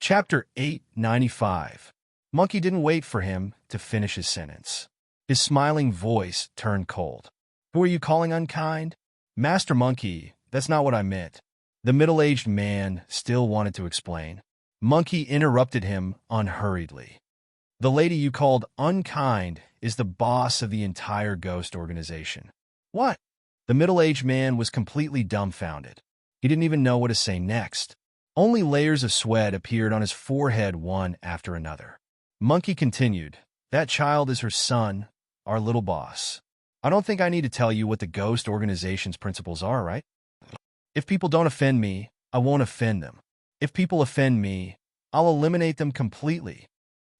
Chapter 895. Monkey didn't wait for him to finish his sentence. His smiling voice turned cold. "Who are you calling unkind?" "Master Monkey, that's not what I meant." The middle-aged man still wanted to explain. Monkey interrupted him unhurriedly. "The lady you called unkind is the boss of the entire ghost organization." "What?" The middle-aged man was completely dumbfounded. He didn't even know what to say next. Only layers of sweat appeared on his forehead one after another. Monkey continued, "That child is her son, our little boss. I don't think I need to tell you what the ghost organization's principles are, right? If people don't offend me, I won't offend them. If people offend me, I'll eliminate them completely."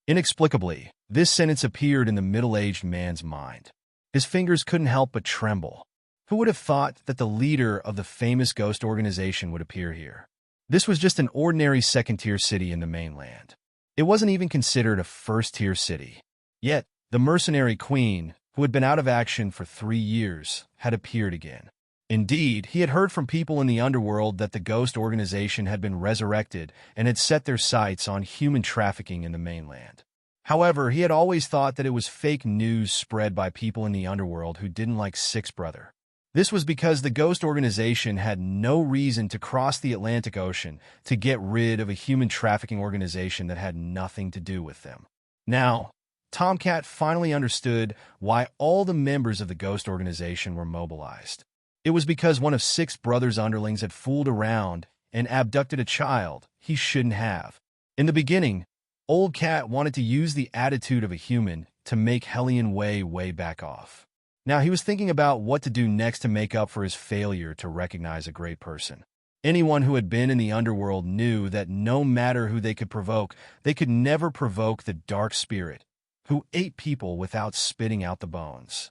Inexplicably, this sentence appeared in the middle-aged man's mind. His fingers couldn't help but tremble. Who would have thought that the leader of the famous ghost organization would appear here? This was just an ordinary second-tier city in the mainland. It wasn't even considered a first-tier city. Yet, the mercenary queen, who had been out of action for 3 years, had appeared again. Indeed, he had heard from people in the underworld that the ghost organization had been resurrected and had set their sights on human trafficking in the mainland. However, he had always thought that it was fake news spread by people in the underworld who didn't like Six Brother. This was because the ghost organization had no reason to cross the Atlantic Ocean to get rid of a human trafficking organization that had nothing to do with them. Now, Tomcat finally understood why all the members of the ghost organization were mobilized. It was because one of Six Brothers' underlings had fooled around and abducted a child he shouldn't have. In the beginning, Old Cat wanted to use the attitude of a human to make Hellion way back off. Now he was thinking about what to do next to make up for his failure to recognize a great person. Anyone who had been in the underworld knew that no matter who they could provoke, they could never provoke the dark spirit, who ate people without spitting out the bones.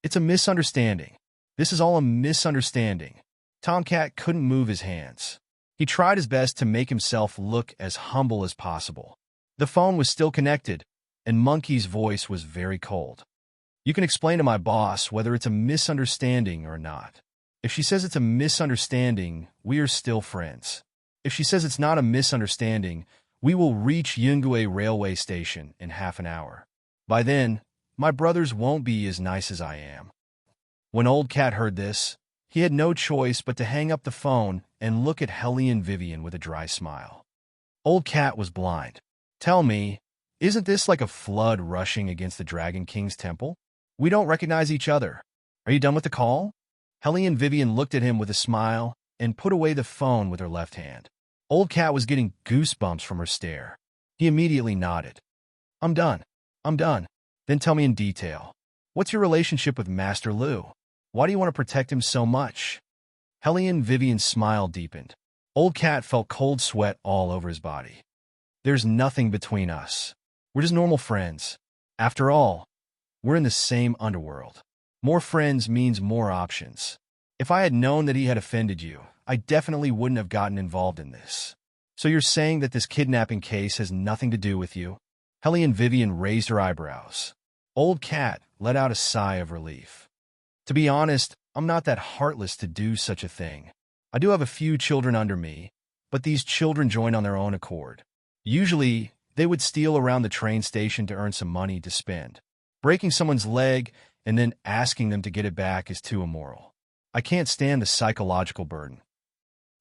It's a misunderstanding. This is all a misunderstanding. Tomcat couldn't move his hands. He tried his best to make himself look as humble as possible. The phone was still connected, and Monkey's voice was very cold. "You can explain to my boss whether it's a misunderstanding or not. If she says it's a misunderstanding, we are still friends. If she says it's not a misunderstanding, we will reach Yungue railway station in half an hour. By then, my brothers won't be as nice as I am." When Old Cat heard this, he had no choice but to hang up the phone and look at Hellion Vivian with a dry smile. Old Cat was blind. "Tell me, isn't this like a flood rushing against the Dragon King's temple? We don't recognize each other. Are you done with the call?" Hellion Vivian looked at him with a smile and put away the phone with her left hand. Old Cat was getting goosebumps from her stare. He immediately nodded. I'm done. Then tell me in detail. What's your relationship with Master Lu? Why do you want to protect him so much?" Hellion Vivian's smile deepened. Old Cat felt cold sweat all over his body. "There's nothing between us. We're just normal friends. After all, we're in the same underworld. More friends means more options. If I had known that he had offended you, I definitely wouldn't have gotten involved in this. So you're saying that this kidnapping case has nothing to do with you?" Hellion Vivian raised her eyebrows. Old Cat let out a sigh of relief. "To be honest, I'm not that heartless to do such a thing. I do have a few children under me, but these children joined on their own accord. Usually, they would steal around the train station to earn some money to spend. Breaking someone's leg and then asking them to get it back is too immoral. I can't stand the psychological burden.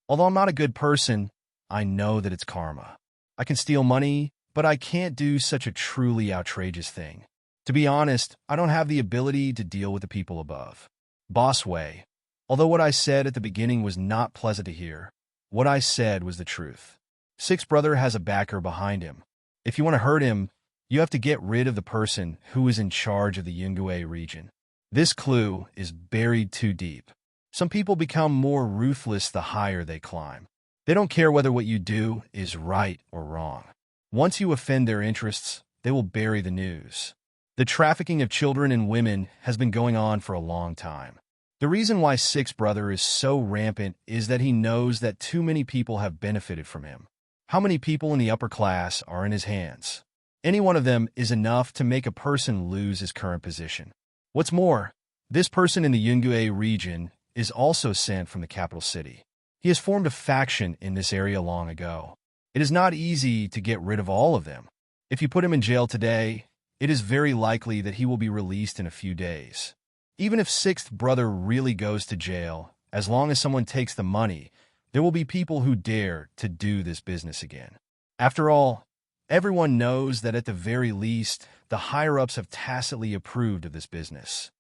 Although I'm not a good person, I know that it's karma. I can steal money, but I can't do such a truly outrageous thing. To be honest, I don't have the ability to deal with the people above. Boss Wei, although what I said at the beginning was not pleasant to hear, what I said was the truth. Six Brother has a backer behind him. If you want to hurt him, you have to get rid of the person who is in charge of the Yungue region. This clue is buried too deep. Some people become more ruthless the higher they climb. They don't care whether what you do is right or wrong. Once you offend their interests, they will bury the news. The trafficking of children and women has been going on for a long time. The reason why Six Brother is so rampant is that he knows that too many people have benefited from him. How many people in the upper class are in his hands? Any one of them is enough to make a person lose his current position. What's more, this person in the Yungue region is also sent from the capital city. He has formed a faction in this area long ago. It is not easy to get rid of all of them. If you put him in jail today, it is very likely that he will be released in a few days. Even if sixth brother really goes to jail, as long as someone takes the money, there will be people who dare to do this business again. After all, everyone knows that at the very least, the higher-ups have tacitly approved of this business.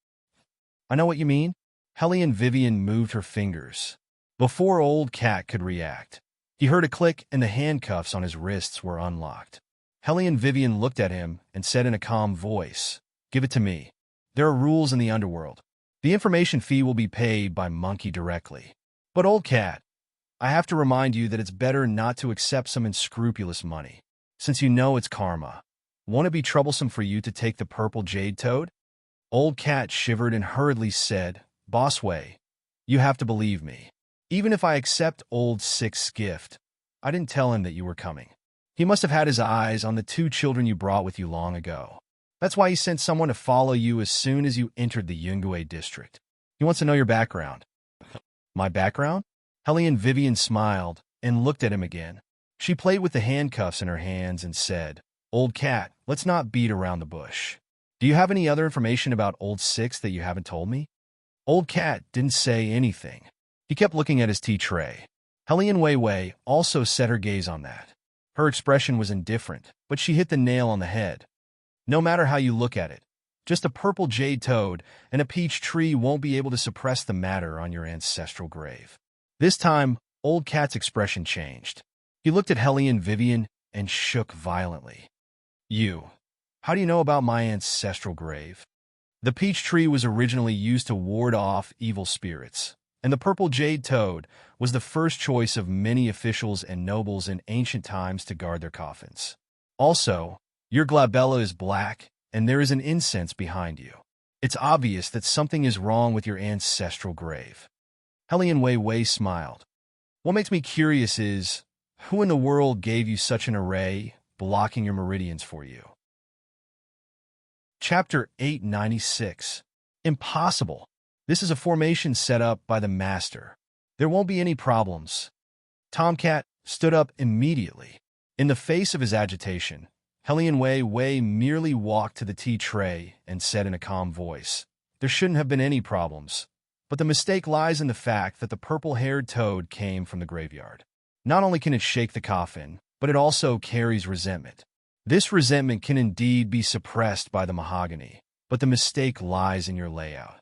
I know what you mean. Hellion Vivian moved her fingers. Before Old Cat could react, he heard a click and the handcuffs on his wrists were unlocked. Hellion Vivian looked at him and said in a calm voice, "Give it to me. There are rules in the underworld. The information fee will be paid by Monkey directly. But Old Cat, I have to remind you that it's better not to accept some unscrupulous money, since you know it's karma. Won't it be troublesome for you to take the purple jade toad?" Old Cat shivered and hurriedly said, "Bossway, you have to believe me. Even if I accept Old Six's gift, I didn't tell him that you were coming. He must have had his eyes on the 2 children you brought with you long ago. That's why he sent someone to follow you as soon as you entered the Yungue district. He wants to know your background." "My background?" Hellion Vivian smiled and looked at him again. She played with the handcuffs in her hands and said, "Old Cat, let's not beat around the bush. Do you have any other information about Old Six that you haven't told me?" Old Cat didn't say anything. He kept looking at his tea tray. Hellion Weiwei also set her gaze on that. Her expression was indifferent, but she hit the nail on the head. No matter how you look at it, just a purple jade toad and a peach tree won't be able to suppress the matter on your ancestral grave. This time, Old Cat's expression changed. He looked at Hellion Vivian and shook violently. How do you know about my ancestral grave?" The peach tree was originally used to ward off evil spirits, and the purple jade toad was the first choice of many officials and nobles in ancient times to guard their coffins. Also, your glabella is black, and there is an incense behind you. It's obvious that something is wrong with your ancestral grave. Hellion Weiwei smiled. "What makes me curious is, who in the world gave you such an array, blocking your meridians for you?" Chapter 896. Impossible. This is a formation set up by the Master. There won't be any problems. Tomcat stood up immediately. In the face of his agitation, Hellion Weiwei merely walked to the tea tray and said in a calm voice, "There shouldn't have been any problems, but the mistake lies in the fact that the purple-haired toad came from the graveyard. Not only can it shake the coffin, but it also carries resentment. This resentment can indeed be suppressed by the mahogany, but the mistake lies in your layout."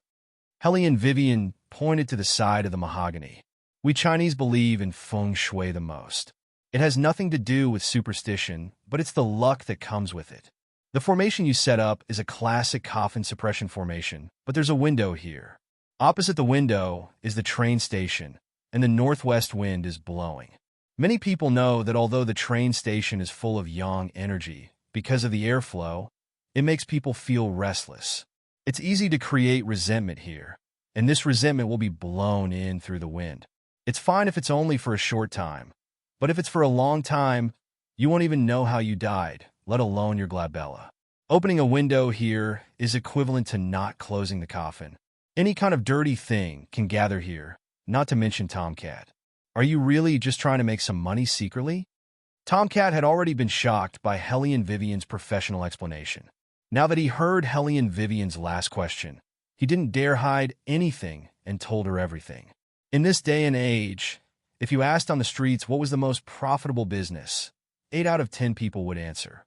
Hellion Vivian pointed to the side of the mahogany. "We Chinese believe in feng shui the most. It has nothing to do with superstition, but it's the luck that comes with it. The formation you set up is a classic coffin suppression formation, but there's a window here. Opposite the window is the train station, and the northwest wind is blowing. Many people know that although the train station is full of yang energy, because of the airflow, it makes people feel restless. It's easy to create resentment here, and this resentment will be blown in through the wind. It's fine if it's only for a short time, but if it's for a long time, you won't even know how you died, let alone your glabella. Opening a window here is equivalent to not closing the coffin. Any kind of dirty thing can gather here, not to mention Tomcat. Are you really just trying to make some money secretly?" Tomcat had already been shocked by Hellion Vivian's professional explanation. Now that he heard Hellion Vivian's last question, he didn't dare hide anything and told her everything. In this day and age, if you asked on the streets what was the most profitable business, 8 out of 10 people would answer,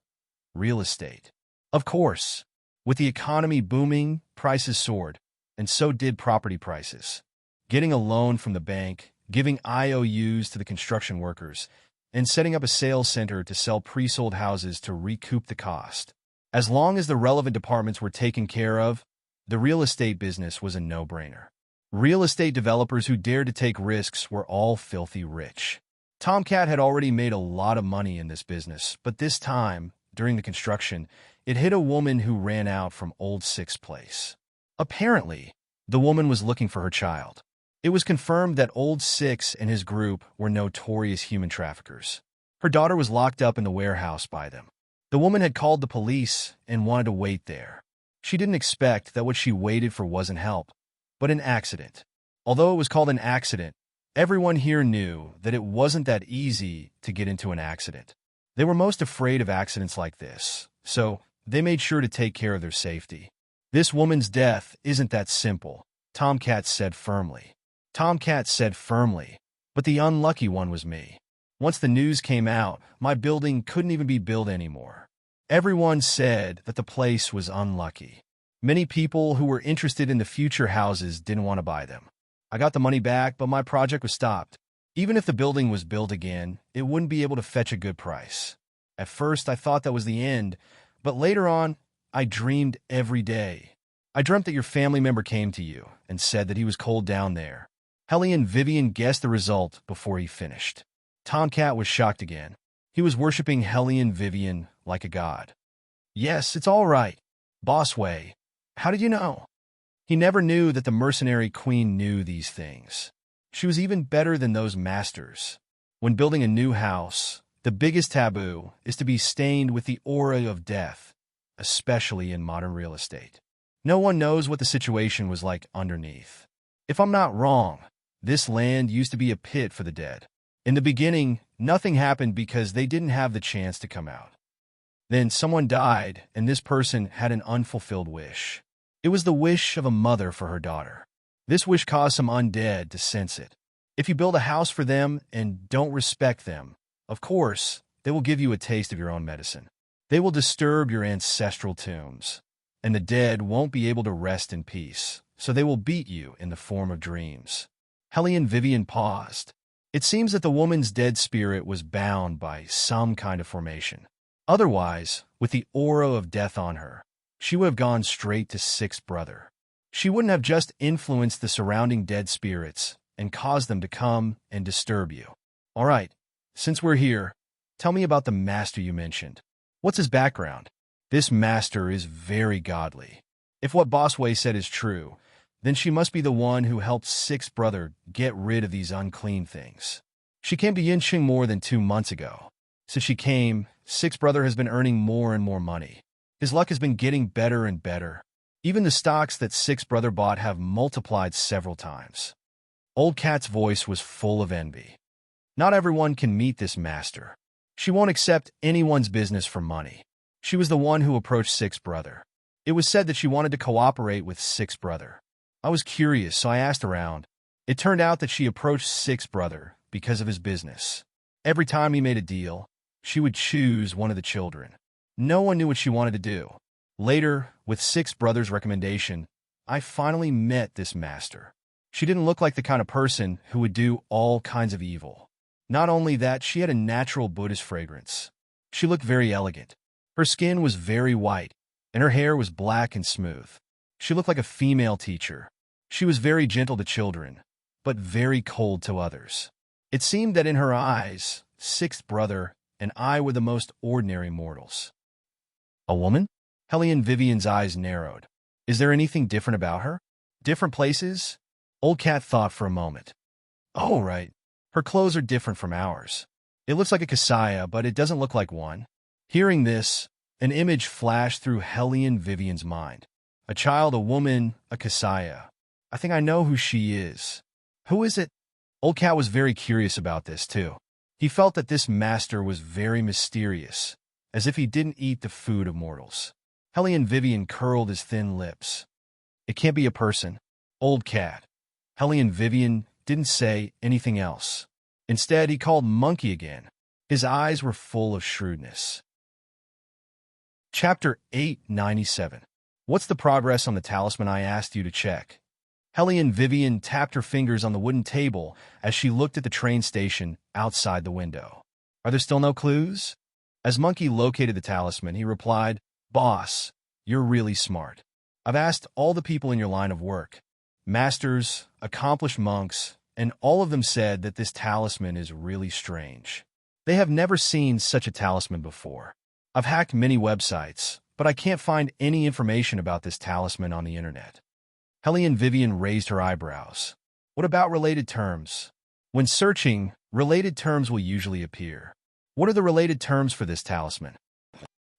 real estate. Of course, with the economy booming, prices soared, and so did property prices. Getting a loan from the bank, giving IOUs to the construction workers, and setting up a sales center to sell pre-sold houses to recoup the cost. As long as the relevant departments were taken care of, the real estate business was a no-brainer. Real estate developers who dared to take risks were all filthy rich. Tomcat had already made a lot of money in this business, but this time, during the construction, it hit a woman who ran out from Old Six's place. Apparently, the woman was looking for her child. It was confirmed that Old Six and his group were notorious human traffickers. Her daughter was locked up in the warehouse by them. The woman had called the police and wanted to wait there. She didn't expect that what she waited for wasn't help, but an accident. Although it was called an accident, Everyone here knew that it wasn't that easy to get into an accident. They were most afraid of accidents like this, so they made sure to take care of their safety. This woman's death isn't that simple, Tomcat said firmly. Tomcat said firmly, but the unlucky one was me. Once the news came out, my building couldn't even be built anymore. Everyone said that the place was unlucky. Many people who were interested in the future houses didn't want to buy them. I got the money back, but my project was stopped. Even if the building was built again, it wouldn't be able to fetch a good price. At first, I thought that was the end, but later on, I dreamed every day. I dreamt that your family member came to you and said that he was cold down there. Hellion Vivian guessed the result before he finished. Tomcat was shocked again. He was worshipping Hellion Vivian like a god. Yes, it's all right. Bossway, how did you know? He never knew that the mercenary queen knew these things. She was even better than those masters. When building a new house, the biggest taboo is to be stained with the aura of death, especially in modern real estate. No one knows what the situation was like underneath. If I'm not wrong, this land used to be a pit for the dead. In the beginning, nothing happened because they didn't have the chance to come out. Then someone died, and this person had an unfulfilled wish. It was the wish of a mother for her daughter. This wish caused some undead to sense it. If you build a house for them and don't respect them, of course, they will give you a taste of your own medicine. They will disturb your ancestral tombs, and the dead won't be able to rest in peace, so they will beat you in the form of dreams. Hellion Vivian paused. It seems that the woman's dead spirit was bound by some kind of formation. Otherwise, with the aura of death on her, she would have gone straight to Sixth Brother. She wouldn't have just influenced the surrounding dead spirits and caused them to come and disturb you. All right, since we're here, tell me about the master you mentioned. What's his background? This master is very godly. If what Bossway said is true, then she must be the one who helped Sixth Brother get rid of these unclean things. She came to Yinqing more than 2 months ago. Since she came, Sixth Brother has been earning more and more money. His luck has been getting better and better. Even the stocks that Sixth Brother bought have multiplied several times. Old Cat's voice was full of envy. Not everyone can meet this master. She won't accept anyone's business for money. She was the one who approached Sixth Brother. It was said that she wanted to cooperate with Sixth Brother. I was curious, so I asked around. It turned out that she approached Sixth Brother because of his business. Every time he made a deal, she would choose one of the children. No one knew what she wanted to do. Later, with Sixth Brother's recommendation, I finally met this master. She didn't look like the kind of person who would do all kinds of evil. Not only that, she had a natural Buddhist fragrance. She looked very elegant. Her skin was very white, and her hair was black and smooth. She looked like a female teacher. She was very gentle to children, but very cold to others. It seemed that in her eyes, Sixth Brother and I were the most ordinary mortals. A woman? Hellion Vivian's eyes narrowed. Is there anything different about her? Different places? Old Cat thought for a moment. Oh, right. Her clothes are different from ours. It looks like a Kasaya, but it doesn't look like one. Hearing this, an image flashed through Hellion Vivian's mind. A child, a woman, a Kasaya. I think I know who she is. Who is it? Old Cat was very curious about this, too. He felt that this master was very mysterious, as if he didn't eat the food of mortals. Hellion Vivian curled his thin lips. It can't be a person. Old Cat. Hellion Vivian didn't say anything else. Instead, he called Monkey again. His eyes were full of shrewdness. Chapter 897. What's the progress on the talisman I asked you to check? Hellion Vivian tapped her fingers on the wooden table as she looked at the train station outside the window. Are there still no clues? As Monkey located the talisman, he replied, Boss, you're really smart. I've asked all the people in your line of work, masters, accomplished monks, and all of them said that this talisman is really strange. They have never seen such a talisman before. I've hacked many websites, but I can't find any information about this talisman on the internet. Hellion Vivian raised her eyebrows. What about related terms? When searching, related terms will usually appear. What are the related terms for this talisman?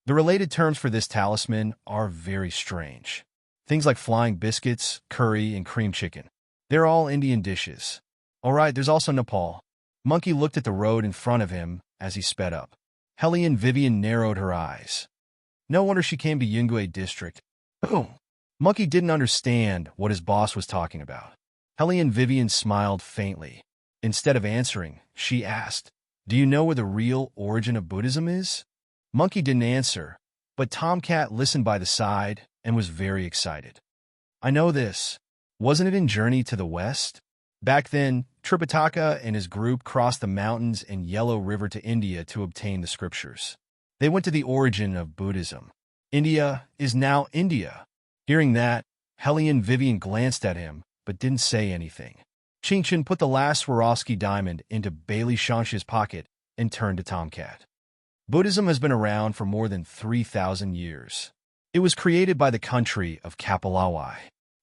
The related terms for this talisman are very strange. Things like flying biscuits, curry, and cream chicken. They're all Indian dishes. All right, there's also Nepal. Monkey looked at the road in front of him as he sped up. Hellion Vivian narrowed her eyes. No wonder she came to Yungue district. Boom. Monkey didn't understand what his boss was talking about. Hellion Vivian smiled faintly. Instead of answering, she asked, "Do you know where the real origin of Buddhism is?" Monkey didn't answer, but Tomcat listened by the side and was very excited. "I know this. Wasn't it in Journey to the West?" Back then, Tripitaka and his group crossed the mountains and Yellow River to India to obtain the scriptures. They went to the origin of Buddhism. India is now India. Hearing that, Hellion Vivian glanced at him, but didn't say anything. Chinchin put the last Swarovski diamond into Bailey Shanshia's pocket and turned to Tomcat. Buddhism has been around for more than 3,000 years. It was created by the country of Kapilawai.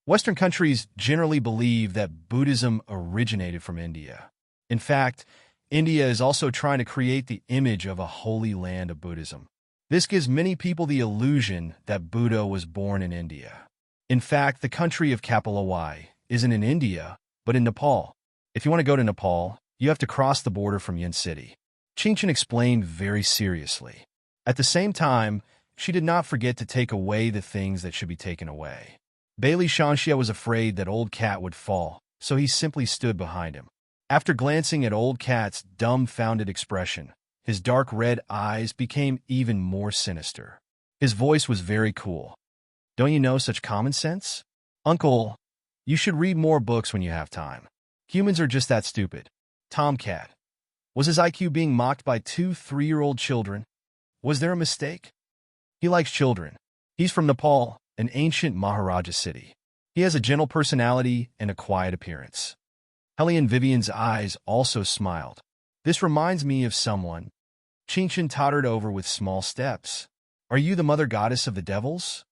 Western countries generally believe that Buddhism originated from India. In fact, India is also trying to create the image of a holy land of Buddhism. This gives many people the illusion that Buddha was born in India. In fact, the country of Kapilawai isn't in India, but in Nepal. If you want to go to Nepal, you have to cross the border from Yin City. Chinchin explained very seriously. At the same time, she did not forget to take away the things that should be taken away. Bailey Shanxia was afraid that Old Cat would fall, so he simply stood behind him. After glancing at Old Cat's dumbfounded expression, his dark red eyes became even more sinister. His voice was very cool. "Don't you know such common sense? Uncle, you should read more books when you have time. Humans are just that stupid." Tomcat. Was his IQ being mocked by two 3-year-old children? Was there a mistake? He likes children. He's from Nepal, an ancient Maharaja city. He has a gentle personality and a quiet appearance. Hellion Vivian's eyes also smiled. "This reminds me of someone." Chinchin tottered over with small steps. "Are you the mother goddess of the devils?"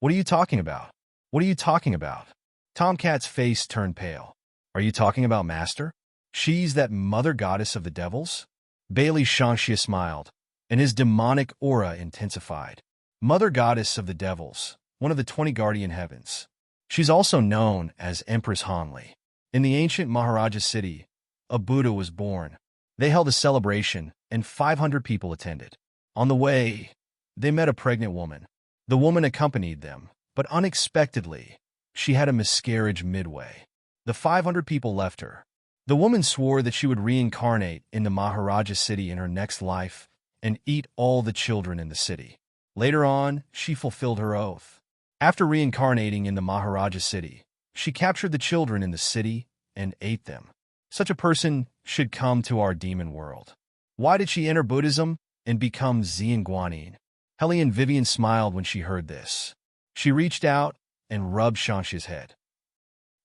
"What are you talking about? What are you talking about?" Tomcat's face turned pale. "Are you talking about Master? She's that mother goddess of the devils?" Bailey Shanxia smiled, and his demonic aura intensified. "Mother goddess of the devils, one of the 20 guardian heavens. She's also known as Empress Hanli. In the ancient Maharaja city, a Buddha was born. They held a celebration, and 500 people attended. On the way, they met a pregnant woman. The woman accompanied them, but unexpectedly, she had a miscarriage midway. The 500 people left her. The woman swore that she would reincarnate in the Maharaja city in her next life and eat all the children in the city. Later on, she fulfilled her oath. After reincarnating in the Maharaja city, she captured the children in the city and ate them. Such a person should come to our demon world. Why did she enter Buddhism and become Xian Guanyin? Hellion Vivian smiled when she heard this. She reached out and rubbed Shanxia's head.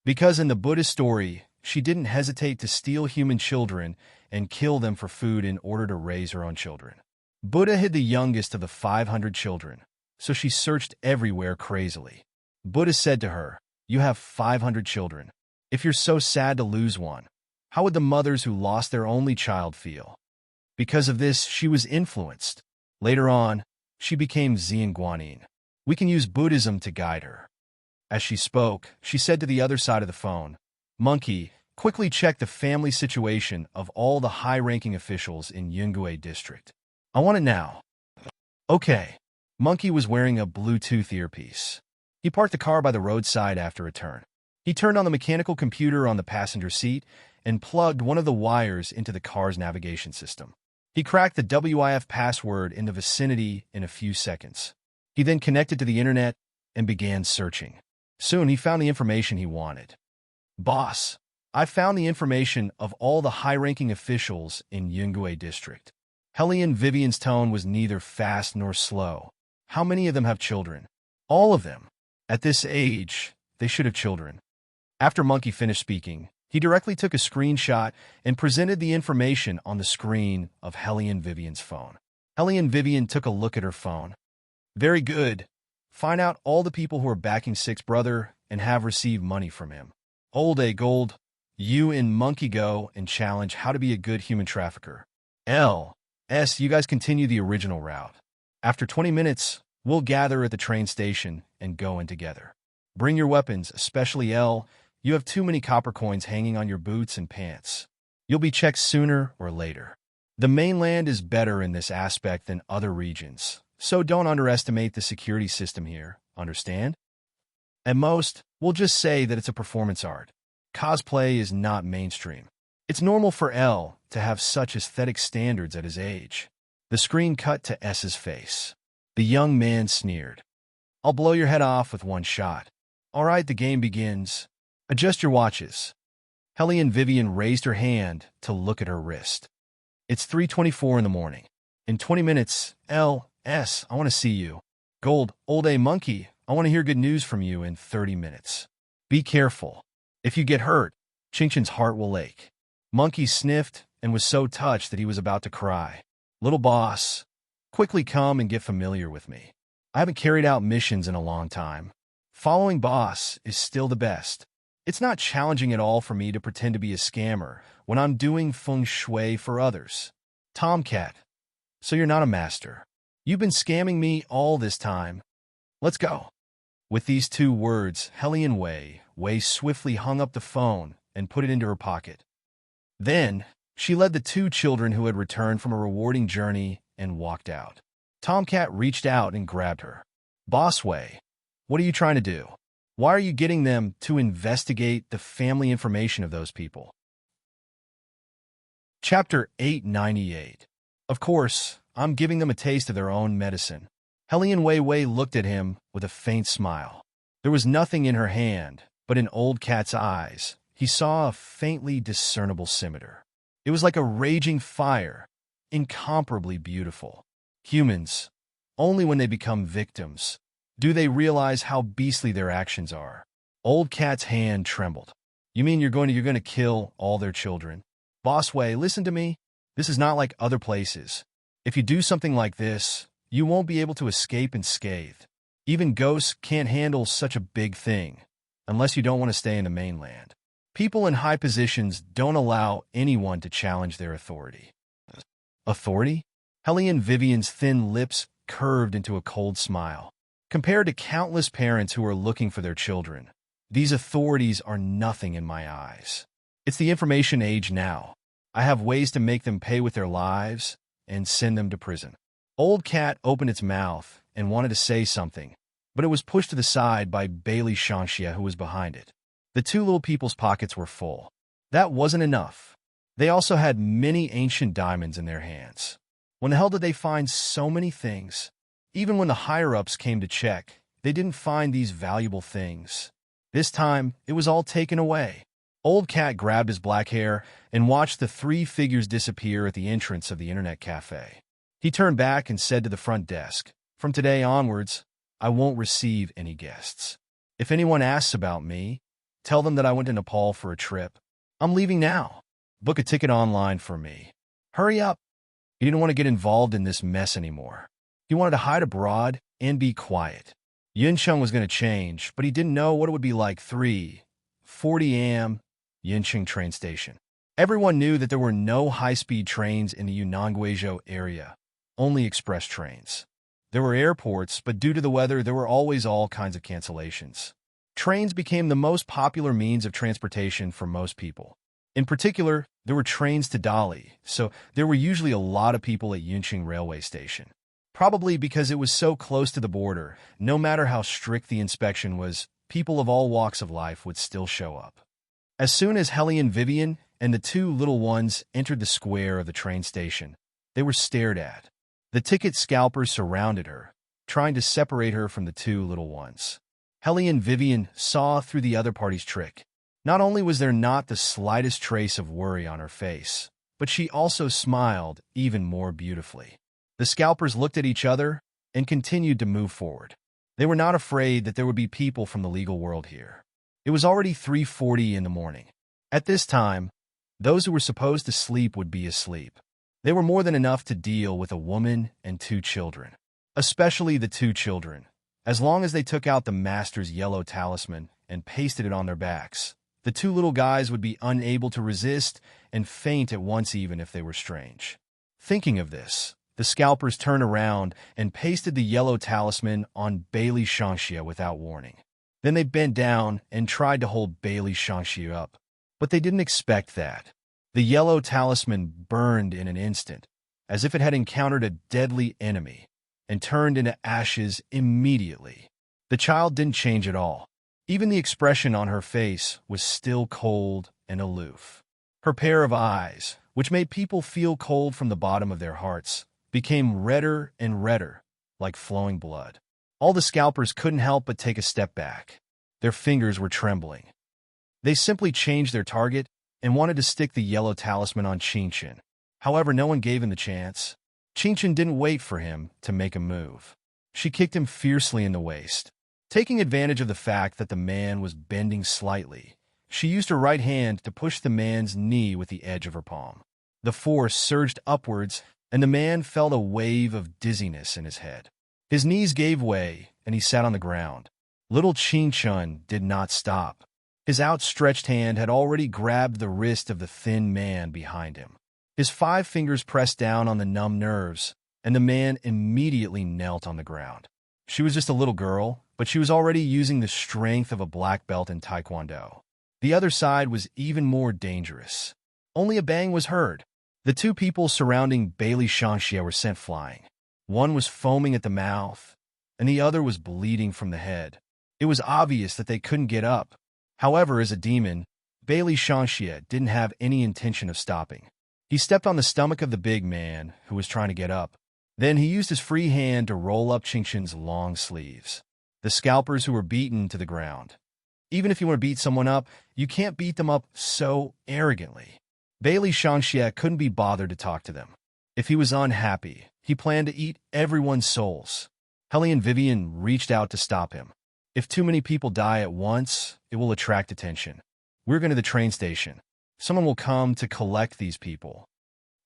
Because in the Buddhist story, she didn't hesitate to steal human children and kill them for food in order to raise her own children. Buddha hid the youngest of the 500 children, so she searched everywhere crazily. Buddha said to her, "You have 500 children. If you're so sad to lose one, how would the mothers who lost their only child feel?" Because of this, she was influenced. Later on, she became Xian Guanyin. We can use Buddhism to guide her. As she spoke, she said to the other side of the phone, "Monkey, quickly check the family situation of all the high-ranking officials in Yungue district. I want it now." Okay. Monkey was wearing a Bluetooth earpiece. He parked the car by the roadside after a turn. He turned on the mechanical computer on the passenger seat and plugged one of the wires into the car's navigation system. He cracked the WIF password in the vicinity in a few seconds. He then connected to the internet and began searching. Soon he found the information he wanted. "Boss, I found the information of all the high-ranking officials in Yungue district." Hellion Vivian's tone was neither fast nor slow. "How many of them have children?" "All of them. At this age, they should have children." After Monkey finished speaking, he directly took a screenshot and presented the information on the screen of Hellion Vivian's phone. Hellion Vivian took a look at her phone. "Very good. Find out all the people who are backing Six Brother and have received money from him. Old A Gold, you and Monkey go and challenge how to be a good human trafficker. L.S. You guys continue the original route. After 20 minutes, we'll gather at the train station and go in together. Bring your weapons, especially L. You have too many copper coins hanging on your boots and pants. You'll be checked sooner or later. The mainland is better in this aspect than other regions, so don't underestimate the security system here, understand? At most, we'll just say that it's a performance art. Cosplay is not mainstream. It's normal for L to have such aesthetic standards at his age. The screen cut to S's face. The young man sneered. I'll blow your head off with one shot. All right, the game begins. Adjust your watches. Hellion Vivian raised her hand to look at her wrist. It's 3:24 in the morning. In 20 minutes, S, I want to see you. Gold, Old A Monkey, I want to hear good news from you in 30 minutes. Be careful. If you get hurt, Chinchin's heart will ache. Monkey sniffed and was so touched that he was about to cry. Little boss, quickly come and get familiar with me. I haven't carried out missions in a long time. Following boss is still the best. It's not challenging at all for me to pretend to be a scammer when I'm doing feng shui for others. Tomcat, so you're not a master. You've been scamming me all this time. Let's go. With these two words, Hellion Wei swiftly hung up the phone and put it into her pocket. Then, she led the two children who had returned from a rewarding journey and walked out. Tomcat reached out and grabbed her. Boss Wei, what are you trying to do? Why are you getting them to investigate the family information of those people? Chapter 898. Of course, I'm giving them a taste of their own medicine. Hellion Wei looked at him with a faint smile. There was nothing in her hand, but in Old Cat's eyes, he saw a faintly discernible scimitar. It was like a raging fire, incomparably beautiful. Humans, only when they become victims, do they realize how beastly their actions are. Old Cat's hand trembled. You mean you're going to kill all their children? Boss Wei, listen to me. This is not like other places. If you do something like this, you won't be able to escape unscathed. Even ghosts can't handle such a big thing, unless you don't want to stay in the mainland. People in high positions don't allow anyone to challenge their authority. Authority? Hellion Vivian's thin lips curved into a cold smile. Compared to countless parents who are looking for their children, these authorities are nothing in my eyes. It's the information age now. I have ways to make them pay with their lives and send them to prison. Old Cat opened its mouth and wanted to say something, but it was pushed to the side by Bailey Shanxia, who was behind it. The two little people's pockets were full. That wasn't enough. They also had many ancient diamonds in their hands. When the hell did they find so many things? Even when the higher-ups came to check, they didn't find these valuable things. This time, it was all taken away. Old Cat grabbed his black hair and watched the three figures disappear at the entrance of the internet cafe. He turned back and said to the front desk, "From today onwards, I won't receive any guests. If anyone asks about me, tell them that I went to Nepal for a trip. I'm leaving now. Book a ticket online for me. Hurry up." He didn't want to get involved in this mess anymore. He wanted to hide abroad and be quiet. Yincheng was going to change, but he didn't know what it would be like. 3:40 a.m. Yincheng train station. Everyone knew that there were no high-speed trains in the Yunnan-Guizhou area, only express trains. There were airports, but due to the weather, there were always all kinds of cancellations. Trains became the most popular means of transportation for most people. In particular, there were trains to Dali, so there were usually a lot of people at Yuncheng railway station. Probably because it was so close to the border, no matter how strict the inspection was, people of all walks of life would still show up. As soon as Hellion Vivian and the two little ones entered the square of the train station, they were stared at. The ticket scalpers surrounded her, trying to separate her from the two little ones. Hellion Vivian saw through the other party's trick. Not only was there not the slightest trace of worry on her face, but she also smiled even more beautifully. The scalpers looked at each other and continued to move forward. They were not afraid that there would be people from the legal world here. It was already 3:40 in the morning. At this time, those who were supposed to sleep would be asleep. They were more than enough to deal with a woman and two children, especially the two children. As long as they took out the master's yellow talisman and pasted it on their backs, the two little guys would be unable to resist and faint at once even if they were strange. Thinking of this, the scalpers turned around and pasted the yellow talisman on Bailey Shanxia without warning. Then they bent down and tried to hold Bailey Shangxi up. But they didn't expect that. The yellow talisman burned in an instant, as if it had encountered a deadly enemy, and turned into ashes immediately. The child didn't change at all. Even the expression on her face was still cold and aloof. Her pair of eyes, which made people feel cold from the bottom of their hearts, became redder and redder, like flowing blood. All the scalpers couldn't help but take a step back. Their fingers were trembling. They simply changed their target and wanted to stick the yellow talisman on Qingshan. However, no one gave him the chance. Qingshan didn't wait for him to make a move. She kicked him fiercely in the waist. Taking advantage of the fact that the man was bending slightly, she used her right hand to push the man's knee with the edge of her palm. The force surged upwards, and the man felt a wave of dizziness in his head. His knees gave way, and he sat on the ground. Little Qingshan did not stop. His outstretched hand had already grabbed the wrist of the thin man behind him. His 5 fingers pressed down on the numb nerves, and the man immediately knelt on the ground. She was just a little girl, but she was already using the strength of a black belt in Taekwondo. The other side was even more dangerous. Only a bang was heard. The 2 people surrounding Bailey Shangxia were sent flying. One was foaming at the mouth, and the other was bleeding from the head. It was obvious that they couldn't get up. However, as a demon, Bailey Shangxia didn't have any intention of stopping. He stepped on the stomach of the big man, who was trying to get up. Then he used his free hand to roll up Qingshan's long sleeves. The scalpers who were beaten to the ground. Even if you want to beat someone up, you can't beat them up so arrogantly. Bailey Shangxia couldn't be bothered to talk to them. If he was unhappy, he planned to eat everyone's souls. Helly and Vivian reached out to stop him. If too many people die at once, it will attract attention. We're going to the train station. Someone will come to collect these people.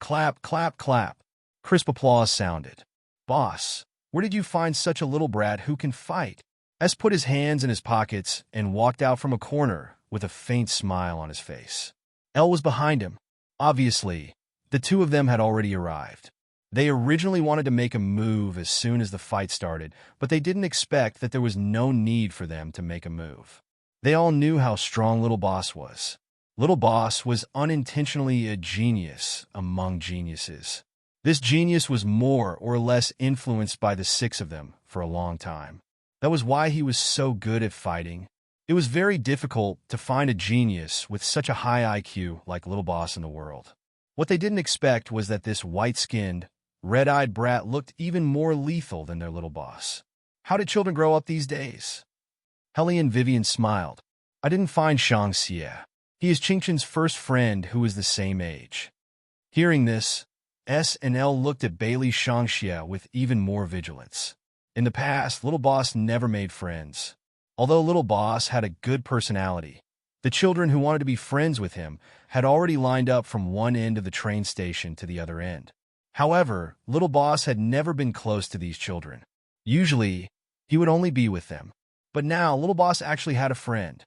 Clap, clap, clap. Crisp applause sounded. Boss, where did you find such a little brat who can fight? S put his hands in his pockets and walked out from a corner with a faint smile on his face. L was behind him. Obviously, the 2 of them had already arrived. They originally wanted to make a move as soon as the fight started, but they didn't expect that there was no need for them to make a move. They all knew how strong Little Boss was. Little Boss was unintentionally a genius among geniuses. This genius was more or less influenced by the 6 of them for a long time. That was why he was so good at fighting. It was very difficult to find a genius with such a high IQ like Little Boss in the world. What they didn't expect was that this white-skinned, red-eyed brat looked even more lethal than their Little Boss. How did children grow up these days? Helly and Vivian smiled. I didn't find Shangxia. He is Qingshan's first friend who is the same age. Hearing this, S and L looked at Bailey Shangxia with even more vigilance. In the past, Little Boss never made friends. Although Little Boss had a good personality, the children who wanted to be friends with him had already lined up from one end of the train station to the other end. However, Little Boss had never been close to these children. Usually, he would only be with them. But now, Little Boss actually had a friend.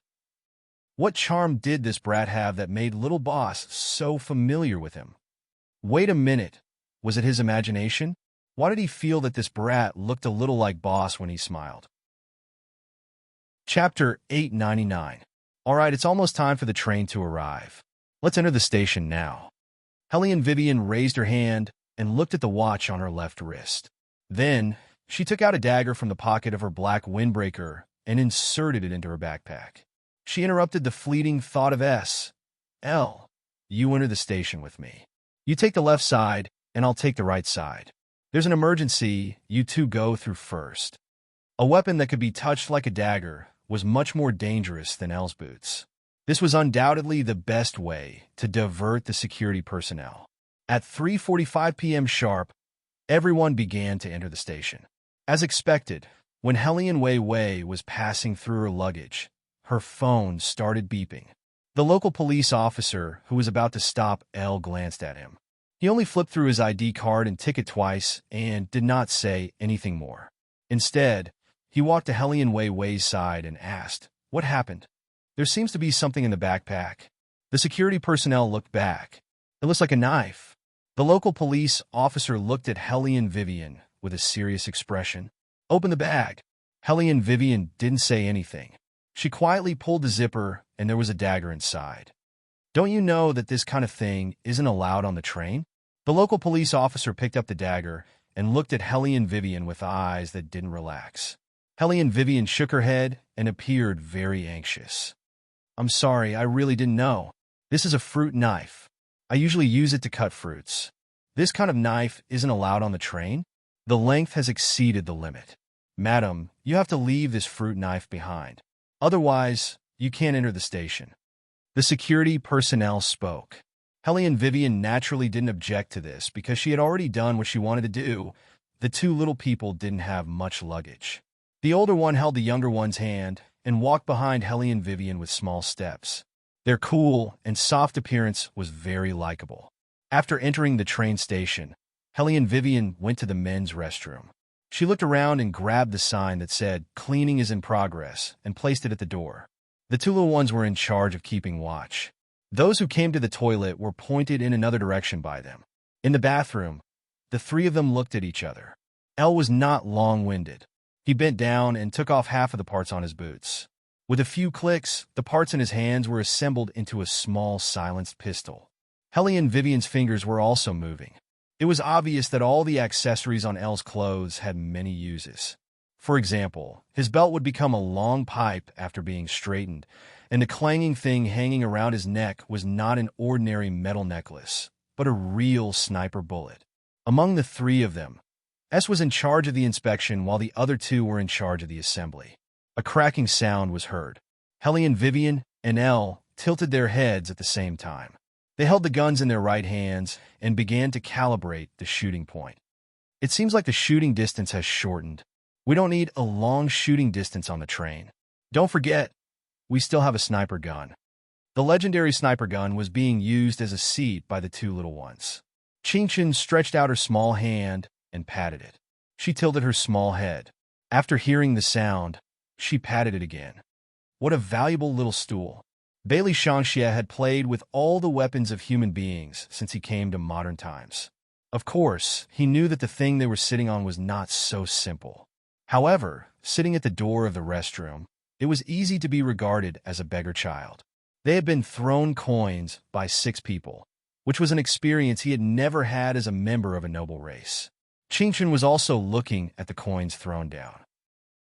What charm did this brat have that made Little Boss so familiar with him? Wait a minute. Was it his imagination? Why did he feel that this brat looked a little like Boss when he smiled? Chapter 899. Alright, it's almost time for the train to arrive. Let's enter the station now. Helly and Vivian raised her hand and looked at the watch on her left wrist. Then, she took out a dagger from the pocket of her black windbreaker and inserted it into her backpack. She interrupted the fleeting thought of S. L, you enter the station with me. You take the left side, and I'll take the right side. There's an emergency, you 2 go through first. A weapon that could be touched like a dagger was much more dangerous than L's boots. This was undoubtedly the best way to divert the security personnel. At 3:45 p.m. sharp, everyone began to enter the station. As expected, when Hellion Wei Wei was passing through her luggage, her phone started beeping. The local police officer who was about to stop L glanced at him. He only flipped through his ID card and ticket twice and did not say anything more. Instead, he walked to Hellion Wei Wei's side and asked, "What happened?" "There seems to be something in the backpack." The security personnel looked back. "It looks like a knife." The local police officer looked at Helly and Vivian with a serious expression. "Open the bag." Helly and Vivian didn't say anything. She quietly pulled the zipper, and there was a dagger inside. Don't you know that this kind of thing isn't allowed on the train? The local police officer picked up the dagger and looked at Hellion Vivian with eyes that didn't relax. Hellion Vivian shook her head and appeared very anxious. I'm sorry, I really didn't know. This is a fruit knife. I usually use it to cut fruits. This kind of knife isn't allowed on the train. The length has exceeded the limit. Madam, you have to leave this fruit knife behind. Otherwise, you can't enter the station. The security personnel spoke. Hellion Vivian naturally didn't object to this because she had already done what she wanted to do. The two little people didn't have much luggage. The older one held the younger one's hand and walked behind Hellion Vivian with small steps. Their cool and soft appearance was very likable. After entering the train station, Hellion Vivian went to the men's restroom. She looked around and grabbed the sign that said, "Cleaning is in progress," and placed it at the door. The two little ones were in charge of keeping watch. Those who came to the toilet were pointed in another direction by them. In the bathroom, the three of them looked at each other. El was not long-winded. He bent down and took off half of the parts on his boots. With a few clicks, the parts in his hands were assembled into a small, silenced pistol. Hellion Vivian's fingers were also moving. It was obvious that all the accessories on El's clothes had many uses. For example, his belt would become a long pipe after being straightened, and the clanging thing hanging around his neck was not an ordinary metal necklace, but a real sniper bullet. Among the three of them, S was in charge of the inspection while the other two were in charge of the assembly. A cracking sound was heard. Hellion Vivian and El tilted their heads at the same time. They held the guns in their right hands and began to calibrate the shooting point. It seems like the shooting distance has shortened. We don't need a long shooting distance on the train. Don't forget, we still have a sniper gun. The legendary sniper gun was being used as a seat by the two little ones. Chin stretched out her small hand and patted it. She tilted her small head. After hearing the sound, she patted it again. What a valuable little stool. Bailey Shangxia had played with all the weapons of human beings since he came to modern times. Of course, he knew that the thing they were sitting on was not so simple. However, sitting at the door of the restroom, it was easy to be regarded as a beggar child. They had been thrown coins by 6 people, which was an experience he had never had as a member of a noble race. Chin was also looking at the coins thrown down.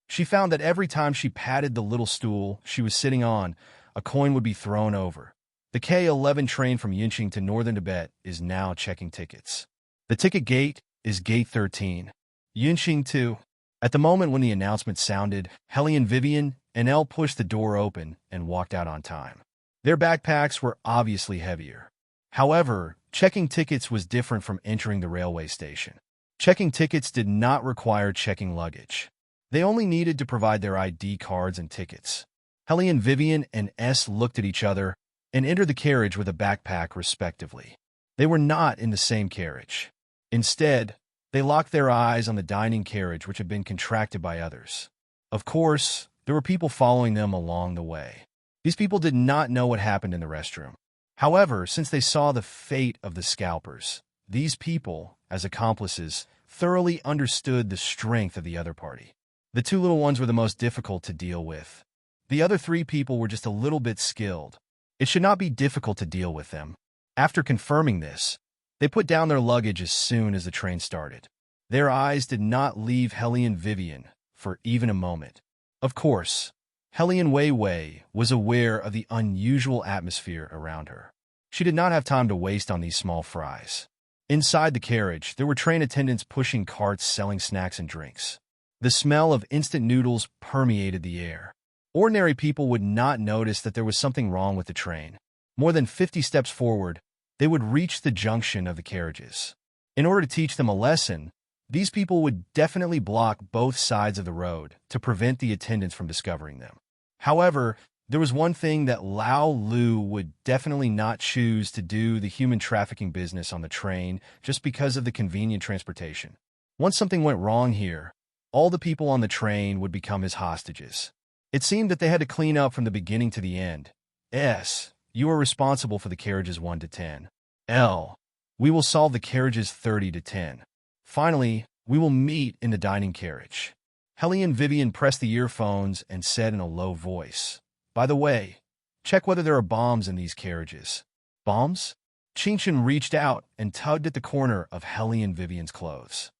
She found that every time she patted the little stool she was sitting on, a coin would be thrown over. The K-11 train from Yunqing to northern Tibet is now checking tickets. The ticket gate is Gate 13. Yunqing 2. At the moment when the announcement sounded, Hellion Vivian and El pushed the door open and walked out on time. Their backpacks were obviously heavier. However, checking tickets was different from entering the railway station. Checking tickets did not require checking luggage. They only needed to provide their ID cards and tickets. Hellion Vivian and S looked at each other and entered the carriage with a backpack respectively. They were not in the same carriage. Instead, they locked their eyes on the dining carriage which had been contracted by others. Of course, there were people following them along the way. These people did not know what happened in the restroom. However, since they saw the fate of the scalpers, these people, as accomplices, thoroughly understood the strength of the other party. The two little ones were the most difficult to deal with. The other 3 people were just a little bit skilled. It should not be difficult to deal with them. After confirming this, they put down their luggage as soon as the train started. Their eyes did not leave Hellion Vivian for even a moment. Of course, Hellion Wei Wei was aware of the unusual atmosphere around her. She did not have time to waste on these small fries. Inside the carriage, there were train attendants pushing carts selling snacks and drinks. The smell of instant noodles permeated the air. Ordinary people would not notice that there was something wrong with the train. More than 50 steps forward, they would reach the junction of the carriages. In order to teach them a lesson, these people would definitely block both sides of the road to prevent the attendants from discovering them. However, there was one thing that Lao Lu would definitely not choose to do: the human trafficking business on the train, just because of the convenient transportation. Once something went wrong here, all the people on the train would become his hostages. It seemed that they had to clean up from the beginning to the end. S, you are responsible for the carriages 1 to 10. L, we will solve the carriages 30 to 10. Finally, we will meet in the dining carriage. Hellion Vivian pressed the earphones and said in a low voice, By the way, check whether there are bombs in these carriages. Bombs? Chinchin reached out and tugged at the corner of Hellion Vivian's clothes.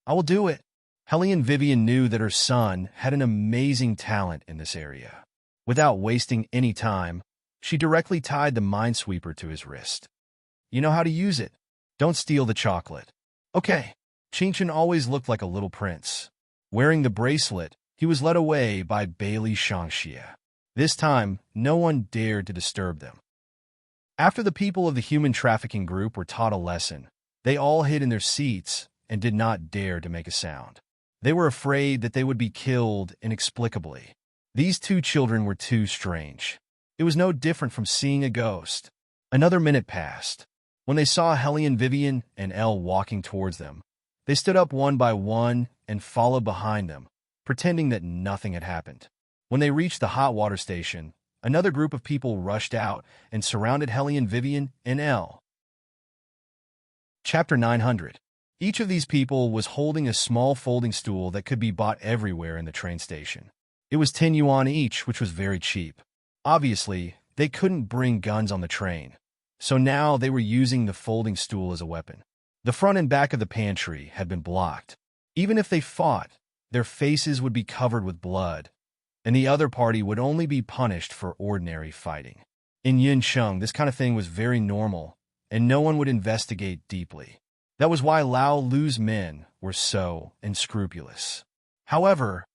I will do it. Hellion Vivian knew that her son had an amazing talent in this area. Without wasting any time, she directly tied the minesweeper to his wrist. You know how to use it. Don't steal the chocolate. Okay. Chinchin always looked like a little prince. Wearing the bracelet, he was led away by Bailey Shangxia. This time, no one dared to disturb them. After the people of the human trafficking group were taught a lesson, they all hid in their seats and did not dare to make a sound. They were afraid that they would be killed inexplicably. These two children were too strange. It was no different from seeing a ghost. Another minute passed. When they saw Hellion Vivian and Elle walking towards them, they stood up one by one and followed behind them, pretending that nothing had happened. When they reached the hot water station, another group of people rushed out and surrounded Hellion Vivian and Elle. Chapter 900. Each of these people was holding a small folding stool that could be bought everywhere in the train station. It was 10 yuan each, which was very cheap. Obviously, they couldn't bring guns on the train, so now they were using the folding stool as a weapon. The front and back of the pantry had been blocked. Even if they fought, their faces would be covered with blood, and the other party would only be punished for ordinary fighting. In Yuncheng, this kind of thing was very normal, and no one would investigate deeply. That was why Lao Lu's men were so unscrupulous. However,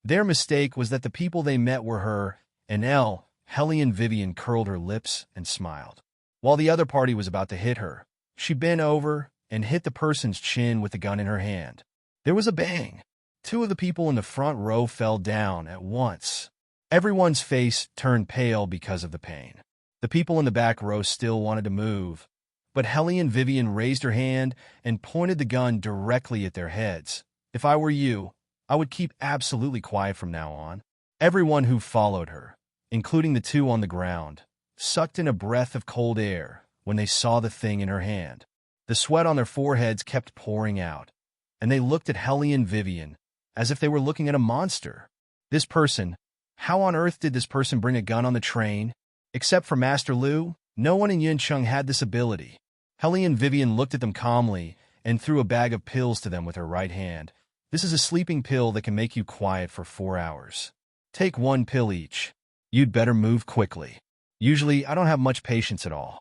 their mistake was that the people they met were her and Elle. Hellion Vivian curled her lips and smiled. While the other party was about to hit her, she bent over and hit the person's chin with the gun in her hand. There was a bang. Two of the people in the front row fell down at once. Everyone's face turned pale because of the pain. The people in the back row still wanted to move, but Hellion Vivian raised her hand and pointed the gun directly at their heads. If I were you, I would keep absolutely quiet from now on. Everyone who followed her, including the two on the ground, sucked in a breath of cold air when they saw the thing in her hand. The sweat on their foreheads kept pouring out, and they looked at Hellion Vivian as if they were looking at a monster. This person, how on earth did this person bring a gun on the train? Except for Master Lu, no one in Yuncheng had this ability. Hellion Vivian looked at them calmly and threw a bag of pills to them with her right hand. This is a sleeping pill that can make you quiet for 4 hours. Take 1 pill each. You'd better move quickly. Usually, I don't have much patience at all.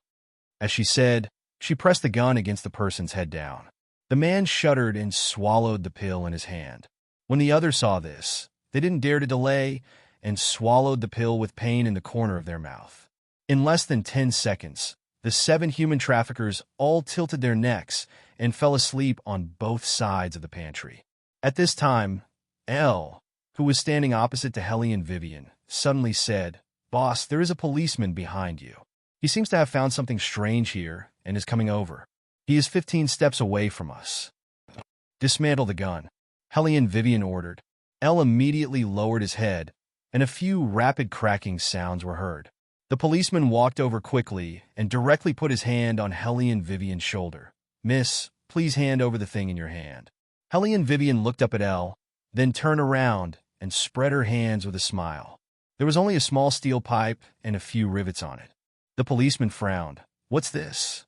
As she said, she pressed the gun against the person's head down. The man shuddered and swallowed the pill in his hand. When the others saw this, they didn't dare to delay and swallowed the pill with pain in the corner of their mouth. In less than 10 seconds, the 7 human traffickers all tilted their necks and fell asleep on both sides of the pantry. At this time, Elle, who was standing opposite to Hellion Vivian, suddenly said, "Boss, there is a policeman behind you. He seems to have found something strange here and is coming over. He is 15 steps away from us." "Dismantle the gun," Hellion Vivian ordered. Elle immediately lowered his head, and a few rapid cracking sounds were heard. The policeman walked over quickly and directly put his hand on Hellion Vivian's shoulder. "Miss, please hand over the thing in your hand." Hellion Vivian looked up at Elle, then turned around and spread her hands with a smile. There was only a small steel pipe and a few rivets on it. The policeman frowned. "What's this?"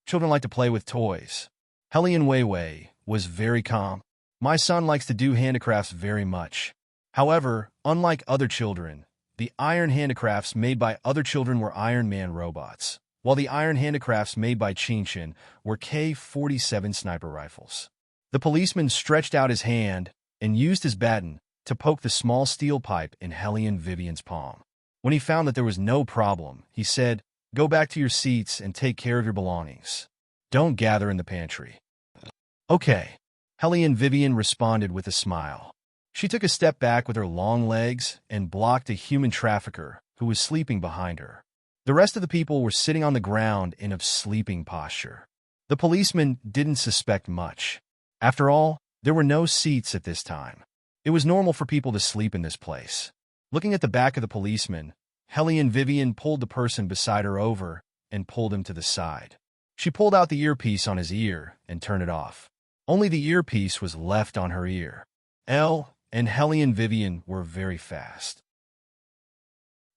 "Children like to play with toys." Hellion Weiwei was very calm. "My son likes to do handicrafts very much. However, unlike other children, the iron handicrafts made by other children were Iron Man robots, while the iron handicrafts made by Chinchin were K-47 sniper rifles." The policeman stretched out his hand and used his baton to poke the small steel pipe in Hellion Vivian's palm. When he found that there was no problem, he said, "Go back to your seats and take care of your belongings. Don't gather in the pantry." "Okay," Hellion Vivian responded with a smile. She took a step back with her long legs and blocked a human trafficker who was sleeping behind her. The rest of the people were sitting on the ground in a sleeping posture. The policeman didn't suspect much. After all, there were no seats at this time. It was normal for people to sleep in this place. Looking at the back of the policeman, Hellion Vivian pulled the person beside her over and pulled him to the side. She pulled out the earpiece on his ear and turned it off. Only the earpiece was left on her ear. Elle and Hellion Vivian were very fast.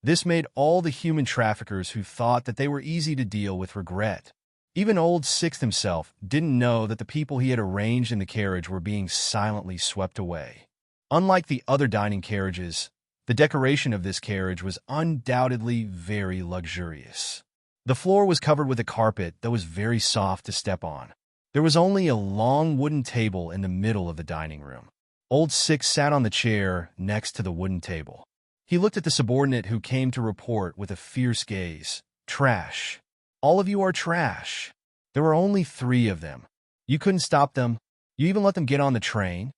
This made all the human traffickers who thought that they were easy to deal with regret. Even old Sixth himself didn't know that the people he had arranged in the carriage were being silently swept away. Unlike the other dining carriages, the decoration of this carriage was undoubtedly very luxurious. The floor was covered with a carpet that was very soft to step on. There was only a long wooden table in the middle of the dining room. Old Six sat on the chair next to the wooden table. He looked at the subordinate who came to report with a fierce gaze. Trash. All of you are trash. There were only 3 of them. You couldn't stop them. You even let them get on the train.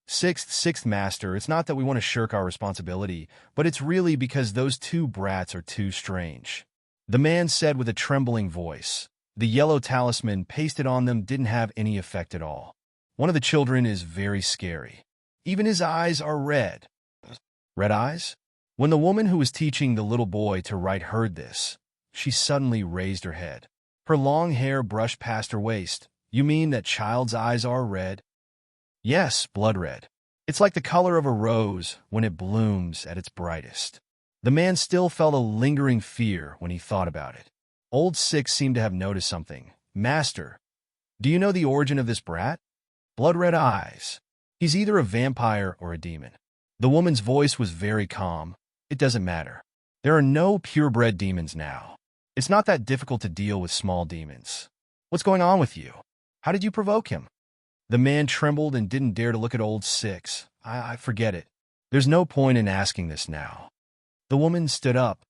Sixth master, it's not that we want to shirk our responsibility, but it's really because those 2 brats are too strange. The man said with a trembling voice. The yellow talisman pasted on them didn't have any effect at all. One of the children is very scary. Even his eyes are red. Red eyes? When the woman who was teaching the little boy to write heard this, she suddenly raised her head. Her long hair brushed past her waist. You mean that child's eyes are red? Yes, blood red. It's like the color of a rose when it blooms at its brightest. The man still felt a lingering fear when he thought about it. Old Six seemed to have noticed something. Master, do you know the origin of this brat? Blood red eyes. He's either a vampire or a demon. The woman's voice was very calm. It doesn't matter. There are no purebred demons now. It's not that difficult to deal with small demons. What's going on with you? How did you provoke him? The man trembled and didn't dare to look at old Six. I forget it. There's no point in asking this now. The woman stood up.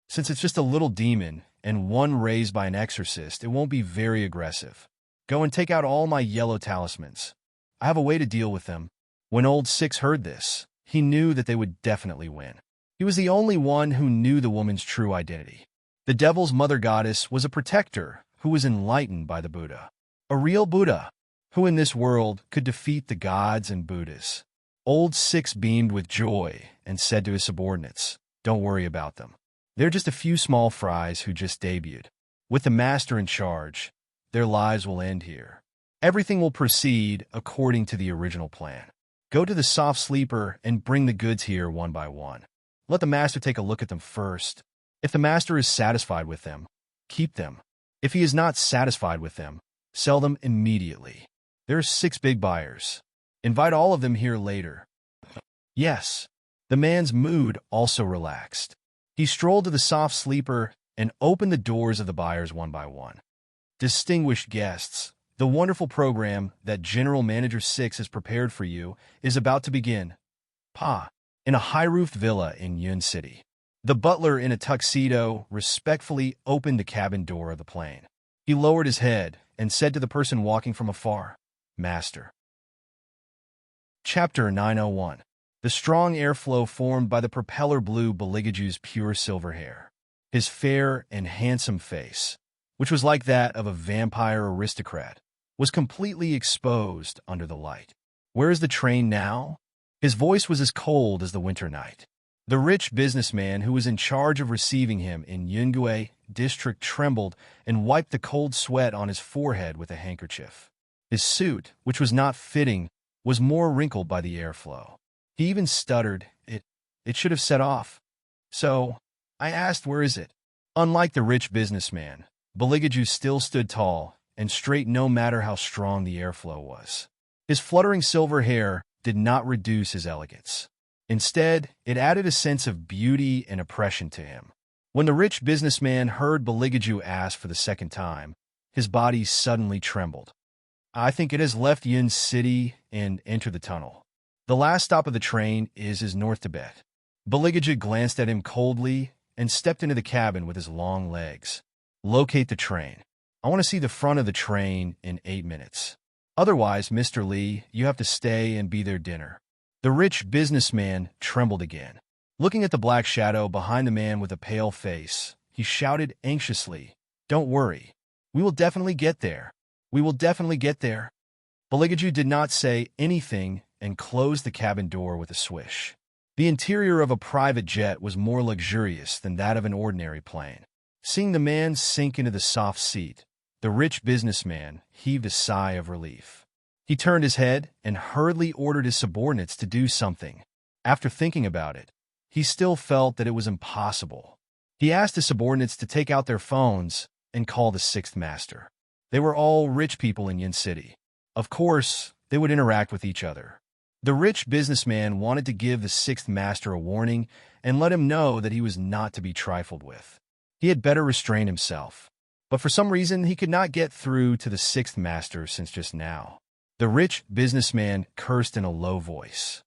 Since it's just a little demon, and one raised by an exorcist, it won't be very aggressive. Go and take out all my yellow talismans. I have a way to deal with them. When old Six heard this, he knew that they would definitely win. He was the only one who knew the woman's true identity. The devil's mother goddess was a protector who was enlightened by the Buddha. A real Buddha, who in this world could defeat the gods and Buddhas. Old Six beamed with joy and said to his subordinates, "Don't worry about them. They're just a few small fries who just debuted. With the master in charge, their lives will end here. Everything will proceed according to the original plan. Go to the soft sleeper and bring the goods here one by one. Let the master take a look at them first. If the master is satisfied with them, keep them. If he is not satisfied with them, sell them immediately. There are 6 big buyers. Invite all of them here later." Yes. The man's mood also relaxed. He strolled to the soft sleeper and opened the doors of the buyers one by one. Distinguished guests, the wonderful program that General Manager Six has prepared for you is about to begin. In a high-roofed villa in Yun City. The butler in a tuxedo respectfully opened the cabin door of the plane. He lowered his head and said to the person walking from afar, "Master." Chapter 901. The strong airflow formed by the propeller blew Beligaju's pure silver hair. His fair and handsome face, which was like that of a vampire aristocrat, was completely exposed under the light. "Where is the train now?" His voice was as cold as the winter night. The rich businessman who was in charge of receiving him in Yungue district trembled and wiped the cold sweat on his forehead with a handkerchief. His suit, which was not fitting, was more wrinkled by the airflow. He even stuttered, It should have set off. So, I asked, where is it? Unlike the rich businessman, Beligaju still stood tall and straight no matter how strong the airflow was. His fluttering silver hair did not reduce his elegance. Instead, it added a sense of beauty and oppression to him. When the rich businessman heard Beligaju ask for the second time, his body suddenly trembled. "I think it has left Yun City and entered the tunnel. The last stop of the train is North Tibet." Beligaju glanced at him coldly and stepped into the cabin with his long legs. "Locate the train. I want to see the front of the train in 8 minutes. Otherwise, Mr. Lee, you have to stay and be their dinner." The rich businessman trembled again. Looking at the black shadow behind the man with a pale face, he shouted anxiously, "Don't worry. We will definitely get there. We will definitely get there." Beligaju did not say anything and closed the cabin door with a swish. The interior of a private jet was more luxurious than that of an ordinary plane. Seeing the man sink into the soft seat, the rich businessman heaved a sigh of relief. He turned his head and hurriedly ordered his subordinates to do something. After thinking about it, he still felt that it was impossible. He asked his subordinates to take out their phones and call the sixth master. They were all rich people in Yin City. Of course, they would interact with each other. The rich businessman wanted to give the sixth master a warning and let him know that he was not to be trifled with. He had better restrain himself. But for some reason, he could not get through to the sixth master since just now. The rich businessman cursed in a low voice.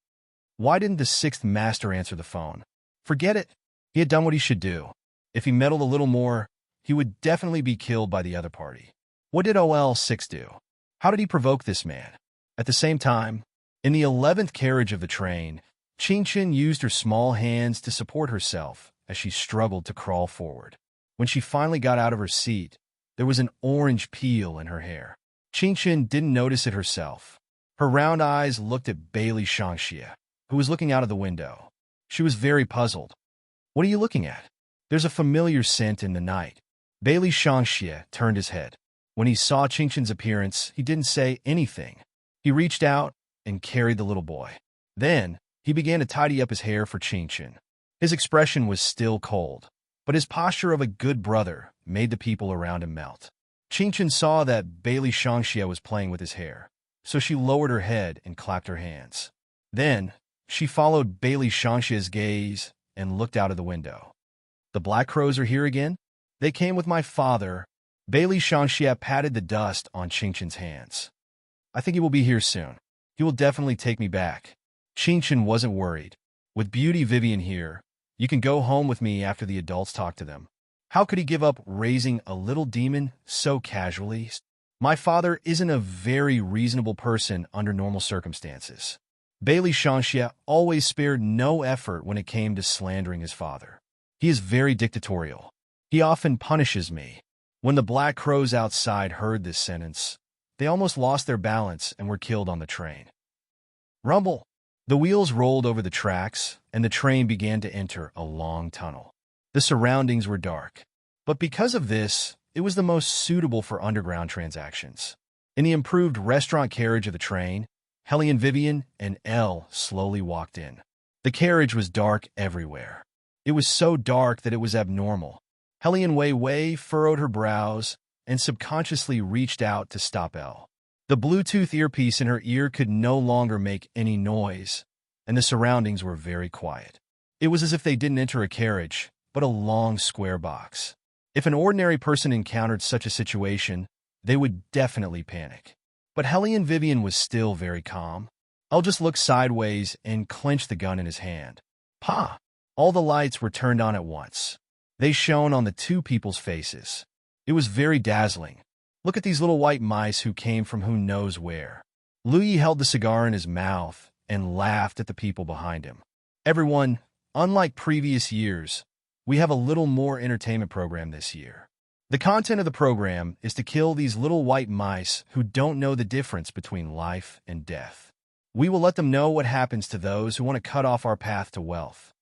Why didn't the sixth master answer the phone? Forget it. He had done what he should do. If he meddled a little more, he would definitely be killed by the other party. What did OL6 do? How did he provoke this man? At the same time, in the 11th carriage of the train, Qingchen used her small hands to support herself as she struggled to crawl forward. When she finally got out of her seat, there was an orange peel in her hair. Qingchen didn't notice it herself. Her round eyes looked at Bailey Shangxie, who was looking out of the window. She was very puzzled. What are you looking at? There's a familiar scent in the night. Bailey Shangxie turned his head. When he saw Qingchen's appearance, he didn't say anything. He reached out and carried the little boy. Then, he began to tidy up his hair for Qingchen. His expression was still cold, but his posture of a good brother made the people around him melt. Qingchen saw that Bailey Shangxie was playing with his hair, so she lowered her head and clapped her hands. Then, she followed Bailey Shangxie's gaze and looked out of the window. The Black Crows are here again? They came with my father. Bailey Shangxie patted the dust on Qingchen's hands. I think he will be here soon. He will definitely take me back. Qingchen wasn't worried. With Beauty Vivian here, you can go home with me after the adults talk to them. How could he give up raising a little demon so casually? My father isn't a very reasonable person under normal circumstances. Bailey Shangxie always spared no effort when it came to slandering his father. He is very dictatorial. He often punishes me. When the Black Crows outside heard this sentence, they almost lost their balance and were killed on the train. Rumble! The wheels rolled over the tracks, and the train began to enter a long tunnel. The surroundings were dark, but because of this, it was the most suitable for underground transactions. In the improved restaurant carriage of the train, Helly Vivian and Elle slowly walked in. The carriage was dark everywhere. It was so dark that it was abnormal. Helly Wei Wei furrowed her brows and subconsciously reached out to stop Elle. The Bluetooth earpiece in her ear could no longer make any noise, and the surroundings were very quiet. It was as if they didn't enter a carriage, but a long square box. If an ordinary person encountered such a situation, they would definitely panic. But Helly Vivian was still very calm. Elle just looked sideways and clenched the gun in his hand. Pa! All the lights were turned on at once. They shone on the two people's faces. It was very dazzling. Look at these little white mice who came from who knows where. Louis held the cigar in his mouth and laughed at the people behind him. Everyone, unlike previous years, we have a little more entertainment program this year. The content of the program is to kill these little white mice who don't know the difference between life and death. We will let them know what happens to those who want to cut off our path to wealth.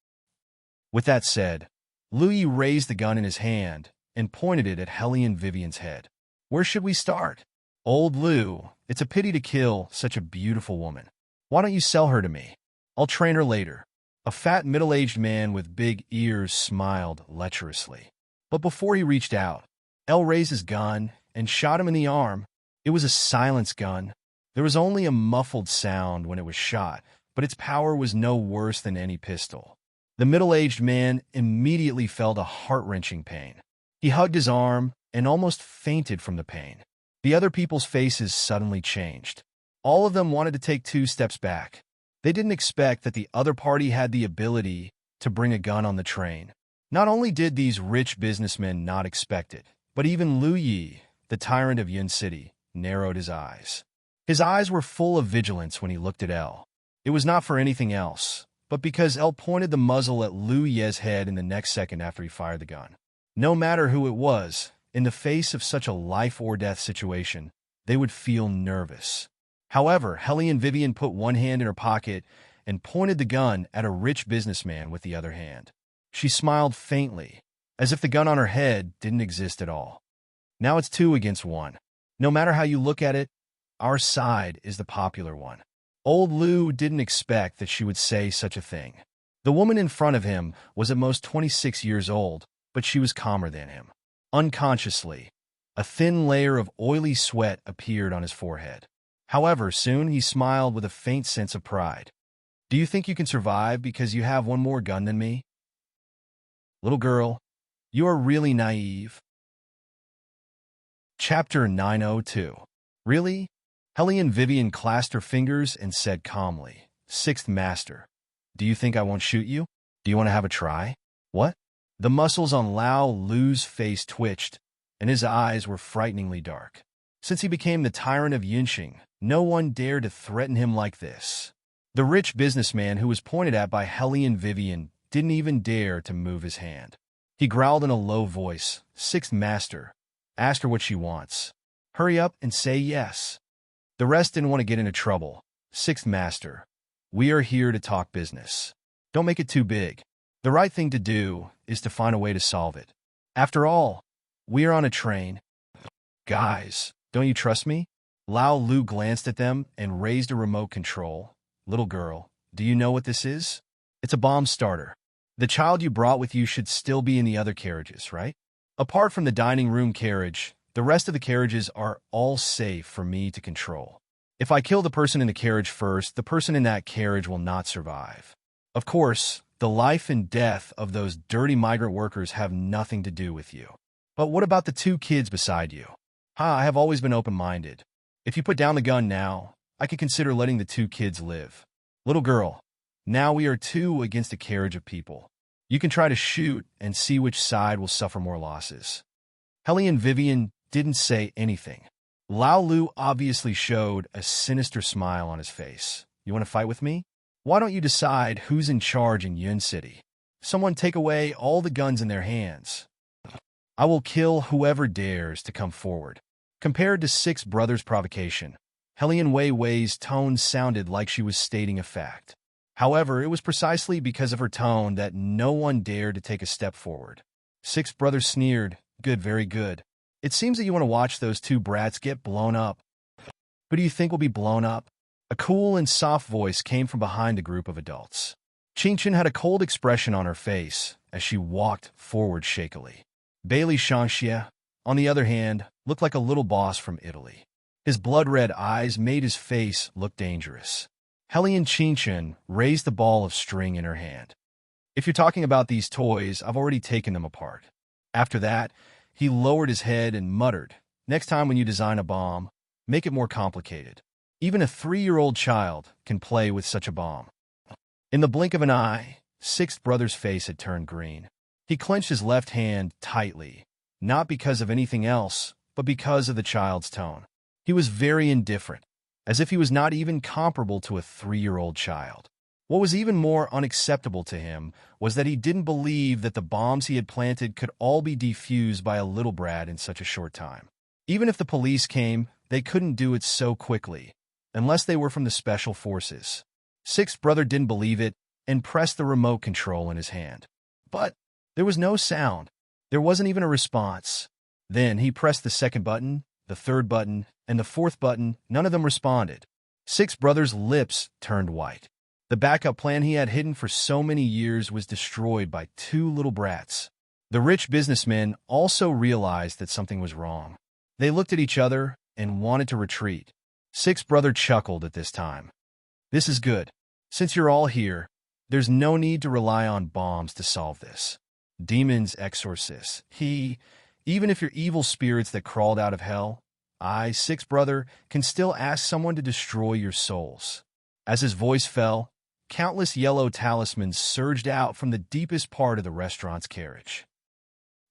With that said, Louis raised the gun in his hand and pointed it at Helly Vivian's head. Where should we start? Old Lou, it's a pity to kill such a beautiful woman. Why don't you sell her to me? I'll train her later. A fat middle-aged man with big ears smiled lecherously. But before he reached out, Elle raised his gun and shot him in the arm. It was a silenced gun. There was only a muffled sound when it was shot, but its power was no worse than any pistol. The middle-aged man immediately felt a heart-wrenching pain. He hugged his arm and almost fainted from the pain. The other people's faces suddenly changed. All of them wanted to take 2 steps back. They didn't expect that the other party had the ability to bring a gun on the train. Not only did these rich businessmen not expect it, but even Lu Yi, the tyrant of Yun City, narrowed his eyes. His eyes were full of vigilance when he looked at Elle. It was not for anything else, but because Elle pointed the muzzle at Lu Ye's head in the next second after he fired the gun. No matter who it was, in the face of such a life-or-death situation, they would feel nervous. However, Helly Vivian put one hand in her pocket and pointed the gun at a rich businessman with the other hand. She smiled faintly, as if the gun on her head didn't exist at all. Now it's 2 against 1. No matter how you look at it, our side is the popular one. Old Lou didn't expect that she would say such a thing. The woman in front of him was at most 26 years old, but she was calmer than him. Unconsciously, a thin layer of oily sweat appeared on his forehead. However, soon he smiled with a faint sense of pride. Do you think you can survive because you have one more gun than me? Little girl, you are really naive. Chapter 902. Really? Hellion Vivian clasped her fingers and said calmly, Sixth Master, do you think I won't shoot you? Do you want to have a try? What? The muscles on Lao Lu's face twitched, and his eyes were frighteningly dark. Since he became the tyrant of Yunxing, no one dared to threaten him like this. The rich businessman who was pointed at by Hellion Vivian didn't even dare to move his hand. He growled in a low voice, Sixth Master, ask her what she wants. Hurry up and say yes. The rest didn't want to get into trouble. Sixth Master, we are here to talk business. Don't make it too big. The right thing to do is to find a way to solve it. After all, we are on a train. Guys, don't you trust me? Lao Lu glanced at them and raised a remote control. Little girl, do you know what this is? It's a bomb starter. The child you brought with you should still be in the other carriages, right? Apart from the dining room carriage, the rest of the carriages are all safe for me to control. If I kill the person in the carriage first, the person in that carriage will not survive. Of course, the life and death of those dirty migrant workers have nothing to do with you. But what about the two kids beside you? I have always been open-minded. If you put down the gun now, I could consider letting the two kids live. Little girl, now we are two against a carriage of people. You can try to shoot and see which side will suffer more losses. Hellion Vivian didn't say anything. Lao Lu obviously showed a sinister smile on his face. You want to fight with me? Why don't you decide who's in charge in Yun City? Someone take away all the guns in their hands. I will kill whoever dares to come forward. Compared to Six Brothers' provocation, Hellion Wei Wei's tone sounded like she was stating a fact. However, it was precisely because of her tone that no one dared to take a step forward. Six Brothers sneered, Good, very good. It seems that you want to watch those two brats get blown up. Who do you think will be blown up? A cool and soft voice came from behind the group of adults. Qingchen had a cold expression on her face as she walked forward shakily. Bailey Shangxie, on the other hand, looked like a little boss from Italy. His blood-red eyes made his face look dangerous. Hellion Qingchen raised the ball of string in her hand. If you're talking about these toys, I've already taken them apart. After that, he lowered his head and muttered, Next time when you design a bomb, make it more complicated. Even a 3-year-old child can play with such a bomb. In the blink of an eye, Sixth Brother's face had turned green. He clenched his left hand tightly, not because of anything else, but because of the child's tone. He was very indifferent, as if he was not even comparable to a 3-year-old child. What was even more unacceptable to him was that he didn't believe that the bombs he had planted could all be defused by a little brat in such a short time. Even if the police came, they couldn't do it so quickly, unless they were from the special forces. Sixth Brother didn't believe it and pressed the remote control in his hand. But there was no sound. There wasn't even a response. Then he pressed the second button, the third button, and the fourth button. None of them responded. Sixth Brother's lips turned white. The backup plan he had hidden for so many years was destroyed by two little brats. The rich businessmen also realized that something was wrong. They looked at each other and wanted to retreat. Sixth Brother chuckled at this time. This is good. Since you're all here, there's no need to rely on bombs to solve this. Demons exorcists. Even if you're evil spirits that crawled out of hell, I, Sixth Brother, can still ask someone to destroy your souls. As his voice fell, countless yellow talismans surged out from the deepest part of the restaurant's carriage.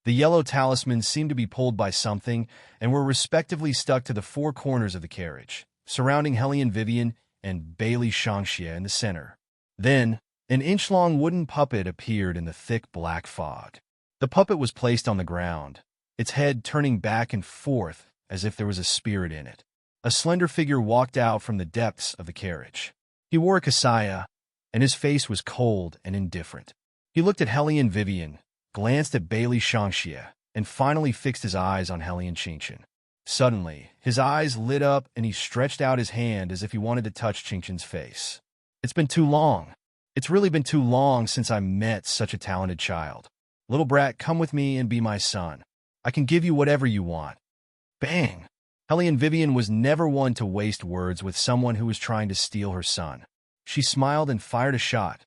The yellow talismans seemed to be pulled by something and were respectively stuck to the four corners of the carriage, surrounding Hellion Vivian and Bailey Shangxie in the center. Then, an inch-long wooden puppet appeared in the thick black fog. The puppet was placed on the ground, its head turning back and forth as if there was a spirit in it. A slender figure walked out from the depths of the carriage. He wore a kasaya, and his face was cold and indifferent. He looked at Hellion Vivian, glanced at Bailey Shangxie, and finally fixed his eyes on Hellion Qingchen. Suddenly, his eyes lit up and he stretched out his hand as if he wanted to touch Qingchen's face. It's been too long. It's really been too long since I met such a talented child. Little brat, come with me and be my son. I can give you whatever you want. Bang! Hellion Vivian was never one to waste words with someone who was trying to steal her son. She smiled and fired a shot.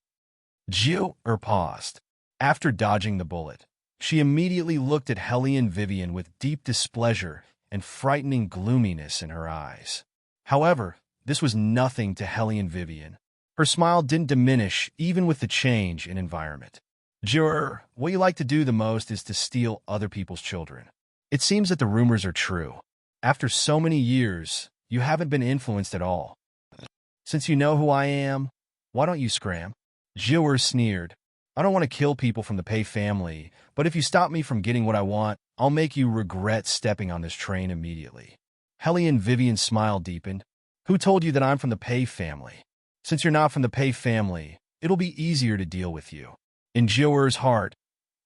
Jill paused. After dodging the bullet, she immediately looked at Hellion Vivian with deep displeasure and frightening gloominess in her eyes. However, this was nothing to Hellion Vivian. Her smile didn't diminish even with the change in environment. Jill, what you like to do the most is to steal other people's children. It seems that the rumors are true. After so many years, you haven't been influenced at all. Since you know who I am, why don't you scram? Jill sneered. I don't want to kill people from the Pei family, but if you stop me from getting what I want, I'll make you regret stepping on this train immediately. Hellion Vivian's smile deepened. Who told you that I'm from the Pei family? Since you're not from the Pei family, it'll be easier to deal with you. In Jill's heart,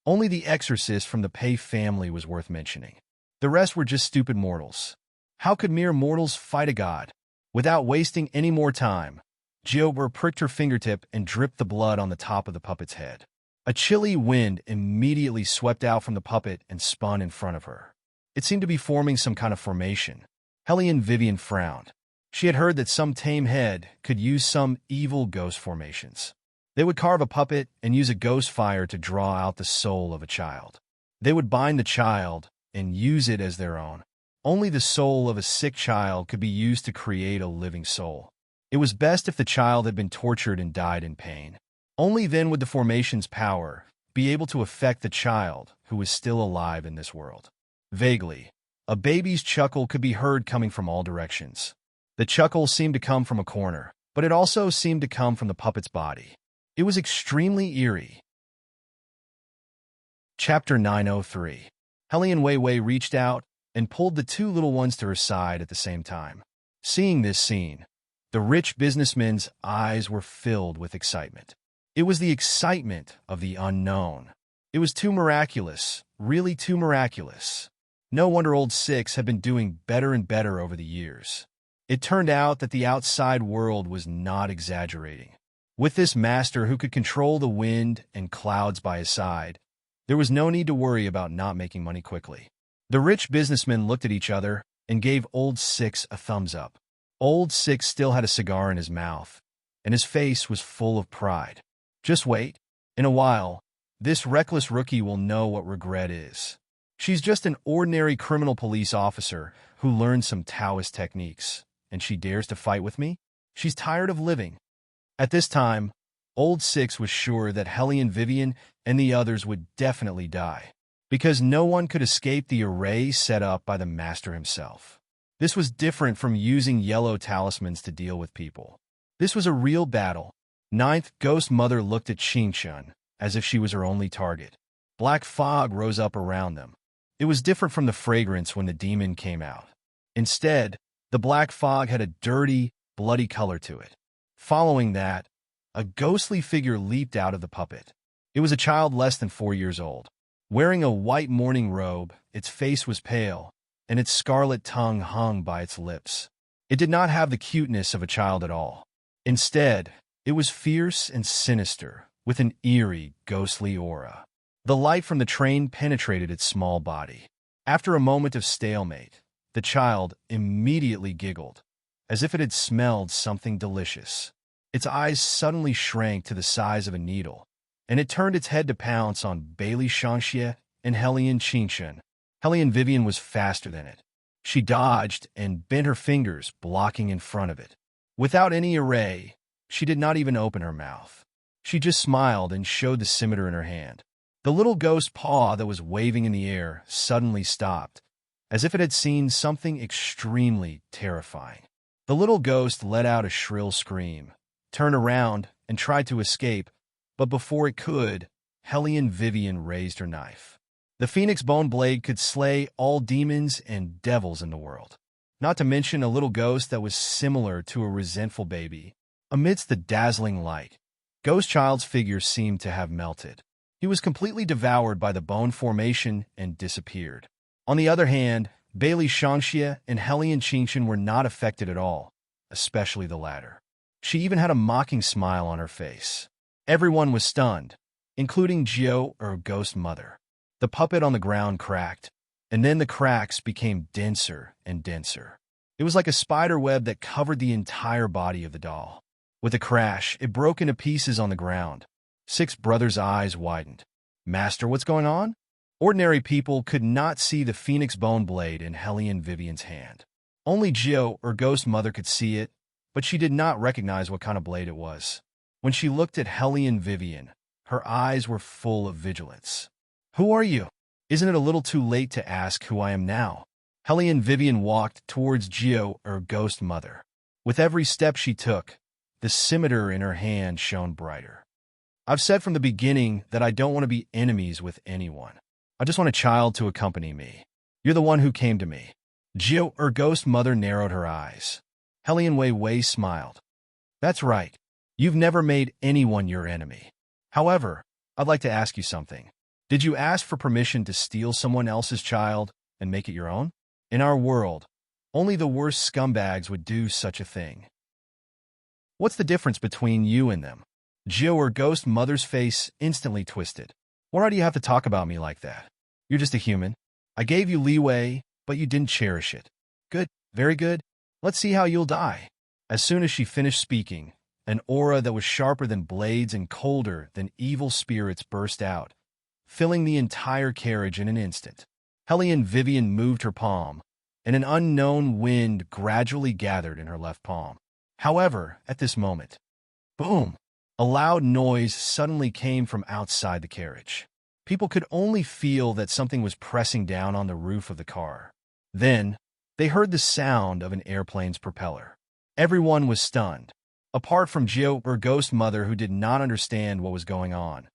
only the exorcist from the Pei family was worth mentioning. The rest were just stupid mortals. How could mere mortals fight a god? Without wasting any more time, Jill pricked her fingertip and dripped the blood on the top of the puppet's head. A chilly wind immediately swept out from the puppet and spun in front of her. It seemed to be forming some kind of formation. Hellion Vivian frowned. She had heard that some tame head could use some evil ghost formations. They would carve a puppet and use a ghost fire to draw out the soul of a child. They would bind the child and use it as their own. Only the soul of a sick child could be used to create a living soul. It was best if the child had been tortured and died in pain. Only then would the formation's power be able to affect the child who was still alive in this world. Vaguely, a baby's chuckle could be heard coming from all directions. The chuckle seemed to come from a corner, but it also seemed to come from the puppet's body. It was extremely eerie. Chapter 903. Hellion Wei reached out and pulled the two little ones to her side at the same time. Seeing this scene, the rich businessman's eyes were filled with excitement. It was the excitement of the unknown. It was too miraculous, really too miraculous. No wonder Old Six had been doing better and better over the years. It turned out that the outside world was not exaggerating. With this master who could control the wind and clouds by his side, there was no need to worry about not making money quickly. The rich businessmen looked at each other and gave Old Six a thumbs up. Old Six still had a cigar in his mouth, and his face was full of pride. Just wait. In a while, this reckless rookie will know what regret is. She's just an ordinary criminal police officer who learned some Taoist techniques, and she dares to fight with me? She's tired of living. At this time, Old Six was sure that Hellion Vivian and the others would definitely die, because no one could escape the array set up by the master himself. This was different from using yellow talismans to deal with people. This was a real battle. Ninth Ghost Mother looked at Xingqian as if she was her only target. Black fog rose up around them. It was different from the fragrance when the demon came out. Instead, the black fog had a dirty, bloody color to it. Following that, a ghostly figure leaped out of the puppet. It was a child less than 4 years old. Wearing a white mourning robe, its face was pale, and its scarlet tongue hung by its lips. It did not have the cuteness of a child at all. Instead, it was fierce and sinister, with an eerie, ghostly aura. The light from the train penetrated its small body. After a moment of stalemate, the child immediately giggled, as if it had smelled something delicious. Its eyes suddenly shrank to the size of a needle, and it turned its head to pounce on Bailey Shangxie and Hellion Xingqian. Hellion Vivian was faster than it. She dodged and bent her fingers, blocking in front of it. Without any array, she did not even open her mouth. She just smiled and showed the scimitar in her hand. The little ghost paw that was waving in the air suddenly stopped, as if it had seen something extremely terrifying. The little ghost let out a shrill scream, turned around, and tried to escape, but before it could, Hellion Vivian raised her knife. The Phoenix Bone Blade could slay all demons and devils in the world, not to mention a little ghost that was similar to a resentful baby. Amidst the dazzling light, Ghost Child's figure seemed to have melted. He was completely devoured by the bone formation and disappeared. On the other hand, Bailey Shangxie and Hellion Xingqian were not affected at all, especially the latter. She even had a mocking smile on her face. Everyone was stunned, including Gio or Ghost Mother. The puppet on the ground cracked, and then the cracks became denser and denser. It was like a spider web that covered the entire body of the doll. With a crash, it broke into pieces on the ground. Six brothers' eyes widened. Master, what's going on? Ordinary people could not see the phoenix bone blade in Hellion Vivian's hand. Only Gio or Ghost Mother could see it, but she did not recognize what kind of blade it was. When she looked at Hellion Vivian, her eyes were full of vigilance. Who are you? Isn't it a little too late to ask who I am now? Hellion Vivian walked towards Gio or Ghost Mother. With every step she took, the scimitar in her hand shone brighter. I've said from the beginning that I don't want to be enemies with anyone. I just want a child to accompany me. You're the one who came to me. Gio or Ghost Mother narrowed her eyes. Hellion Wei smiled. That's right. You've never made anyone your enemy. However, I'd like to ask you something. Did you ask for permission to steal someone else's child and make it your own? In our world, only the worst scumbags would do such a thing. What's the difference between you and them? Gio or Ghost Mother's face instantly twisted. Why do you have to talk about me like that? You're just a human. I gave you leeway, but you didn't cherish it. Good, very good. Let's see how you'll die. As soon as she finished speaking, an aura that was sharper than blades and colder than evil spirits burst out, filling the entire carriage in an instant. Hellion Vivian moved her palm, and an unknown wind gradually gathered in her left palm. However, at this moment, boom! A loud noise suddenly came from outside the carriage. People could only feel that something was pressing down on the roof of the car. Then, they heard the sound of an airplane's propeller. Everyone was stunned, apart from Gio or Ghost Mother, who did not understand what was going on.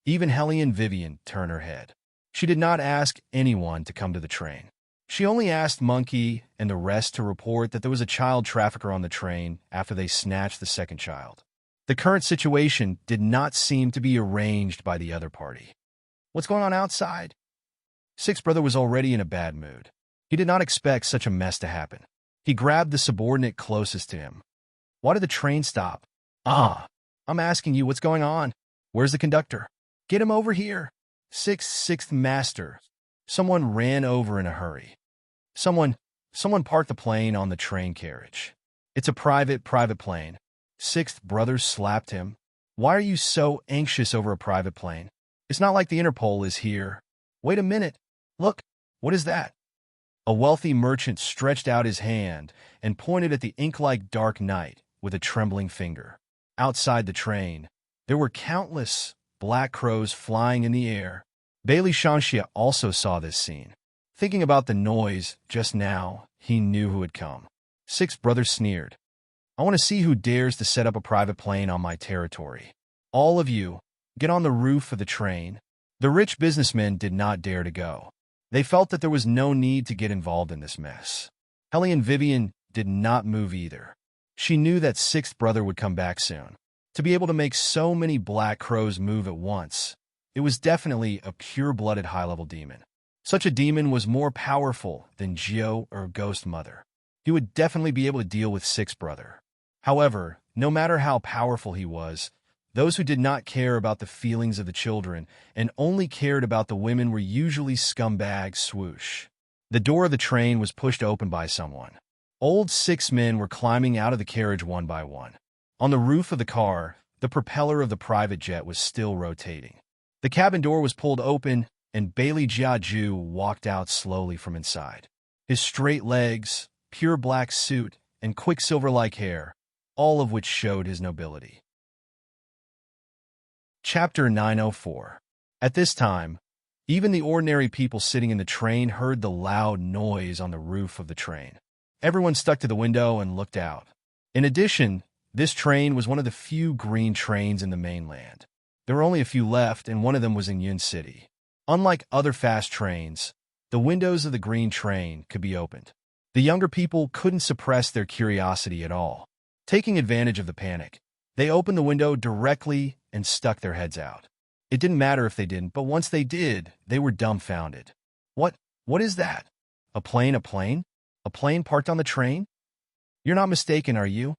Even Hellion Vivian turned her head. She did not ask anyone to come to the train. She only asked Monkey and the rest to report that there was a child trafficker on the train after they snatched the second child. The current situation did not seem to be arranged by the other party. What's going on outside? Six Brother was already in a bad mood. He did not expect such a mess to happen. He grabbed the subordinate closest to him. Why did the train stop? I'm asking you what's going on. Where's the conductor? Get him over here. Sixth Master. Someone ran over in a hurry. Someone parked the plane on the train carriage. It's a private plane. Sixth Brother slapped him. Why are you so anxious over a private plane? It's not like the Interpol is here. Wait a minute. Look, what is that? A wealthy merchant stretched out his hand and pointed at the ink-like dark night with a trembling finger. Outside the train, there were countless black crows flying in the air. Bailey Shanxia also saw this scene. Thinking about the noise just now, he knew who had come. Six Brothers sneered. I want to see who dares to set up a private plane on my territory. All of you, get on the roof of the train. The rich businessmen did not dare to go. They felt that there was no need to get involved in this mess. Hellion Vivian did not move either. She knew that Sixth Brother would come back soon. To be able to make so many black crows move at once, it was definitely a pure-blooded high-level demon. Such a demon was more powerful than Gio or Ghost Mother. He would definitely be able to deal with Sixth Brother. However, no matter how powerful he was, those who did not care about the feelings of the children and only cared about the women were usually scumbags. Swoosh. The door of the train was pushed open by someone. Old six men were climbing out of the carriage one by one. On the roof of the car, the propeller of the private jet was still rotating. The cabin door was pulled open, and Bailey Jiaju walked out slowly from inside. His straight legs, pure black suit, and quicksilver-like hair, all of which showed his nobility. Chapter 904. At this time, even the ordinary people sitting in the train heard the loud noise on the roof of the train. Everyone stuck to the window and looked out. In addition, this train was one of the few green trains in the mainland. There were only a few left, and one of them was in Yun City. Unlike other fast trains, the windows of the green train could be opened. The younger people couldn't suppress their curiosity at all. Taking advantage of the panic, they opened the window directly and stuck their heads out. It didn't matter if they didn't, but once they did, they were dumbfounded. What is that? A plane? A plane? A plane parked on the train? You're not mistaken, are you?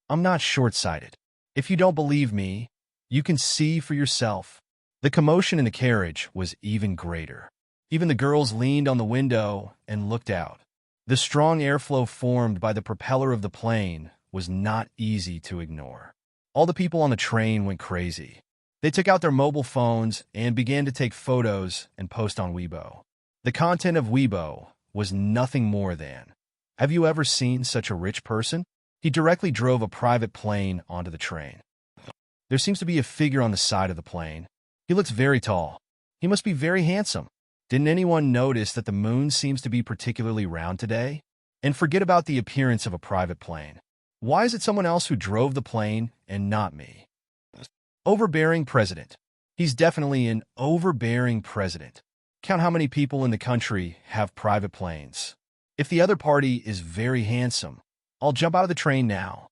I'm not short-sighted. If you don't believe me, You can see for yourself. The commotion in the carriage was even greater. Even the girls leaned on the window and looked out. The strong airflow formed by the propeller of the plane was not easy to ignore. All the people on the train went crazy. They took out their mobile phones and began to take photos and post on Weibo. The content of Weibo was nothing more than, "Have you ever seen such a rich person? He directly drove a private plane onto the train. There seems to be a figure on the side of the plane. He looks very tall. He must be very handsome. Didn't anyone notice that the moon seems to be particularly round today? And forget about the appearance of a private plane. Why is it someone else who drove the plane and not me? Overbearing president. He's definitely an overbearing president. Count how many people in the country have private planes. If the other party is very handsome, I'll jump out of the train now."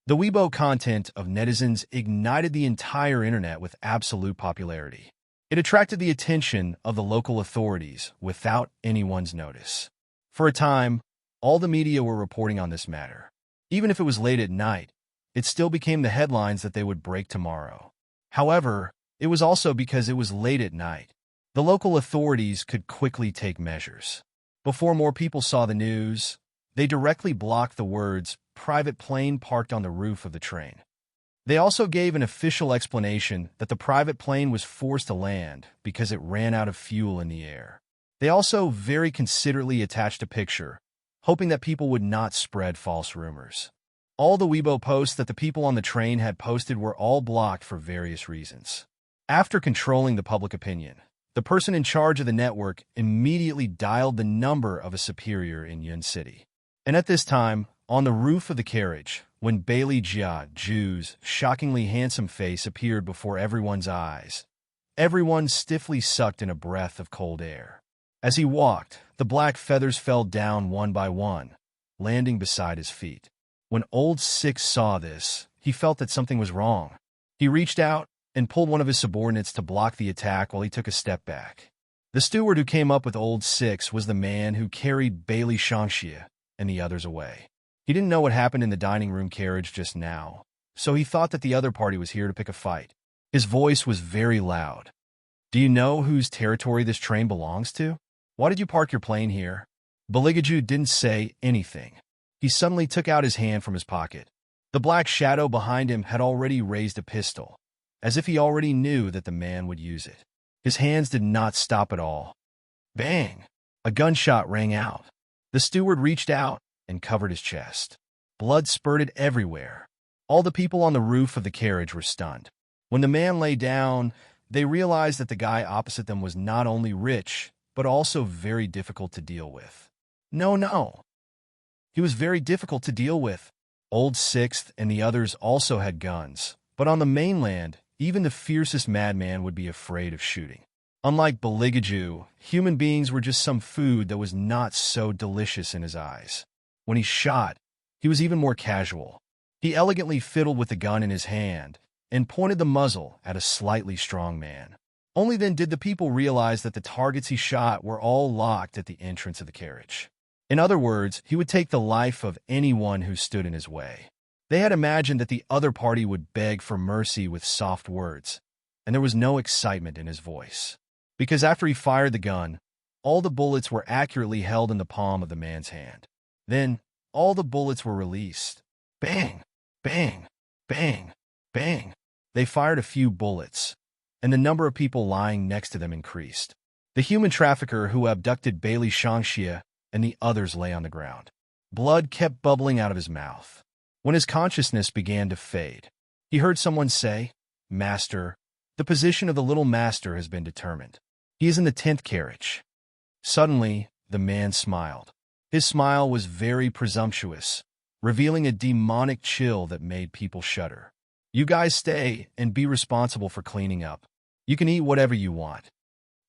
The Weibo content of netizens ignited the entire internet with absolute popularity. It attracted the attention of the local authorities without anyone's notice. For a time, all the media were reporting on this matter. Even if it was late at night, it still became the headlines that they would break tomorrow. However, it was also because it was late at night. The local authorities could quickly take measures. Before more people saw the news, they directly blocked the words "private plane parked on the roof of the train." They also gave an official explanation that the private plane was forced to land because it ran out of fuel in the air. They also very considerately attached a picture, hoping that people would not spread false rumors. All the Weibo posts that the people on the train had posted were all blocked for various reasons. After controlling the public opinion, the person in charge of the network immediately dialed the number of a superior in Yun City. And at this time, on the roof of the carriage, when Bailey Ju's shockingly handsome face appeared before everyone's eyes, everyone stiffly sucked in a breath of cold air. As he walked, the black feathers fell down one by one, landing beside his feet. When Old Six saw this, he felt that something was wrong. He reached out and pulled one of his subordinates to block the attack while he took a step back. The steward who came up with Old Six was the man who carried Bailey Shangxia and the others away. He didn't know what happened in the dining room carriage just now, so he thought that the other party was here to pick a fight. His voice was very loud. "Do you know whose territory this train belongs to? Why did you park your plane here?" Baligaju didn't say anything. He suddenly took out his hand from his pocket. The black shadow behind him had already raised a pistol, as if he already knew that the man would use it. His hands did not stop at all. Bang! A gunshot rang out. The steward reached out and covered his chest. Blood spurted everywhere. All the people on the roof of the carriage were stunned. When the man lay down, they realized that the guy opposite them was not only rich, but also very difficult to deal with. No. He was very difficult to deal with. Old Sixth and the others also had guns, but on the mainland, even the fiercest madman would be afraid of shooting. Unlike Baligaju, human beings were just some food that was not so delicious in his eyes. When he shot, he was even more casual. He elegantly fiddled with the gun in his hand and pointed the muzzle at a slightly strong man. Only then did the people realize that the targets he shot were all locked at the entrance of the carriage. In other words, he would take the life of anyone who stood in his way. They had imagined that the other party would beg for mercy with soft words, and there was no excitement in his voice. Because after he fired the gun, all the bullets were accurately held in the palm of the man's hand. Then, all the bullets were released. Bang! Bang! Bang! Bang! They fired a few bullets, and the number of people lying next to them increased. The human trafficker who abducted Bailey Shangxia and the others lay on the ground. Blood kept bubbling out of his mouth. When his consciousness began to fade, he heard someone say, "Master, the position of the little master has been determined. He is in the 10th carriage." Suddenly, the man smiled. His smile was very presumptuous, revealing a demonic chill that made people shudder. "You guys stay and be responsible for cleaning up. You can eat whatever you want."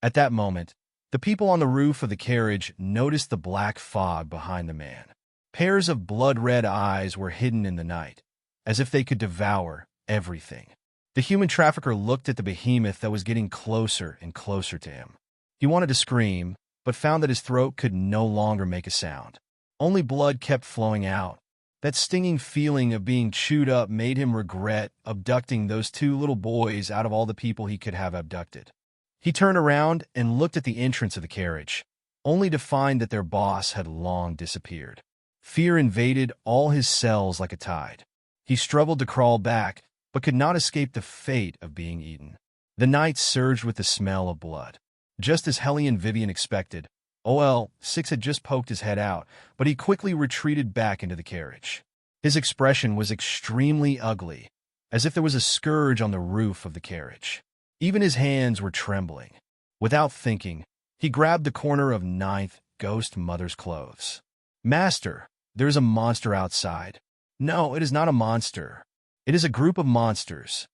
At that moment, the people on the roof of the carriage noticed the black fog behind the man. Pairs of blood-red eyes were hidden in the night, as if they could devour everything. The human trafficker looked at the behemoth that was getting closer and closer to him. He wanted to scream, but found that his throat could no longer make a sound. Only blood kept flowing out, That stinging feeling of being chewed up made him regret abducting those two little boys out of all the people he could have abducted. He turned around and looked at the entrance of the carriage, only to find that their boss had long disappeared. Fear invaded all his cells like a tide. He struggled to crawl back, but could not escape the fate of being eaten. The night surged with the smell of blood. Just as Hellion Vivian expected, OL-6 had just poked his head out, but he quickly retreated back into the carriage. His expression was extremely ugly, as if there was a scourge on the roof of the carriage. Even his hands were trembling. Without thinking, he grabbed the corner of Ninth Ghost Mother's clothes. "Master, there is a monster outside." "No, it is not a monster. It is a group of monsters."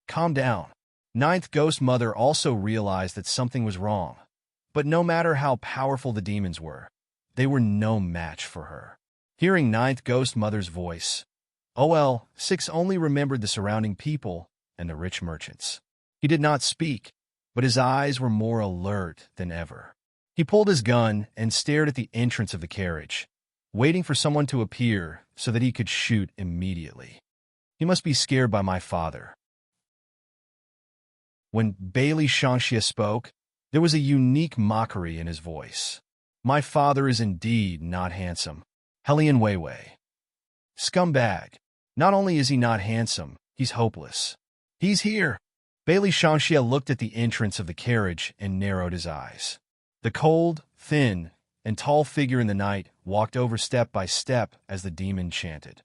"Calm down." Ninth Ghost Mother also realized that something was wrong. But no matter how powerful the demons were, they were no match for her. Hearing Ninth Ghost Mother's voice, OL-6 only remembered the surrounding people and the rich merchants. He did not speak, but his eyes were more alert than ever. He pulled his gun and stared at the entrance of the carriage, waiting for someone to appear so that he could shoot immediately. He must be scared by my father. When Bailey Shangxia spoke, there was a unique mockery in his voice. "My father is indeed not handsome. Hellion Weiwei. Scumbag. Not only is he not handsome, he's hopeless. He's here." Bailey Shangxia looked at the entrance of the carriage and narrowed his eyes. The cold, thin, and tall figure in the night walked over step by step as the demon chanted.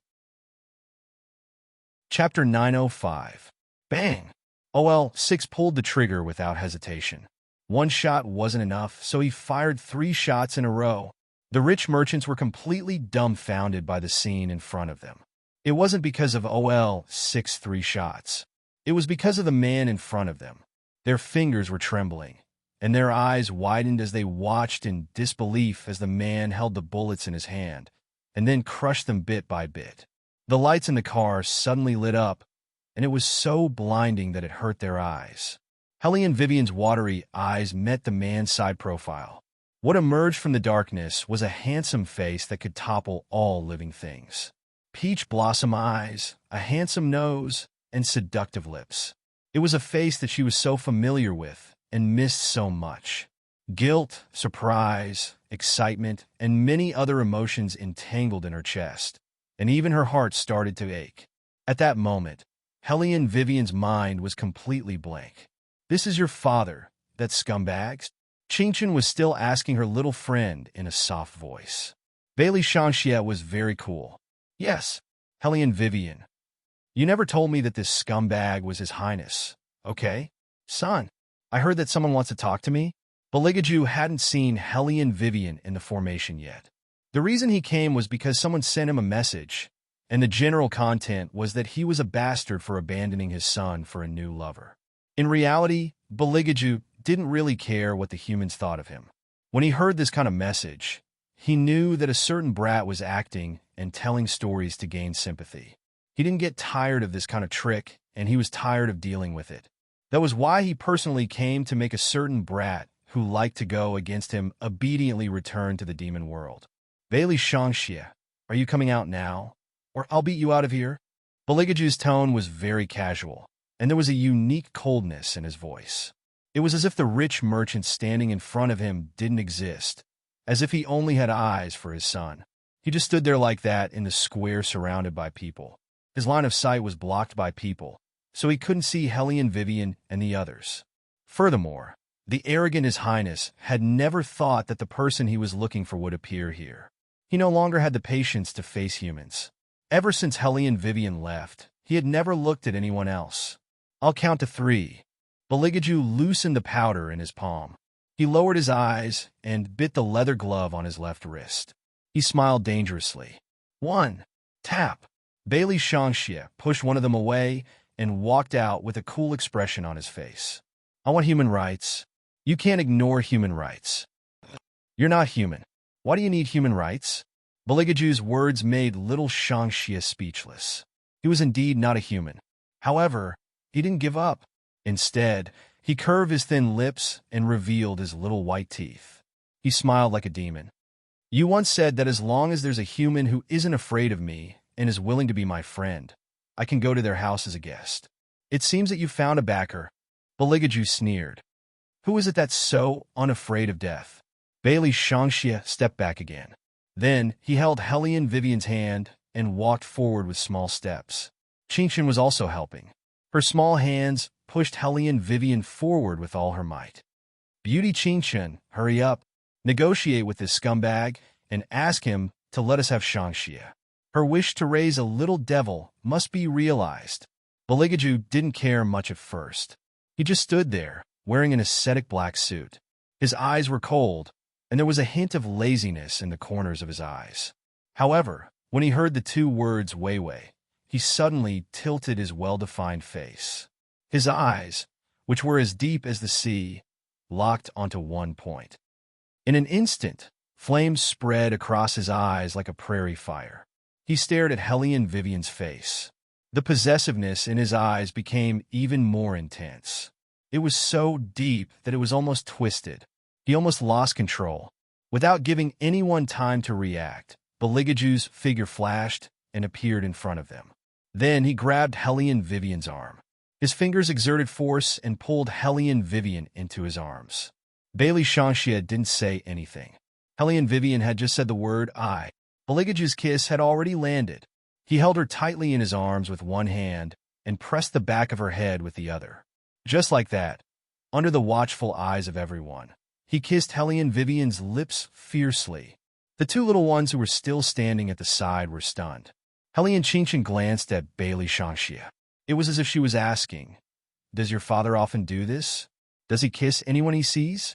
Chapter 905. Bang! OL-6 pulled the trigger without hesitation. One shot wasn't enough, so he fired 3 shots in a row. The rich merchants were completely dumbfounded by the scene in front of them. It wasn't because of OL-6's 3 shots. It was because of the man in front of them. Their fingers were trembling, and their eyes widened as they watched in disbelief as the man held the bullets in his hand, and then crushed them bit by bit. The lights in the car suddenly lit up, and it was so blinding that it hurt their eyes. Hellion Vivian's watery eyes met the man's side profile. What emerged from the darkness was a handsome face that could topple all living things. Peach blossom eyes, a handsome nose, and seductive lips. It was a face that she was so familiar with and missed so much. Guilt, surprise, excitement, and many other emotions entangled in her chest, and even her heart started to ache. At that moment, Hellion Vivian's mind was completely blank. "This is your father, that scumbag?" Qingchen was still asking her little friend in a soft voice. Bailey Shangxia was very cool. "Yes, Hellion Vivian. You never told me that this scumbag was His Highness. Okay? Son, I heard that someone wants to talk to me." Beligaju hadn't seen Hellion Vivian in the formation yet. The reason he came was because someone sent him a message, and the general content was that he was a bastard for abandoning his son for a new lover. In reality, Beligaju didn't really care what the humans thought of him. When he heard this kind of message, he knew that a certain brat was acting and telling stories to gain sympathy. He didn't get tired of this kind of trick, and he was tired of dealing with it. That was why he personally came to make a certain brat who liked to go against him obediently return to the demon world. "Bailey Shangxia, are you coming out now? Or I'll beat you out of here?" Beligaju's tone was very casual, and there was a unique coldness in his voice. It was as if the rich merchant standing in front of him didn't exist, as if he only had eyes for his son. He just stood there like that in the square surrounded by people. His line of sight was blocked by people, so he couldn't see Hellion Vivian and the others. Furthermore, the arrogant His Highness had never thought that the person he was looking for would appear here. He no longer had the patience to face humans. Ever since Hellion Vivian left, he had never looked at anyone else. "I'll count to 3. Beligaju loosened the powder in his palm. He lowered his eyes and bit the leather glove on his left wrist. He smiled dangerously. 1. Tap. Bailey Shangxia pushed one of them away and walked out with a cool expression on his face. "I want human rights." "You can't ignore human rights. You're not human. Why do you need human rights?" Beligaju's words made little Shangxia speechless. He was indeed not a human. However, he didn't give up. Instead, he curved his thin lips and revealed his little white teeth. He smiled like a demon. You once said that as long as there's a human who isn't afraid of me and is willing to be my friend, I can go to their house as a guest. It seems that you found a backer. Beligaju sneered. Who is it that's so unafraid of death? Bailey Shangxia stepped back again. Then he held Hellion Vivian's hand and walked forward with small steps. Qingshan was also helping. Her small hands pushed Hellion Vivian forward with all her might. Beauty Qingshan, hurry up. Negotiate with this scumbag and ask him to let us have Shangxia. Her wish to raise a little devil must be realized. Beligaju didn't care much at first. He just stood there, wearing an ascetic black suit. His eyes were cold, and there was a hint of laziness in the corners of his eyes. However, when he heard the two words Weiwei, he suddenly tilted his well-defined face. His eyes, which were as deep as the sea, locked onto one point. In an instant, flames spread across his eyes like a prairie fire. He stared at Hellion Vivian's face. The possessiveness in his eyes became even more intense. It was so deep that it was almost twisted. He almost lost control. Without giving anyone time to react, Beligaju's figure flashed and appeared in front of them. Then he grabbed Hellion Vivian's arm. His fingers exerted force and pulled Hellion Vivian into his arms. Bailey Shangxia didn't say anything. Hellion Vivian had just said the word I. Beligaju's kiss had already landed. He held her tightly in his arms with one hand and pressed the back of her head with the other. Just like that, under the watchful eyes of everyone, he kissed Hellion Vivian's lips fiercely. The two little ones who were still standing at the side were stunned. Hellion Qingshan glanced at Bailey Shangxia. It was as if she was asking, "Does your father often do this? Does he kiss anyone he sees?"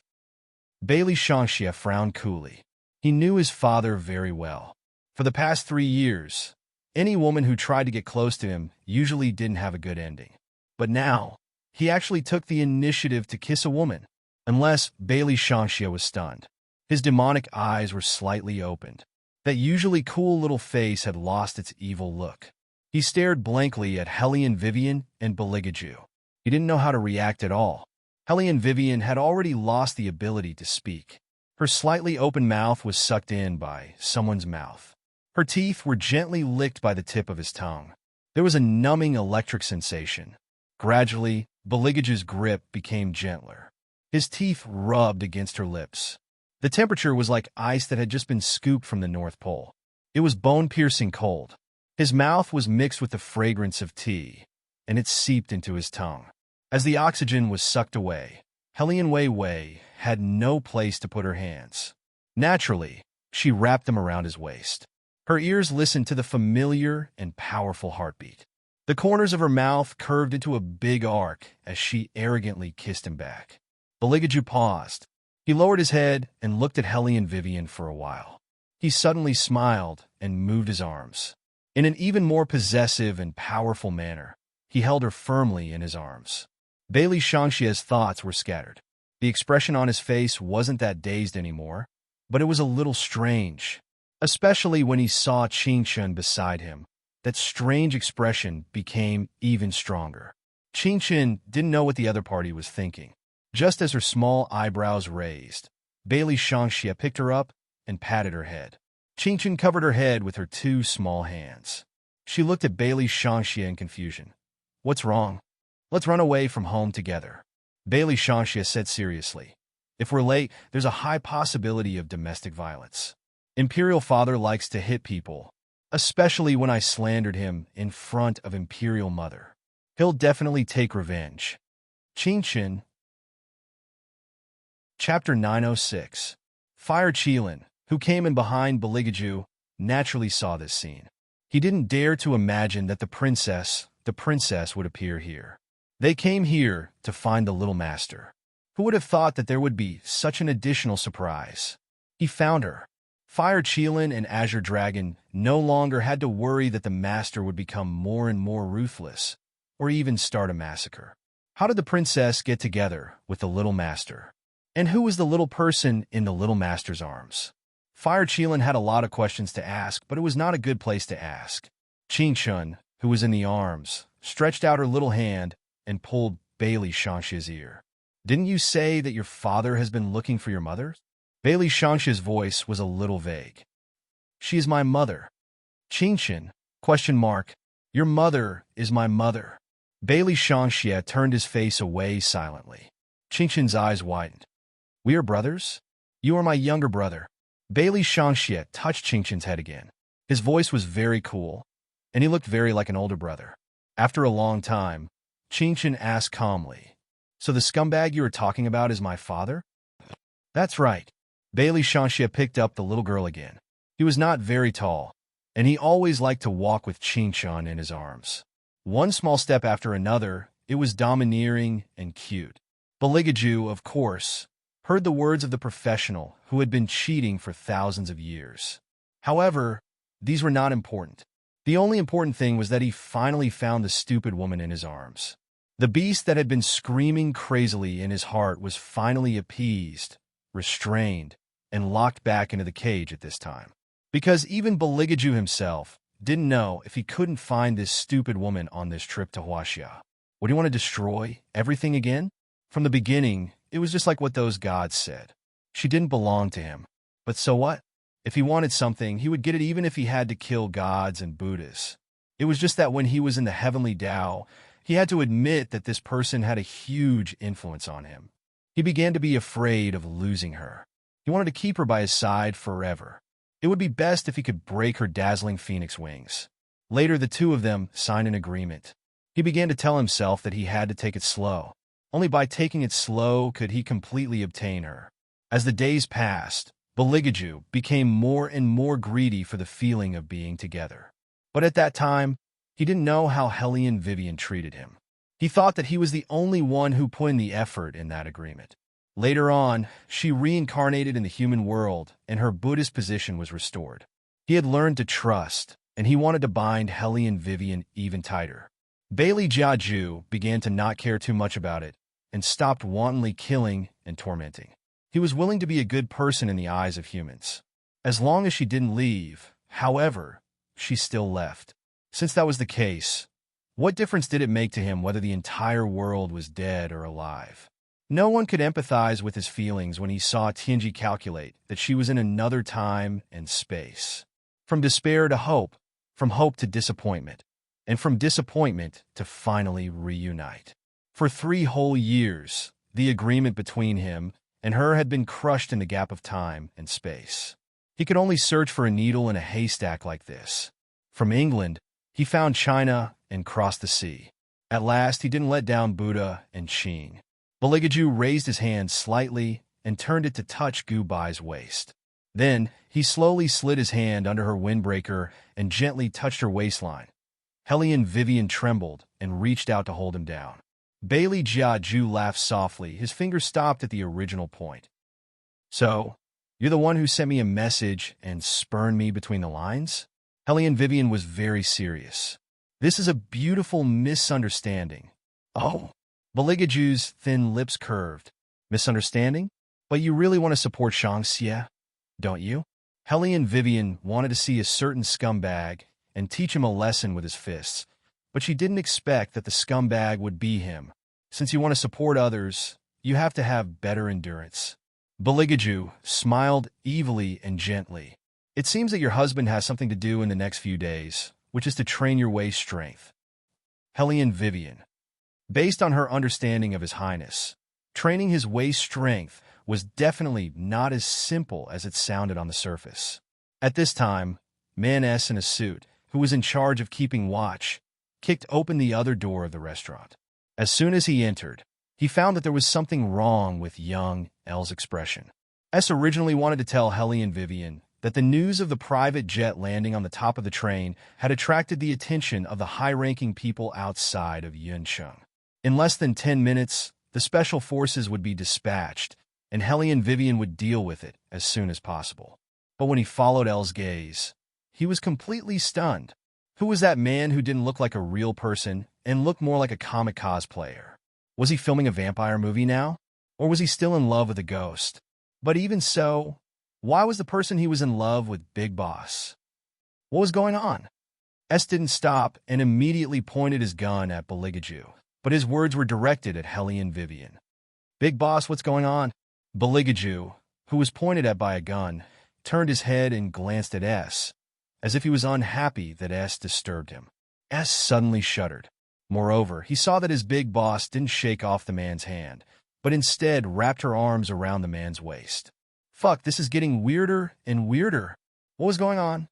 Bailey Shangxia frowned coolly. He knew his father very well. For the past 3 years, any woman who tried to get close to him usually didn't have a good ending. But now, he actually took the initiative to kiss a woman. Unless Bailey Shangxia was stunned. His demonic eyes were slightly opened. That usually cool little face had lost its evil look. He stared blankly at Hellion Vivian and Beligaju. He didn't know how to react at all. Hellion Vivian had already lost the ability to speak. Her slightly open mouth was sucked in by someone's mouth. Her teeth were gently licked by the tip of his tongue. There was a numbing electric sensation. Gradually, Beligaju's grip became gentler. His teeth rubbed against her lips. The temperature was like ice that had just been scooped from the North Pole. It was bone-piercing cold. His mouth was mixed with the fragrance of tea, and it seeped into his tongue. As the oxygen was sucked away, Hellion Weiwei had no place to put her hands. Naturally, she wrapped them around his waist. Her ears listened to the familiar and powerful heartbeat. The corners of her mouth curved into a big arc as she arrogantly kissed him back. Beligaju paused. He lowered his head and looked at Hellion Vivian for a while. He suddenly smiled and moved his arms. In an even more possessive and powerful manner, he held her firmly in his arms. Bailey Shangxia's thoughts were scattered. The expression on his face wasn't that dazed anymore, but it was a little strange, especially when he saw Qingshan beside him. That strange expression became even stronger. Qingshan didn't know what the other party was thinking. Just as her small eyebrows raised, Bailey Shangxia picked her up and patted her head. Qingshan covered her head with her two small hands. She looked at Bailey Shangxia in confusion. "What's wrong? Let's run away from home together." Bailey Shangxia said seriously. "If we're late, there's a high possibility of domestic violence. Imperial Father likes to hit people, especially when I slandered him in front of Imperial Mother. He'll definitely take revenge." Qingshan. Chapter 906. Fire Qilin, who came in behind Beligaju, naturally saw this scene. He didn't dare to imagine that the princess would appear here. They came here to find the little master. Who would have thought that there would be such an additional surprise? He found her. Fire Qilin and Azure Dragon no longer had to worry that the master would become more and more ruthless, or even start a massacre. How did the princess get together with the little master? And who was the little person in the little master's arms? Fire Qilin had a lot of questions to ask, but it was not a good place to ask. Qingshan, who was in the arms, stretched out her little hand and pulled Bailey Shangxia's ear. "Didn't you say that your father has been looking for your mother?" Bailey Shangshia's voice was a little vague. She is my mother. Qingshan, question mark. Your mother is my mother. Bailey Shangxia turned his face away silently. Qingshan's eyes widened. We are brothers? You are my younger brother. Bailey Shangxia touched Qingshan's head again. His voice was very cool, and he looked very like an older brother. After a long time, Qingshan asked calmly, So the scumbag you were talking about is my father? That's right. Bailey Shangxia picked up the little girl again. He was not very tall, and he always liked to walk with Qingshan in his arms. One small step after another, it was domineering and cute. Baligaju, of course, heard the words of the professional who had been cheating for thousands of years. However, these were not important. The only important thing was that he finally found the stupid woman in his arms. The beast that had been screaming crazily in his heart was finally appeased, restrained, and locked back into the cage at this time. Because even Baligaju himself didn't know if he couldn't find this stupid woman on this trip to Huaxia. Would he want to destroy everything again? From the beginning, it was just like what those gods said. She didn't belong to him. But so what? If he wanted something, he would get it even if he had to kill gods and Buddhas. It was just that when he was in the heavenly Tao, he had to admit that this person had a huge influence on him. He began to be afraid of losing her. He wanted to keep her by his side forever. It would be best if he could break her dazzling phoenix wings. Later, the two of them signed an agreement. He began to tell himself that he had to take it slow. Only by taking it slow could he completely obtain her. As the days passed, Baligaju became more and more greedy for the feeling of being together. But at that time, he didn't know how Hellion Vivian treated him. He thought that he was the only one who put in the effort in that agreement. Later on, she reincarnated in the human world, and her Buddhist position was restored. He had learned to trust, and he wanted to bind Hellion Vivian even tighter. Bailey Jiaju began to not care too much about it, and stopped wantonly killing and tormenting. He was willing to be a good person in the eyes of humans. As long as she didn't leave, however, she still left. Since that was the case, what difference did it make to him whether the entire world was dead or alive? No one could empathize with his feelings when he saw Tianji calculate that she was in another time and space. From despair to hope, from hope to disappointment, and from disappointment to finally reunite. For 3 whole years, the agreement between him and her had been crushed in the gap of time and space. He could only search for a needle in a haystack like this. From England, he found China and crossed the sea. At last, he didn't let down Buddha and Qing. Baligaju raised his hand slightly and turned it to touch Gu Bai's waist. Then, he slowly slid his hand under her windbreaker and gently touched her waistline. Hellion Vivian trembled and reached out to hold him down. Bailey Jiaju laughed softly. His finger stopped at the original point. So, you're the one who sent me a message and spurned me between the lines? Hellion Vivian was very serious. This is a beautiful misunderstanding. Oh. Baligaju's thin lips curved. Misunderstanding? But you really want to support Shangxia, don't you? Hellion Vivian wanted to see a certain scumbag and teach him a lesson with his fists, but she didn't expect that the scumbag would be him. Since you want to support others, you have to have better endurance. Baligaju smiled evilly and gently. It seems that your husband has something to do in the next few days, which is to train your waist strength. Hellion Vivian. Based on her understanding of His Highness, training his waist strength was definitely not as simple as it sounded on the surface. At this time, Man S in a suit, who was in charge of keeping watch, kicked open the other door of the restaurant. As soon as he entered, he found that there was something wrong with young L's expression. S originally wanted to tell Hellion Vivian that the news of the private jet landing on the top of the train had attracted the attention of the high-ranking people outside of Yuncheng. In less than 10 minutes, the special forces would be dispatched, and Hellion Vivian would deal with it as soon as possible. But when he followed L's gaze, he was completely stunned. Who was that man who didn't look like a real person and looked more like a comic cosplayer? Was he filming a vampire movie now? Or was he still in love with a ghost? But even so, why was the person he was in love with Big Boss? What was going on? S didn't stop and immediately pointed his gun at Baligaju, but his words were directed at Hellion Vivian. Big Boss, what's going on? Baligaju, who was pointed at by a gun, turned his head and glanced at S, as if he was unhappy that S disturbed him. S suddenly shuddered. Moreover, he saw that his big boss didn't shake off the man's hand, but instead wrapped her arms around the man's waist. Fuck, this is getting weirder and weirder. What was going on?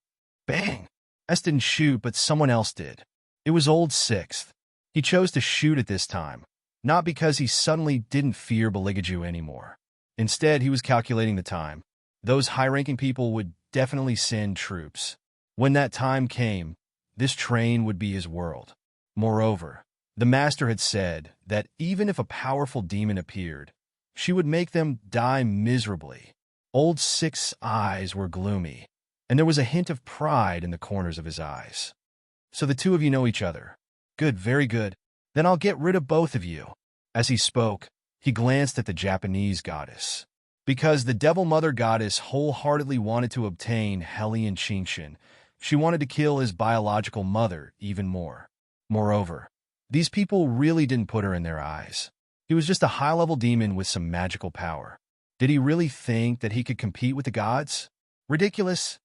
Bang! S didn't shoot, but someone else did. It was Old Sixth. He chose to shoot at this time, not because he suddenly didn't fear Beligaju anymore. Instead, he was calculating the time. Those high-ranking people would definitely send troops. When that time came, this train would be his world. Moreover, the master had said that even if a powerful demon appeared, she would make them die miserably. Old Six's eyes were gloomy, and there was a hint of pride in the corners of his eyes. So the two of you know each other. Good, very good. Then I'll get rid of both of you. As he spoke, he glanced at the Japanese goddess. Because the Devil Mother goddess wholeheartedly wanted to obtain Hellion Chingshin, she wanted to kill his biological mother even more. Moreover, these people really didn't put her in their eyes. He was just a high-level demon with some magical power. Did he really think that he could compete with the gods? Ridiculous.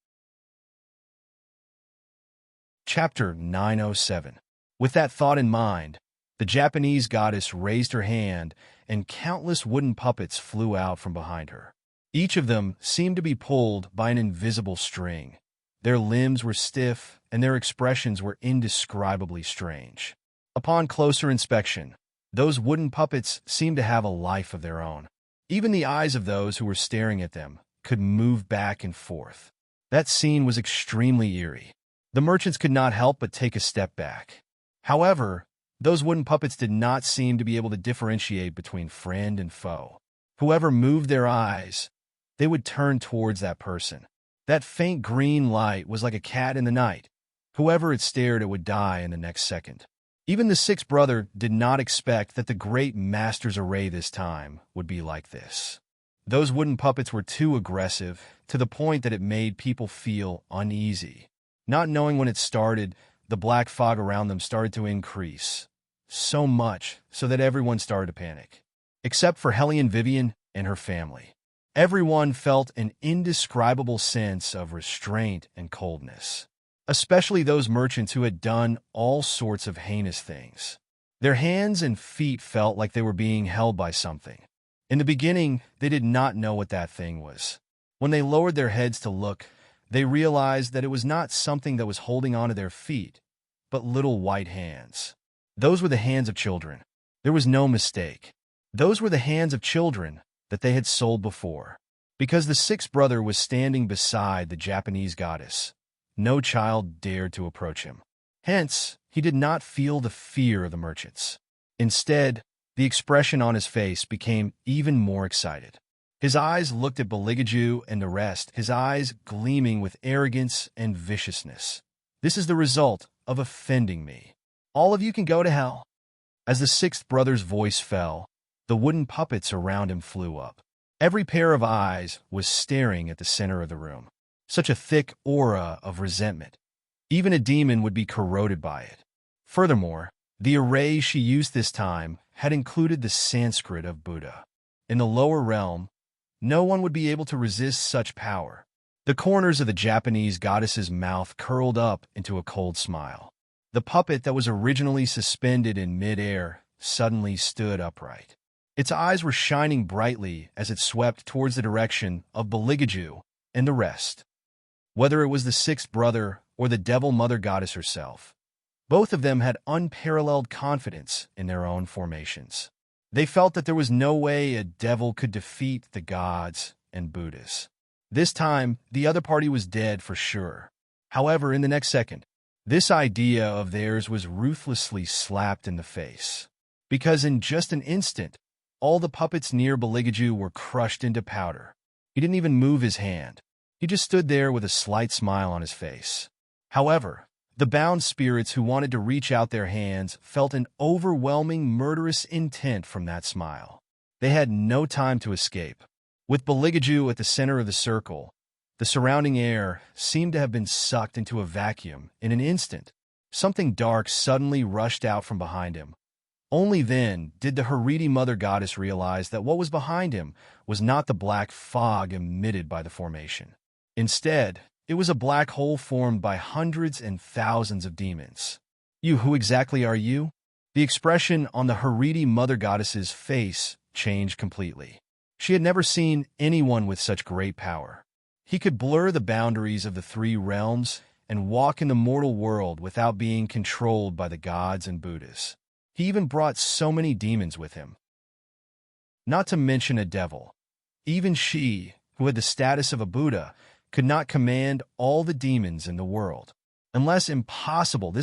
Chapter 907. With that thought in mind, the Japanese goddess raised her hand, and countless wooden puppets flew out from behind her. Each of them seemed to be pulled by an invisible string. Their limbs were stiff, and their expressions were indescribably strange. Upon closer inspection, those wooden puppets seemed to have a life of their own. Even the eyes of those who were staring at them could move back and forth. That scene was extremely eerie. The merchants could not help but take a step back. However, those wooden puppets did not seem to be able to differentiate between friend and foe. Whoever moved their eyes, they would turn towards that person. That faint green light was like a cat in the night. Whoever it stared at would die in the next second. Even the sixth brother did not expect that the great master's array this time would be like this. Those wooden puppets were too aggressive, to the point that it made people feel uneasy. Not knowing when it started, the black fog around them started to increase. So much so that everyone started to panic. Except for Hellion Vivian and her family. Everyone felt an indescribable sense of restraint and coldness. Especially those merchants who had done all sorts of heinous things. Their hands and feet felt like they were being held by something. In the beginning, they did not know what that thing was. When they lowered their heads to look, they realized that it was not something that was holding onto their feet, but little white hands. Those were the hands of children. There was no mistake. Those were the hands of children that they had sold before. Because the sixth brother was standing beside the Japanese goddess, no child dared to approach him. Hence, he did not feel the fear of the merchants. Instead, the expression on his face became even more excited. His eyes looked at Beligaju and the rest, his eyes gleaming with arrogance and viciousness. This is the result of offending me. All of you can go to hell. As the sixth brother's voice fell, the wooden puppets around him flew up. Every pair of eyes was staring at the center of the room. Such a thick aura of resentment. Even a demon would be corroded by it. Furthermore, the array she used this time had included the Sanskrit of Buddha. In the lower realm, no one would be able to resist such power. The corners of the Japanese goddess's mouth curled up into a cold smile. The puppet that was originally suspended in mid-air suddenly stood upright. Its eyes were shining brightly as it swept towards the direction of Beligaju and the rest. Whether it was the sixth brother or the Devil Mother goddess herself, both of them had unparalleled confidence in their own formations. They felt that there was no way a devil could defeat the gods and Buddhas. This time, the other party was dead for sure. However, in the next second, this idea of theirs was ruthlessly slapped in the face. Because in just an instant, all the puppets near Beligaju were crushed into powder. He didn't even move his hand. He just stood there with a slight smile on his face. However, the bound spirits who wanted to reach out their hands felt an overwhelming murderous intent from that smile. They had no time to escape. With Beligaju at the center of the circle, the surrounding air seemed to have been sucked into a vacuum in an instant. Something dark suddenly rushed out from behind him, Only then did the Haredi mother goddess realize that what was behind him was not the black fog emitted by the formation. Instead, it was a black hole formed by hundreds and thousands of demons. Who exactly are you? The expression on the Haredi mother goddess's face changed completely. She had never seen anyone with such great power. He could blur the boundaries of the three realms and walk in the mortal world without being controlled by the gods and Buddhas. He even brought so many demons with him. Not to mention a devil. Even she, who had the status of a Buddha, could not command all the demons in the world. This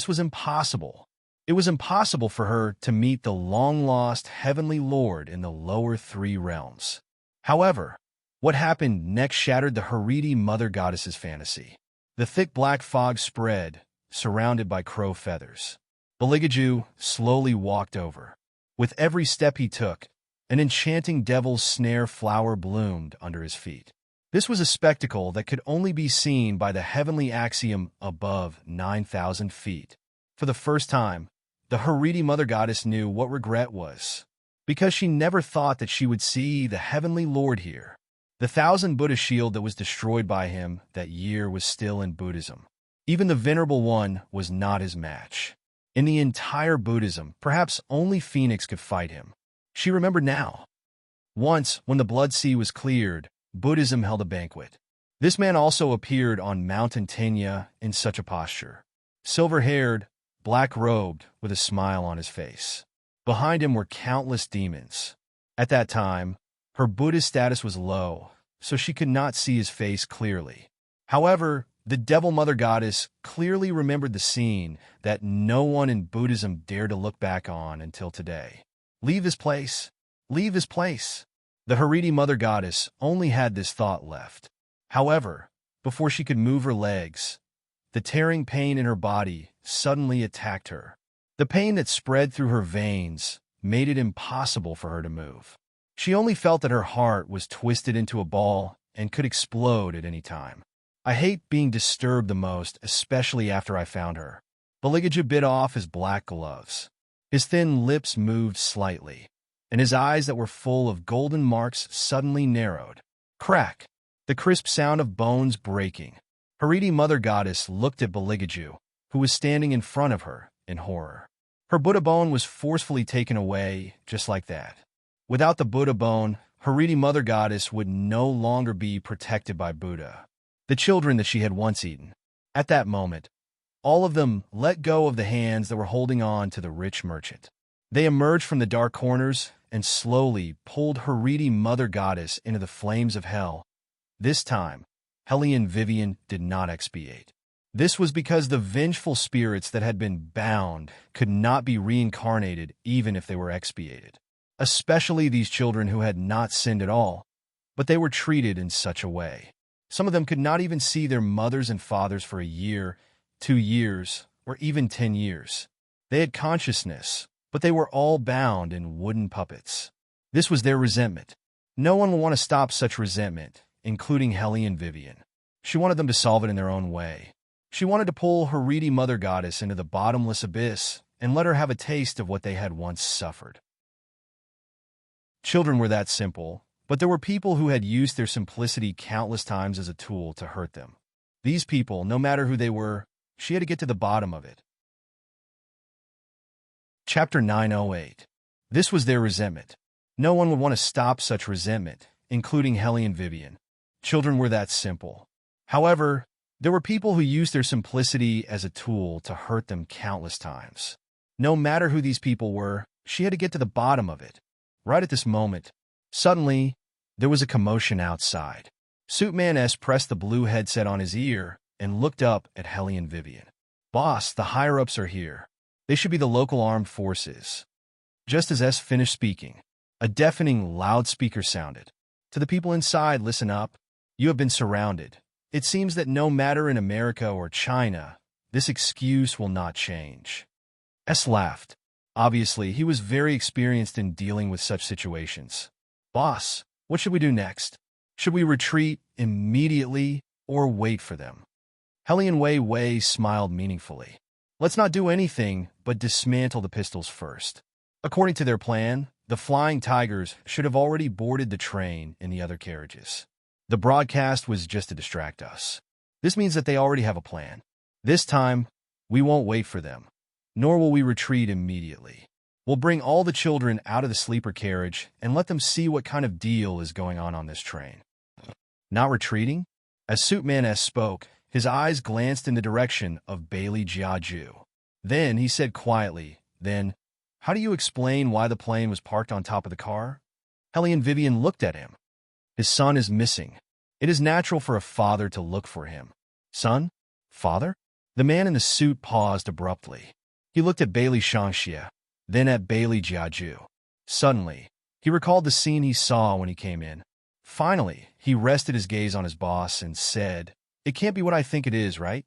was impossible. It was impossible for her to meet the long-lost heavenly lord in the lower three realms. However, what happened next shattered the Haredi mother goddess's fantasy. The thick black fog spread, surrounded by crow feathers. Beligaju slowly walked over. With every step he took, an enchanting devil's snare flower bloomed under his feet. This was a spectacle that could only be seen by the heavenly axiom above 9,000 feet. For the first time, the Haredi mother goddess knew what regret was, because she never thought that she would see the heavenly lord here. The 1,000 Buddha shield that was destroyed by him that year was still in Buddhism. Even the Venerable One was not his match. In the entire Buddhism, perhaps only Phoenix could fight him. She remembered now. Once, when the Blood Sea was cleared, Buddhism held a banquet. This man also appeared on Mount Tenya in such a posture. Silver-haired, black-robed, with a smile on his face. Behind him were countless demons. At that time, her Buddhist status was low, so she could not see his face clearly. However, the Devil Mother Goddess clearly remembered the scene that no one in Buddhism dared to look back on until today. Leave this place. Leave this place. The Haredi Mother Goddess only had this thought left. However, before she could move her legs, the tearing pain in her body suddenly attacked her. The pain that spread through her veins made it impossible for her to move. She only felt that her heart was twisted into a ball and could explode at any time. I hate being disturbed the most, especially after I found her. Beligaju bit off his black gloves. His thin lips moved slightly, and his eyes that were full of golden marks suddenly narrowed. Crack! The crisp sound of bones breaking. Haredi Mother Goddess looked at Beligaju, who was standing in front of her, in horror. Her Buddha bone was forcefully taken away, just like that. Without the Buddha bone, Haredi Mother Goddess would no longer be protected by Buddha. The children that she had once eaten. At that moment, all of them let go of the hands that were holding on to the rich merchant. They emerged from the dark corners and slowly pulled Haredi Mother Goddess into the flames of hell. This time, Hellion Vivian did not expiate. This was because the vengeful spirits that had been bound could not be reincarnated even if they were expiated. Especially these children who had not sinned at all, but they were treated in such a way. Some of them could not even see their mothers and fathers for a year, 2 years, or even 10 years. They had consciousness, but they were all bound in wooden puppets. This was their resentment. No one would want to stop such resentment, including Hellion Vivian. She wanted them to solve it in their own way. She wanted to pull Haredi Mother Goddess into the bottomless abyss and let her have a taste of what they had once suffered. Children were that simple, but there were people who had used their simplicity countless times as a tool to hurt them. These people, no matter who they were, she had to get to the bottom of it. Chapter 908. This was their resentment. No one would want to stop such resentment, including Hellion Vivian. Children were that simple. However, there were people who used their simplicity as a tool to hurt them countless times. No matter who these people were, she had to get to the bottom of it. Right at this moment, suddenly, there was a commotion outside. Suitman S pressed the blue headset on his ear and looked up at Hellion Vivian. Boss, the higher-ups are here. They should be the local armed forces. Just as S finished speaking, a deafening loudspeaker sounded. To the people inside, listen up. You have been surrounded. It seems that no matter in America or China, this excuse will not change. S laughed. Obviously, he was very experienced in dealing with such situations. Boss, what should we do next? Should we retreat immediately or wait for them? Hellion Wei smiled meaningfully. Let's not do anything but dismantle the pistols first. According to their plan, the Flying Tigers should have already boarded the train in the other carriages. The broadcast was just to distract us. This means that they already have a plan. This time, we won't wait for them, nor will we retreat immediately. We'll bring all the children out of the sleeper carriage and let them see what kind of deal is going on this train. Not retreating? As Suitman S spoke, his eyes glanced in the direction of Bailey Jiaju. Then he said quietly, "Then, how do you explain why the plane was parked on top of the car?" Hellion Vivian looked at him. His son is missing. It is natural for a father to look for him. Son? Father? The man in the suit paused abruptly. He looked at Bailey Shangxia, then at Bailey Jiaju. Suddenly, he recalled the scene he saw when he came in. Finally, he rested his gaze on his boss and said, "It can't be what I think it is, right?"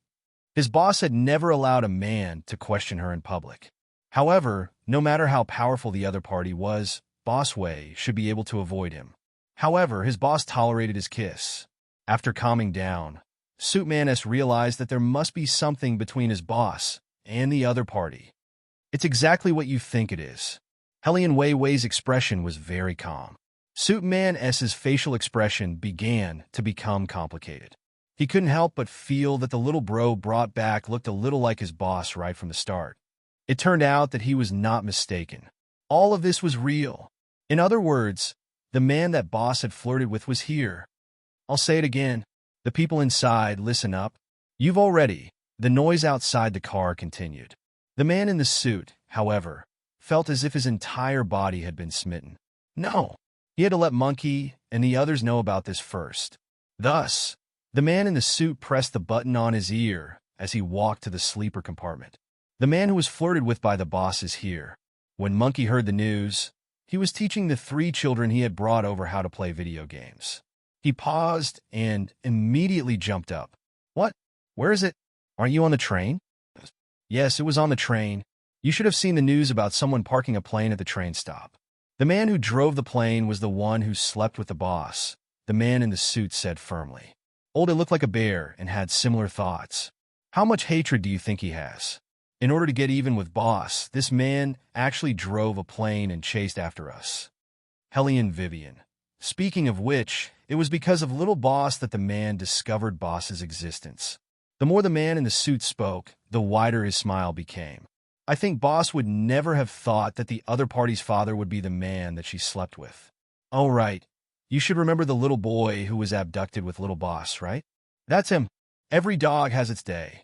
His boss had never allowed a man to question her in public. However, no matter how powerful the other party was, Boss Wei should be able to avoid him. However, his boss tolerated his kiss. After calming down, Suitman S realized that there must be something between his boss and the other party. "It's exactly what you think it is." Hellion Wei's expression was very calm. Suitman S's facial expression began to become complicated. He couldn't help but feel that the little bro brought back looked a little like his boss right from the start. It turned out that he was not mistaken. All of this was real. In other words, the man that boss had flirted with was here. I'll say it again. The people inside, listen up. You've already. The noise outside the car continued. The man in the suit, however, felt as if his entire body had been smitten. No, he had to let Monkey and the others know about this first. Thus, the man in the suit pressed the button on his ear as he walked to the sleeper compartment. The man who was flirted with by the boss is here. When Monkey heard the news, he was teaching the 3 children he had brought over how to play video games. He paused and immediately jumped up. "What? Where is it? Aren't you on the train?" "Yes, it was on the train. You should have seen the news about someone parking a plane at the train stop." The man who drove the plane was the one who slept with the boss, the man in the suit said firmly. Old, it looked like a bear and had similar thoughts. How much hatred do you think he has? In order to get even with boss, this man actually drove a plane and chased after us. Hellion Vivian. Speaking of which, it was because of little boss that the man discovered boss's existence. The more the man in the suit spoke, the wider his smile became. I think boss would never have thought that the other party's father would be the man that she slept with. Oh, right. You should remember the little boy who was abducted with little boss, right? That's him. Every dog has its day.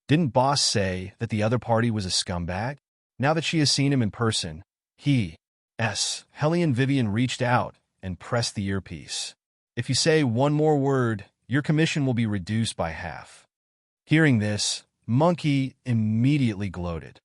Didn't boss say that the other party was a scumbag? Now that she has seen him in person, Hellion Vivian reached out and pressed the earpiece. If you say one more word, your commission will be reduced by half. Hearing this, Monkey immediately gloated.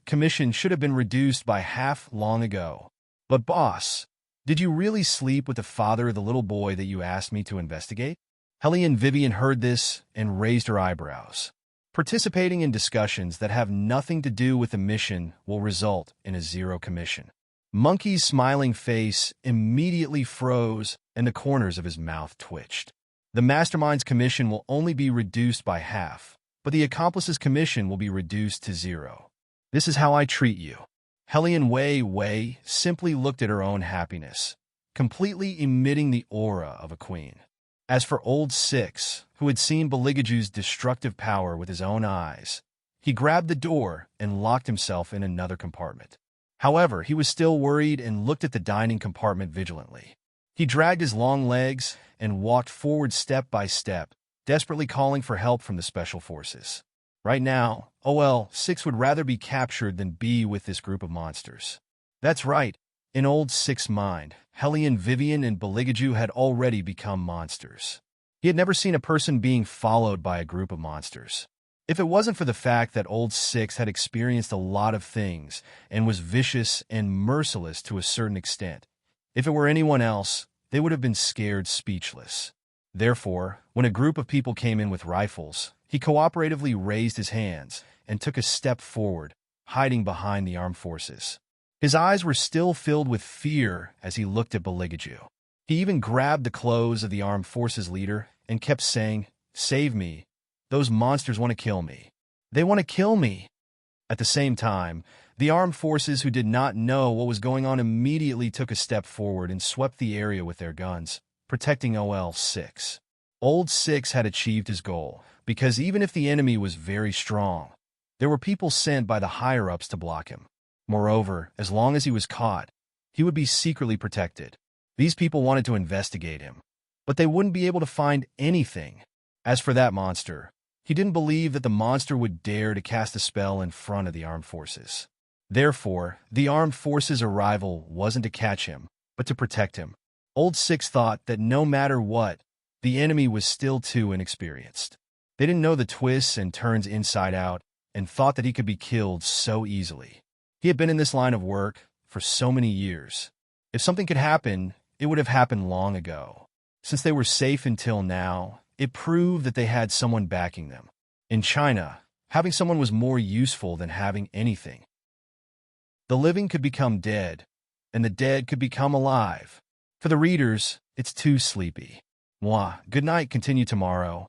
Commission should have been reduced by half long ago. But boss, did you really sleep with the father of the little boy that you asked me to investigate? Hellion Vivian heard this and raised her eyebrows. Participating in discussions that have nothing to do with the mission will result in a 0 commission. Monkey's smiling face immediately froze and the corners of his mouth twitched. The mastermind's commission will only be reduced by half, but the accomplice's commission will be reduced to 0. This is how I treat you. Hellion Wei simply looked at her own happiness, completely emitting the aura of a queen. As for Old Six, who had seen Beligaju's destructive power with his own eyes, he grabbed the door and locked himself in another compartment. However, he was still worried and looked at the dining compartment vigilantly. He dragged his long legs and walked forward step by step, desperately calling for help from the special forces. Right now, Six would rather be captured than be with this group of monsters. That's right. In Old Six's mind, Hellion Vivian and Beligaju had already become monsters. He had never seen a person being followed by a group of monsters. If it wasn't for the fact that Old Six had experienced a lot of things and was vicious and merciless to a certain extent, if it were anyone else, they would have been scared speechless. Therefore, when a group of people came in with rifles, he cooperatively raised his hands and took a step forward, hiding behind the armed forces. His eyes were still filled with fear as he looked at Beligaju. He even grabbed the clothes of the armed forces leader and kept saying, "Save me. Those monsters want to kill me. They want to kill me." At the same time, The armed forces who did not know what was going on immediately took a step forward and swept the area with their guns, protecting OL-6. Old 6 had achieved his goal, because even if the enemy was very strong, there were people sent by the higher-ups to block him. Moreover, as long as he was caught, he would be secretly protected. These people wanted to investigate him, but they wouldn't be able to find anything. As for that monster, he didn't believe that the monster would dare to cast a spell in front of the armed forces. Therefore, the armed forces' arrival wasn't to catch him, but to protect him. Old 6 thought that no matter what, the enemy was still too inexperienced. They didn't know the twists and turns inside out, and thought that he could be killed so easily. He had been in this line of work for so many years. If something could happen, it would have happened long ago. Since they were safe until now, it proved that they had someone backing them. In China, having someone was more useful than having anything. The living could become dead, and the dead could become alive. For the readers, it's too sleepy. Mwah. Good night. Continue tomorrow.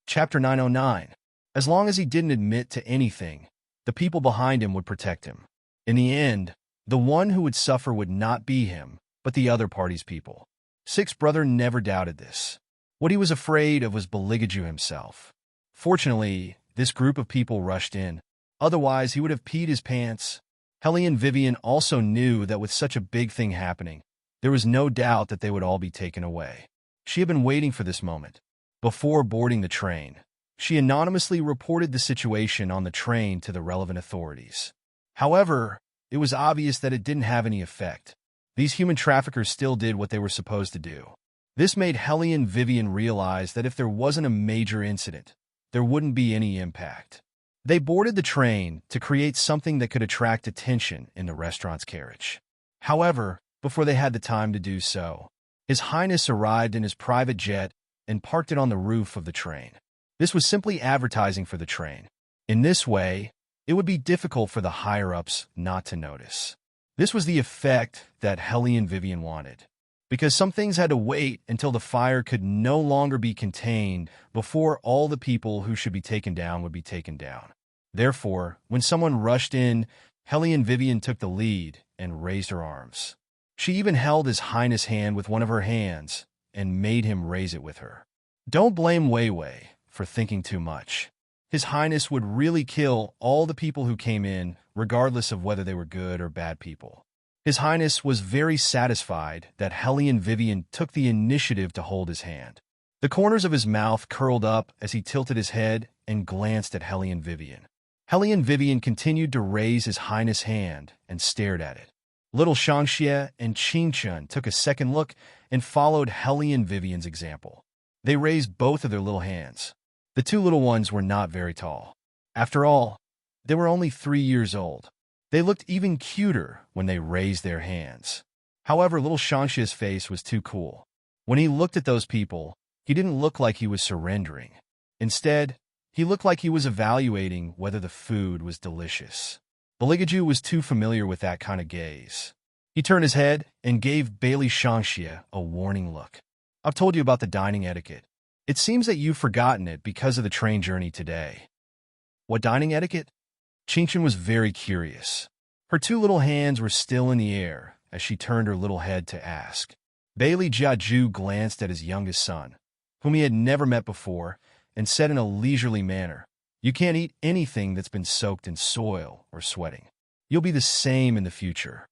Chapter 909. As long as he didn't admit to anything, the people behind him would protect him. In the end, the one who would suffer would not be him, but the other party's people. 6's brother never doubted this. What he was afraid of was Beligaju himself. Fortunately, this group of people rushed in. Otherwise, he would have peed his pants. Helly and Vivian also knew that with such a big thing happening, there was no doubt that they would all be taken away. She had been waiting for this moment. Before boarding the train, she anonymously reported the situation on the train to the relevant authorities. However, it was obvious that it didn't have any effect. These human traffickers still did what they were supposed to do. This made Helly and Vivian realize that if there wasn't a major incident, there wouldn't be any impact. They boarded the train to create something that could attract attention in the restaurant's carriage. However, before they had the time to do so, His Highness arrived in his private jet and parked it on the roof of the train. This was simply advertising for the train. In this way, it would be difficult for the higher-ups not to notice. This was the effect that Helly and Vivian wanted, because some things had to wait until the fire could no longer be contained before all the people who should be taken down would be taken down. Therefore, when someone rushed in, Helly and Vivian took the lead and raised her arms. She even held His Highness' hand with one of her hands and made him raise it with her. Don't blame Wei Wei for thinking too much. His Highness would really kill all the people who came in, regardless of whether they were good or bad people. His Highness was very satisfied that Helly and Vivian took the initiative to hold his hand. The corners of his mouth curled up as he tilted his head and glanced at Helly and Vivian. Helly and Vivian continued to raise His Highness' hand and stared at it. Little Shangxie and Qingchun took a second look and followed Helly and Vivian's example. They raised both of their little hands. The two little ones were not very tall. After all, they were only 3 years old. They looked even cuter when they raised their hands. However, little Shangxi's face was too cool. When he looked at those people, he didn't look like he was surrendering. Instead, he looked like he was evaluating whether the food was delicious. Beligaju was too familiar with that kind of gaze. He turned his head and gave Bailey Shangxie a warning look. I've told you about the dining etiquette. It seems that you've forgotten it because of the train journey today. What dining etiquette? Qingchun was very curious. Her two little hands were still in the air as she turned her little head to ask. Bailey Jiaju glanced at his youngest son, whom he had never met before, and said in a leisurely manner, "You can't eat anything that's been soaked in soil or sweating. You'll be the same in the future."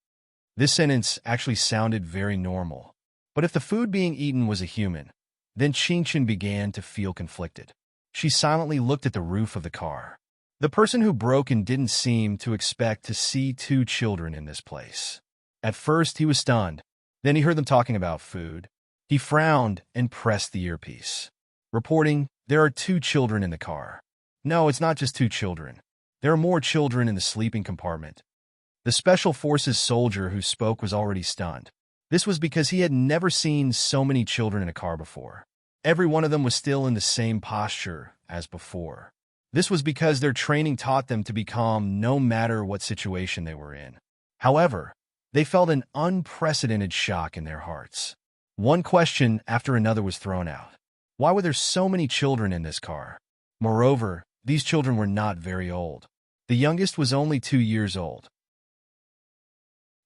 This sentence actually sounded very normal. But if the food being eaten was a human, then Qingchun began to feel conflicted. She silently looked at the roof of the car. The person who broke in didn't seem to expect to see two children in this place. At first, he was stunned. Then he heard them talking about food. He frowned and pressed the earpiece. Reporting, "There are 2 children in the car." No, it's not just 2 children. There are more children in the sleeping compartment. The Special Forces soldier who spoke was already stunned. This was because he had never seen so many children in a car before. Every one of them was still in the same posture as before. This was because their training taught them to be calm no matter what situation they were in. However, they felt an unprecedented shock in their hearts. One question after another was thrown out. Why were there so many children in this car? Moreover, these children were not very old. The youngest was only 2 years old.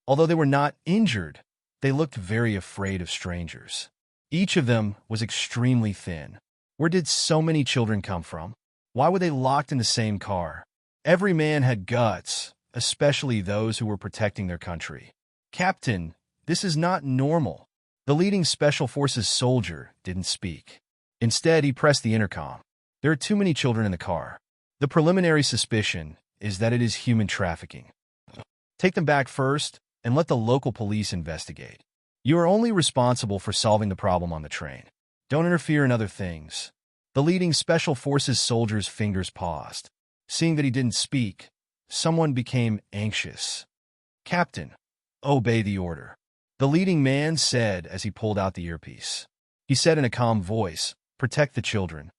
Although they were not injured, they looked very afraid of strangers. Each of them was extremely thin. Where did so many children come from? Why were they locked in the same car? Every man had guts, especially those who were protecting their country. Captain, this is not normal. The leading Special Forces soldier didn't speak. Instead, he pressed the intercom. There are too many children in the car. The preliminary suspicion is that it is human trafficking. Take them back first and let the local police investigate. You are only responsible for solving the problem on the train. Don't interfere in other things. The leading Special Forces soldier's fingers paused. Seeing that he didn't speak, someone became anxious. Captain, obey the order. The leading man said as he pulled out the earpiece. He said in a calm voice, protect the children.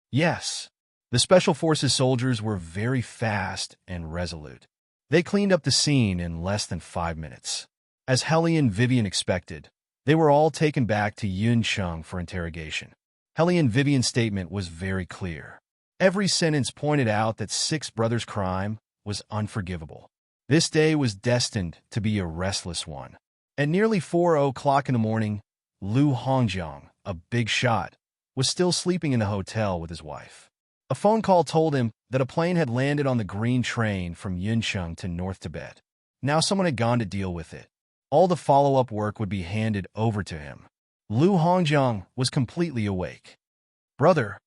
Yes. The Special Forces soldiers were very fast and resolute. They cleaned up the scene in less than 5 minutes. As Helly and Vivian expected, they were all taken back to Yuncheng for interrogation. Helly and Vivian's statement was very clear. Every sentence pointed out that Six Brothers' crime was unforgivable. This day was destined to be a restless one. At nearly 4 o'clock in the morning, Lu Hongjiang, a big shot, was still sleeping in the hotel with his wife. A phone call told him that a plane had landed on the green train from Yuncheng to North Tibet. Now someone had gone to deal with it. All the follow-up work would be handed over to him. Lu Hongjiang was completely awake. Brother,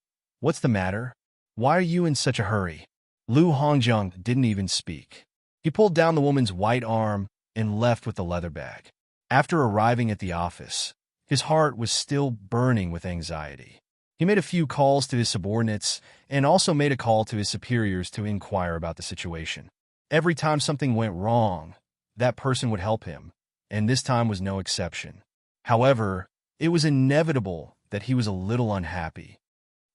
what's the matter? Why are you in such a hurry? Lu Hongjiang didn't even speak. He pulled down the woman's white arm and left with the leather bag. After arriving at the office, his heart was still burning with anxiety. He made a few calls to his subordinates and also made a call to his superiors to inquire about the situation. Every time something went wrong, that person would help him, and this time was no exception. However, it was inevitable that he was a little unhappy.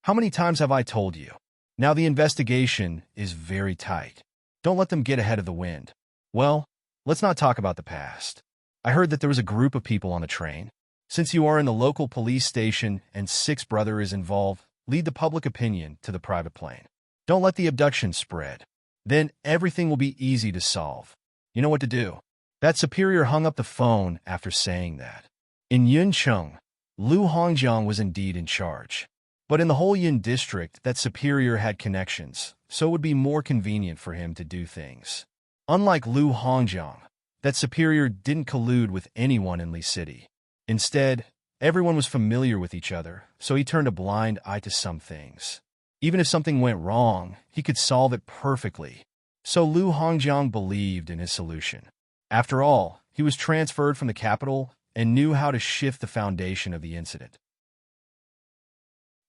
How many times have I told you? Now the investigation is very tight. Don't let them get ahead of the wind. Well, let's not talk about the past. I heard that there was a group of people on the train. Since you are in the local police station and Six Brother is involved, lead the public opinion to the private plane. Don't let the abduction spread. Then everything will be easy to solve. You know what to do. That superior hung up the phone after saying that. In Yuncheng, Lu Hongjiang was indeed in charge. But in the whole Yun district, that superior had connections, so it would be more convenient for him to do things. Unlike Lu Hongjiang, that superior didn't collude with anyone in Li City. Instead, everyone was familiar with each other, so he turned a blind eye to some things. Even if something went wrong, he could solve it perfectly. So Lu Hongjiang believed in his solution. After all, he was transferred from the capital and knew how to shift the foundation of the incident.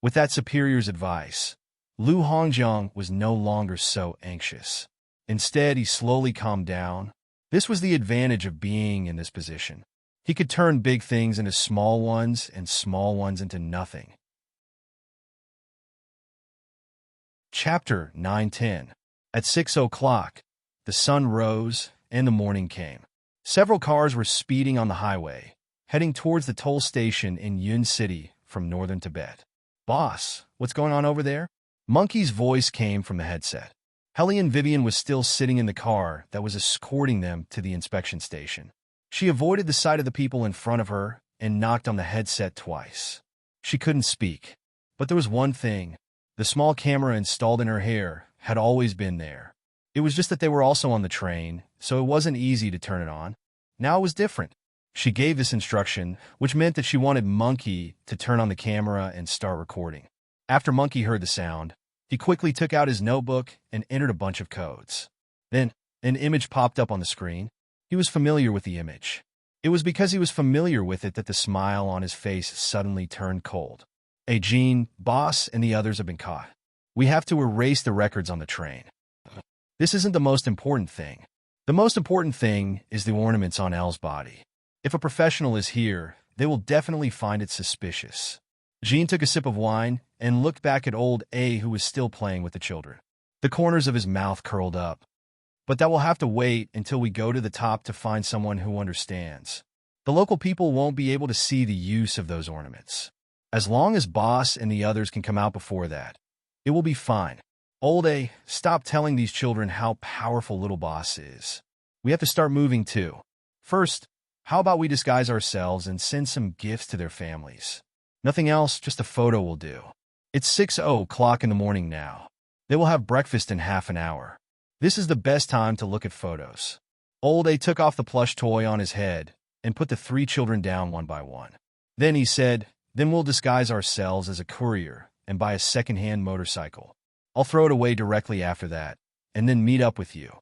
With that superior's advice, Lu Hongjiang was no longer so anxious. Instead, he slowly calmed down. This was the advantage of being in this position. He could turn big things into small ones and small ones into nothing. Chapter 9-10. At 6 o'clock, the sun rose and the morning came. Several cars were speeding on the highway, heading towards the toll station in Yun City from northern Tibet. Boss, what's going on over there? Monkey's voice came from the headset. Helly and Vivian was still sitting in the car that was escorting them to the inspection station. She avoided the sight of the people in front of her and knocked on the headset twice. She couldn't speak. But there was one thing. The small camera installed in her hair had always been there. It was just that they were also on the train, so it wasn't easy to turn it on. Now it was different. She gave this instruction, which meant that she wanted Monkey to turn on the camera and start recording. After Monkey heard the sound, he quickly took out his notebook and entered a bunch of codes. Then, an image popped up on the screen. He was familiar with the image. It was because he was familiar with it that the smile on his face suddenly turned cold. Hey, Jean, boss, and the others have been caught. We have to erase the records on the train. This isn't the most important thing. The most important thing is the ornaments on Elle's body. If a professional is here, they will definitely find it suspicious. Jean took a sip of wine and looked back at old A, who was still playing with the children. The corners of his mouth curled up. But that will have to wait until we go to the top to find someone who understands. The local people won't be able to see the use of those ornaments. As long as Boss and the others can come out before that, it will be fine. Old A, stop telling these children how powerful Little Boss is. We have to start moving too. First, how about we disguise ourselves and send some gifts to their families? Nothing else, just a photo will do. It's 6:00 in the morning now. They will have breakfast in half an hour. This is the best time to look at photos. Old A took off the plush toy on his head and put the 3 children down one by one. Then he said, then we'll disguise ourselves as a courier and buy a second-hand motorcycle. I'll throw it away directly after that, and then meet up with you.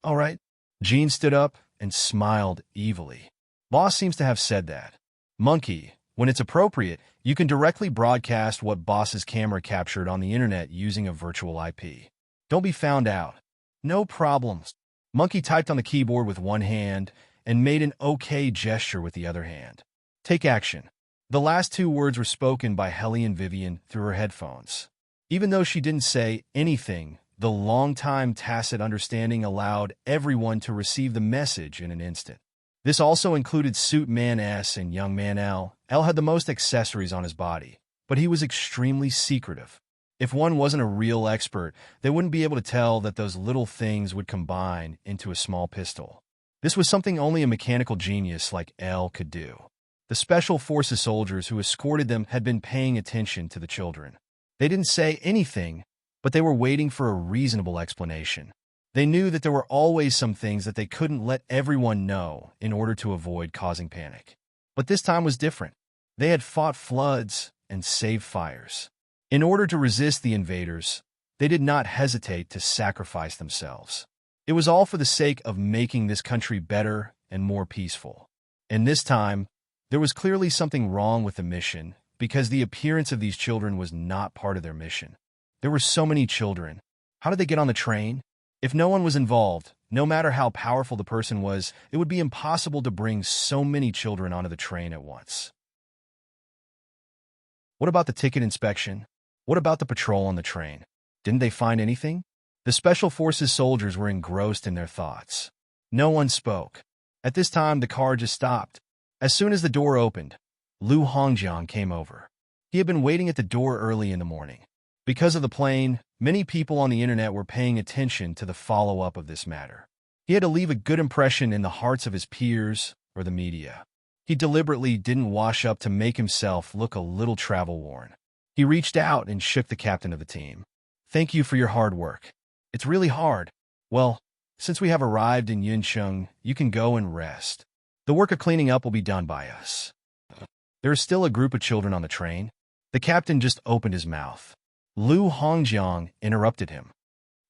All right. Jean stood up and smiled evilly. Boss seems to have said that. Monkey, when it's appropriate, you can directly broadcast what Boss's camera captured on the internet using a virtual IP. Don't be found out. No problems. Monkey typed on the keyboard with one hand and made an OK gesture with the other hand. Take action. The last 2 words were spoken by Hellion Vivian through her headphones. Even though she didn't say anything, the long-time tacit understanding allowed everyone to receive the message in an instant. This also included Suit Man S and Young Man L. L had the most accessories on his body, but he was extremely secretive. If one wasn't a real expert, they wouldn't be able to tell that those little things would combine into a small pistol. This was something only a mechanical genius like L could do. The Special Forces soldiers who escorted them had been paying attention to the children. They didn't say anything, but they were waiting for a reasonable explanation. They knew that there were always some things that they couldn't let everyone know in order to avoid causing panic. But this time was different. They had fought floods and saved fires. In order to resist the invaders, they did not hesitate to sacrifice themselves. It was all for the sake of making this country better and more peaceful. And this time, there was clearly something wrong with the mission because the appearance of these children was not part of their mission. There were so many children. How did they get on the train? If no one was involved, no matter how powerful the person was, it would be impossible to bring so many children onto the train at once. What about the ticket inspection? What about the patrol on the train? Didn't they find anything? The Special Forces soldiers were engrossed in their thoughts. No one spoke. At this time, the car just stopped. As soon as the door opened, Lu Hongjiang came over. He had been waiting at the door early in the morning. Because of the plane, many people on the internet were paying attention to the follow-up of this matter. He had to leave a good impression in the hearts of his peers or the media. He deliberately didn't wash up to make himself look a little travel-worn. He reached out and shook the captain of the team. Thank you for your hard work. It's really hard. Well, since we have arrived in Yuncheng, you can go and rest. The work of cleaning up will be done by us. There is still a group of children on the train. The captain just opened his mouth. Lu Hongjiang interrupted him.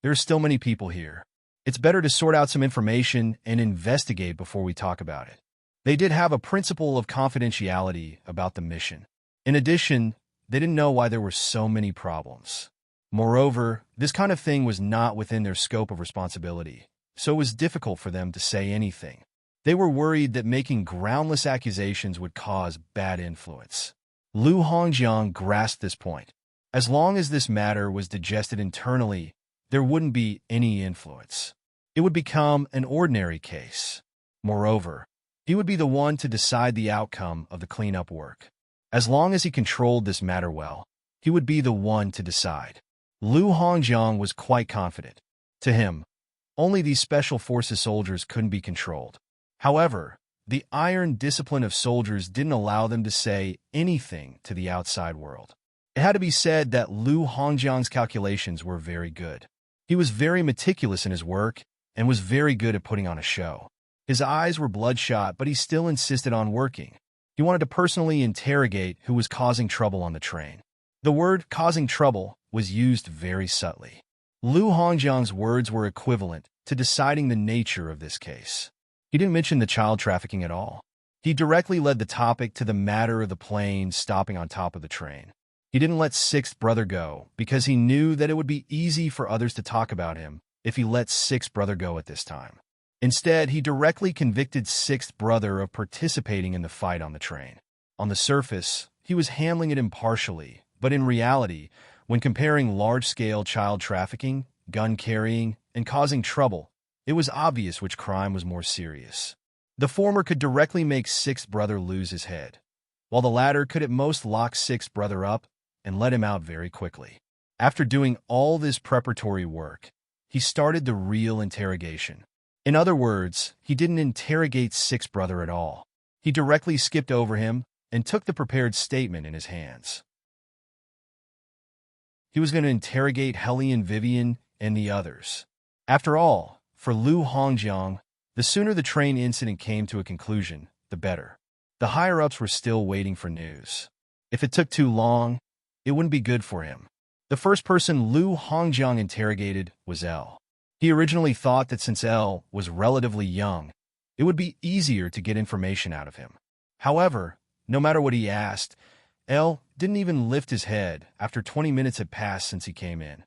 There are still many people here. It's better to sort out some information and investigate before we talk about it. They did have a principle of confidentiality about the mission. In addition, they didn't know why there were so many problems. Moreover, this kind of thing was not within their scope of responsibility, so it was difficult for them to say anything. They were worried that making groundless accusations would cause bad influence. Lu Hongjiang grasped this point. As long as this matter was digested internally, there wouldn't be any influence. It would become an ordinary case. Moreover, he would be the one to decide the outcome of the cleanup work. As long as he controlled this matter well, he would be the one to decide. Lu Hongjiang was quite confident. To him, only these Special Forces soldiers couldn't be controlled. However, the iron discipline of soldiers didn't allow them to say anything to the outside world. It had to be said that Lu Hongjiang's calculations were very good. He was very meticulous in his work and was very good at putting on a show. His eyes were bloodshot, but he still insisted on working. He wanted to personally interrogate who was causing trouble on the train. The word causing trouble was used very subtly. Lu Hongjiang's words were equivalent to deciding the nature of this case. He didn't mention the child trafficking at all. He directly led the topic to the matter of the plane stopping on top of the train. He didn't let Sixth Brother go because he knew that it would be easy for others to talk about him if he let Sixth Brother go at this time. Instead, he directly convicted Sixth Brother of participating in the fight on the train. On the surface, he was handling it impartially, but in reality, when comparing large-scale child trafficking, gun carrying, and causing trouble, it was obvious which crime was more serious. The former could directly make Sixth Brother lose his head, while the latter could at most lock Sixth Brother up and let him out very quickly. After doing all this preparatory work, he started the real interrogation. In other words, he didn't interrogate Six Brother at all. He directly skipped over him and took the prepared statement in his hands. He was going to interrogate Hellion Vivian and the others. After all, for Lu Hongjiang, the sooner the train incident came to a conclusion, the better. The higher-ups were still waiting for news. If it took too long, it wouldn't be good for him. The first person Lu Hongjiang interrogated was Elle. He originally thought that since Elle was relatively young, it would be easier to get information out of him. However, no matter what he asked, Elle didn't even lift his head after 20 minutes had passed since he came in.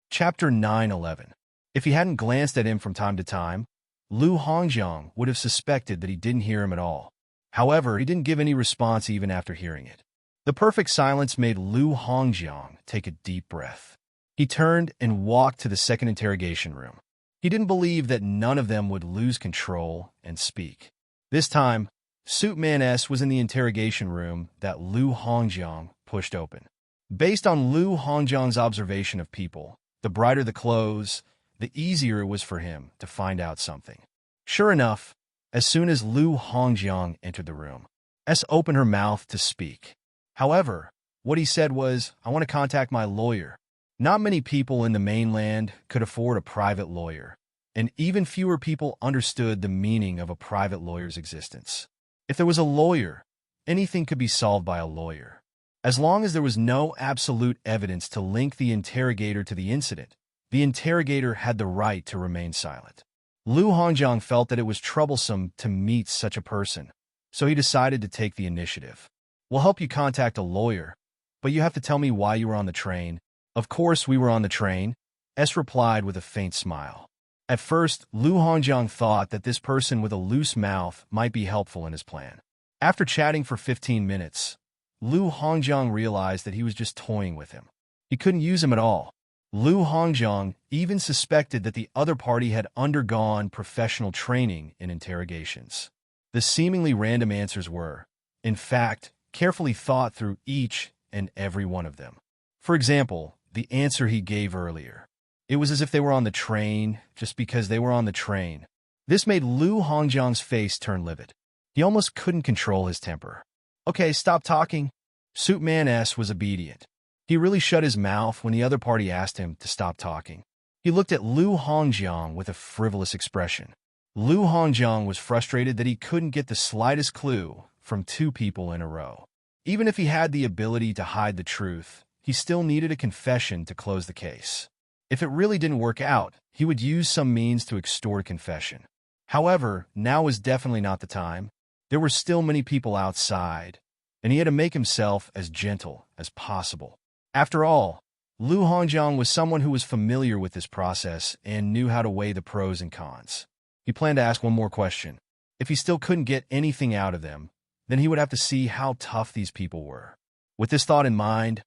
Chapter 9:11. If he hadn't glanced at him from time to time, Lu Hongjiang would have suspected that he didn't hear him at all. However, he didn't give any response even after hearing it. The perfect silence made Lu Hongjiang take a deep breath. He turned and walked to the second interrogation room. He didn't believe that none of them would lose control and speak. This time, Suitman S was in the interrogation room that Lu Hongjiang pushed open. Based on Lu Hongjiang's observation of people, the brighter the clothes, the easier it was for him to find out something. Sure enough, as soon as Lu Hongjiang entered the room, S opened her mouth to speak. However, what he said was, "I want to contact my lawyer." Not many people in the mainland could afford a private lawyer, and even fewer people understood the meaning of a private lawyer's existence. If there was a lawyer, anything could be solved by a lawyer. As long as there was no absolute evidence to link the interrogator to the incident, the interrogator had the right to remain silent. Lu Hongjiang felt that it was troublesome to meet such a person, so he decided to take the initiative. "We'll help you contact a lawyer, but you have to tell me why you were on the train." "Of course we were on the train," S replied with a faint smile. At first, Lu Hongjiang thought that this person with a loose mouth might be helpful in his plan. After chatting for 15 minutes, Lu Hongjiang realized that he was just toying with him. He couldn't use him at all. Lu Hongjiang even suspected that the other party had undergone professional training in interrogations. The seemingly random answers were, in fact, carefully thought through each and every one of them. For example, the answer he gave earlier. It was as if they were on the train just because they were on the train. This made Lu Hongjiang's face turn livid. He almost couldn't control his temper. "Okay, stop talking." Suitman S was obedient. He really shut his mouth when the other party asked him to stop talking. He looked at Lu Hongjiang with a frivolous expression. Lu Hongjiang was frustrated that he couldn't get the slightest clue from two people in a row. Even if he had the ability to hide the truth, he still needed a confession to close the case. If it really didn't work out, he would use some means to extort a confession. However, now was definitely not the time. There were still many people outside, and he had to make himself as gentle as possible. After all, Lu Hongjiang was someone who was familiar with this process and knew how to weigh the pros and cons. He planned to ask one more question. If he still couldn't get anything out of them, then he would have to see how tough these people were. With this thought in mind,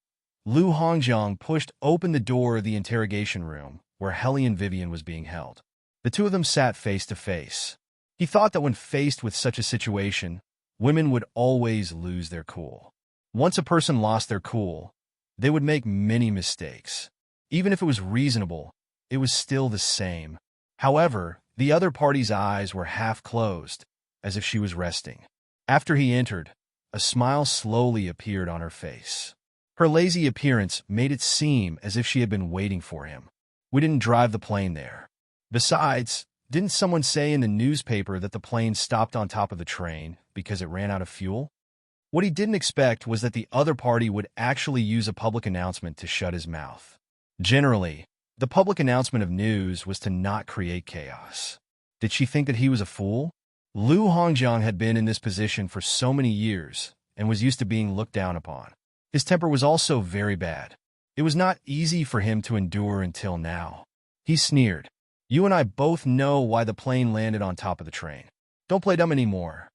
Lu Hongjiang pushed open the door of the interrogation room where Hellion Vivian was being held. The two of them sat face to face. He thought that when faced with such a situation, women would always lose their cool. Once a person lost their cool, they would make many mistakes. Even if it was reasonable, it was still the same. However, the other party's eyes were half closed, as if she was resting. After he entered, a smile slowly appeared on her face. Her lazy appearance made it seem as if she had been waiting for him. "We didn't drive the plane there. Besides, didn't someone say in the newspaper that the plane stopped on top of the train because it ran out of fuel?" What he didn't expect was that the other party would actually use a public announcement to shut his mouth. Generally, the public announcement of news was to not create chaos. Did she think that he was a fool? Lu Hongjiang had been in this position for so many years and was used to being looked down upon. His temper was also very bad. It was not easy for him to endure until now. He sneered. "You and I both know why the plane landed on top of the train. Don't play dumb anymore.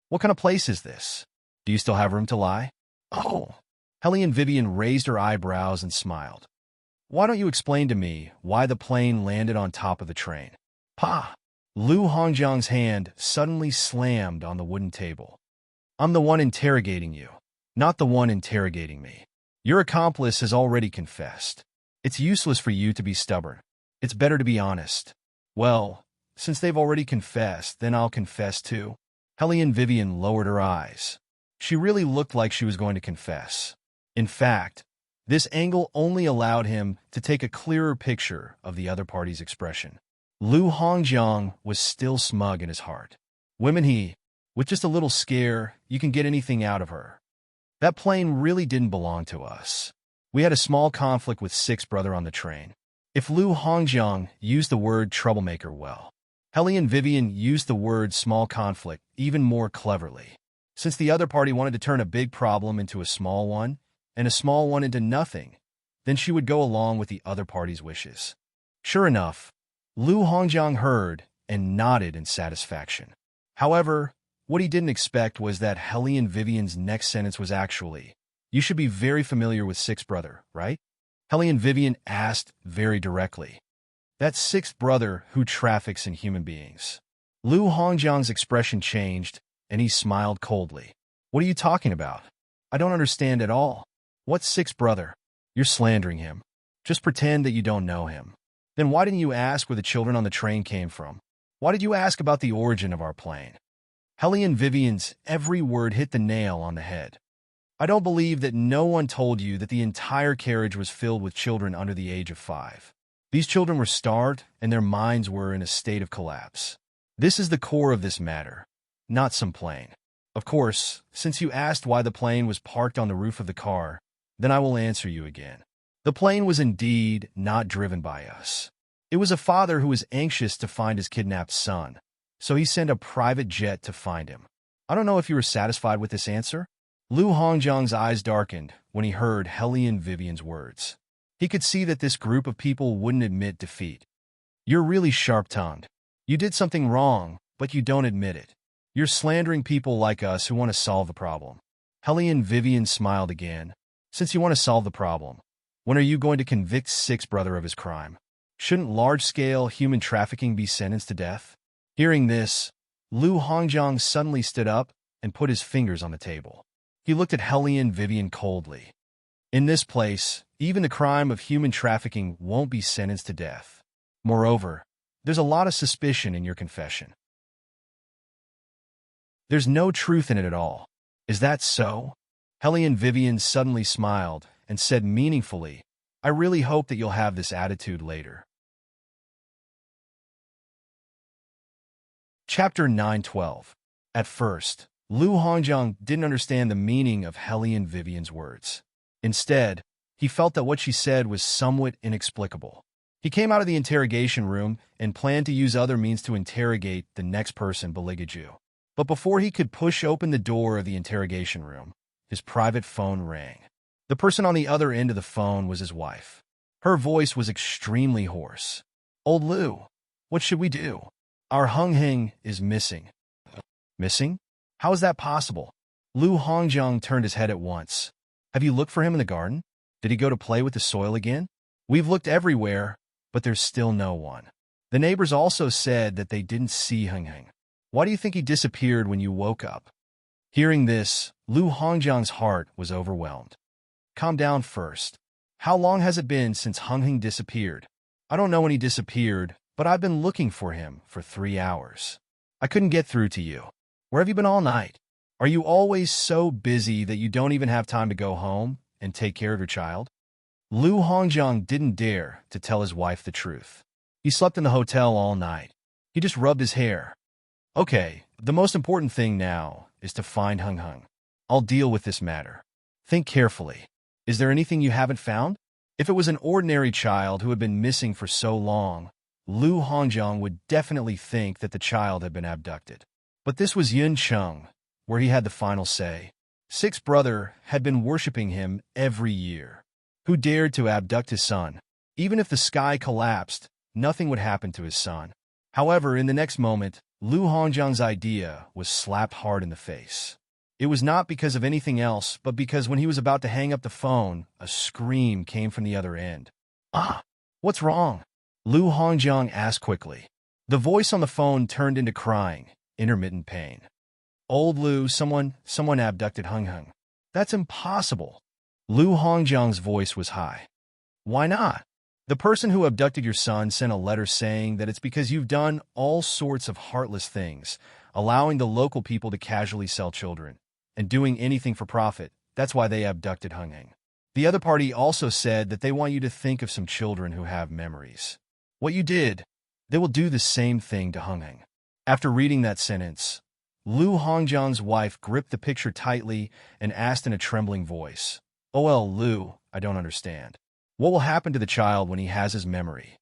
What kind of place is this? Do you still have room to lie?" "Oh." Hellion Vivian raised her eyebrows and smiled. "Why don't you explain to me why the plane landed on top of the train?" "Pa!" Lu Hongjiang's hand suddenly slammed on the wooden table. I'm the one interrogating you, not the one interrogating me. Your accomplice has already confessed. It's useless for you to be stubborn. It's better to be honest. Well, since they've already confessed, then I'll confess too. Helene Vivian lowered her eyes. She really looked like she was going to confess. In fact, this angle only allowed him to take a clearer picture of the other party's expression. Lu Hongjiang was still smug in his heart. With just a little scare, you can get anything out of her. That plane really didn't belong to us. We had a small conflict with Sixth Brother on the train. If Lu Hongjiang used the word troublemaker well, Helene Vivian used the word small conflict even more cleverly. Since the other party wanted to turn a big problem into a small one, and a small one into nothing, then she would go along with the other party's wishes. Sure enough, Lu Hongjiang heard and nodded in satisfaction. However, what he didn't expect was that Helene Vivian's next sentence was actually, "You should be very familiar with Sixth Brother, right?" Helene Vivian asked very directly. "That Sixth Brother who traffics in human beings." Lu Hongjiang's expression changed, and he smiled coldly. "What are you talking about? I don't understand at all. What's Sixth Brother? You're slandering him. Just pretend that you don't know him. Then why didn't you ask where the children on the train came from? Why did you ask about the origin of our plane?" Helene Vivian's every word hit the nail on the head. "I don't believe that no one told you that the entire carriage was filled with children under the age of 5. These children were starved, and their minds were in a state of collapse. This is the core of this matter, not some plane. Of course, since you asked why the plane was parked on the roof of the car, then I will answer you again. The plane was indeed not driven by us. It was a father who was anxious to find his kidnapped son, so he sent a private jet to find him. I don't know if you were satisfied with this answer?" Lu Hongjiang's eyes darkened when he heard Helene Vivian's words. He could see that this group of people wouldn't admit defeat. "You're really sharp-tongued. You did something wrong, but you don't admit it. You're slandering people like us who want to solve the problem." Helene Vivian smiled again. "Since you want to solve the problem, when are you going to convict Sixth Brother of his crime? Shouldn't large-scale human trafficking be sentenced to death?" Hearing this, Lu Hongjiang suddenly stood up and put his fingers on the table. He looked at Helene Vivian coldly. "In this place, even the crime of human trafficking won't be sentenced to death. Moreover, there's a lot of suspicion in your confession. There's no truth in it at all. Is that so?" Helene Vivian suddenly smiled and said meaningfully, "I really hope that you'll have this attitude later." Chapter 912. At first, Lu Hongjiang didn't understand the meaning of Helene Vivian's words. Instead, he felt that what she said was somewhat inexplicable. He came out of the interrogation room and planned to use other means to interrogate the next person Beligaju. But before he could push open the door of the interrogation room, his private phone rang. The person on the other end of the phone was his wife. Her voice was extremely hoarse. "Old Lu, what should we do? Our Hung Hing is missing." "Missing? How is that possible?" Lu Hongjiang turned his head at once. "Have you looked for him in the garden? Did he go to play with the soil again? We've looked everywhere, but there's still no one. The neighbors also said that they didn't see Hung Hing. Why do you think he disappeared when you woke up?" Hearing this, Lu Hongjiang's heart was overwhelmed. "Calm down first. How long has it been since Hung Hing disappeared?" "I don't know when he disappeared, but I've been looking for him for 3 hours. I couldn't get through to you. Where have you been all night? Are you always so busy that you don't even have time to go home and take care of your child?" Lu Hongjiang didn't dare to tell his wife the truth. He slept in the hotel all night. He just rubbed his hair. "Okay, the most important thing now is to find Hung Hing. I'll deal with this matter. Think carefully. Is there anything you haven't found?" If it was an ordinary child who had been missing for so long, Lu Hongjiang would definitely think that the child had been abducted. But this was Yun Cheng, where he had the final say. Sixth Brother had been worshipping him every year. Who dared to abduct his son? Even if the sky collapsed, nothing would happen to his son. However, in the next moment, Lu Hongjiang's idea was slapped hard in the face. It was not because of anything else, but because when he was about to hang up the phone, a scream came from the other end. "Ah, what's wrong?" Lu Hongjiang asked quickly. The voice on the phone turned into crying, intermittent pain. Old Lu, someone abducted Hung Hung. That's impossible. Lu Hongjiang's voice was high. Why not? The person who abducted your son sent a letter saying that it's because you've done all sorts of heartless things, allowing the local people to casually sell children, and doing anything for profit. That's why they abducted Hung Hung. The other party also said that they want you to think of some children who have memories. What you did, they will do the same thing to Hung Hung. After reading that sentence, Lu Hongjiang's wife gripped the picture tightly and asked in a trembling voice, "Oh, Lu, I don't understand. What will happen to the child when he has his memory?"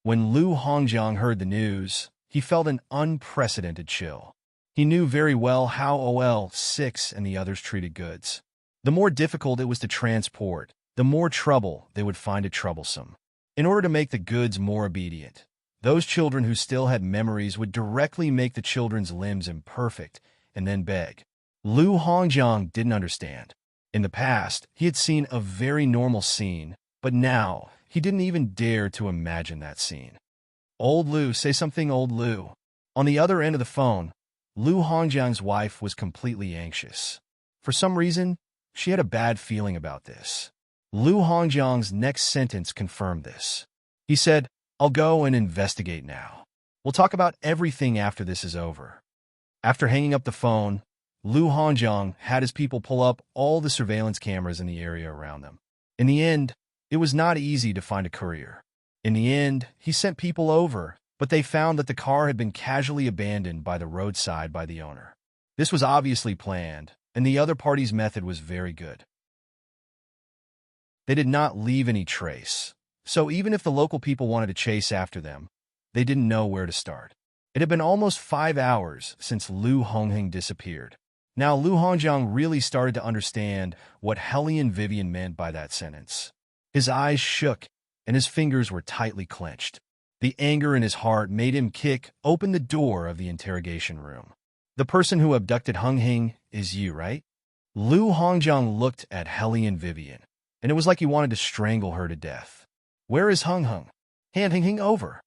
When Lu Hongjiang heard the news, he felt an unprecedented chill. He knew very well how OL6 and the others treated goods. The more difficult it was to transport, the more trouble they would find it troublesome. In order to make the goods more obedient, those children who still had memories would directly make the children's limbs imperfect and then beg. Lu Hongjiang didn't understand. In the past, he had seen a very normal scene, but now he didn't even dare to imagine that scene. "Old Lu, say something, Old Lu." On the other end of the phone, Lu Hongjiang's wife was completely anxious. For some reason, she had a bad feeling about this. Lu Hongjiang's next sentence confirmed this. He said, "I'll go and investigate now. We'll talk about everything after this is over." After hanging up the phone, Lu Hongjiang had his people pull up all the surveillance cameras in the area around them. In the end, it was not easy to find a courier. In the end, he sent people over, but they found that the car had been casually abandoned by the roadside by the owner. This was obviously planned, and the other party's method was very good. They did not leave any trace, so even if the local people wanted to chase after them, they didn't know where to start. It had been almost 5 hours since Lu Hongheng disappeared. Now Lu Hongjiang really started to understand what Hellion Vivian meant by that sentence. His eyes shook, and his fingers were tightly clenched. The anger in his heart made him kick open the door of the interrogation room. "The person who abducted Hung Hing is you, right?" Lu Hongjiang looked at Hellion Vivian, and it was like he wanted to strangle her to death. "Where is Hung Hung? Hand Hing Hing over."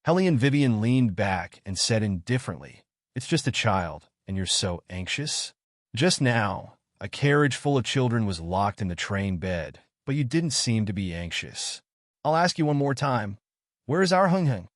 Hellion Vivian leaned back and said indifferently, "It's just a child, and you're so anxious." Just now, a carriage full of children was locked in the train bed, but you didn't seem to be anxious. "I'll ask you one more time. Where is our Hung Hung?"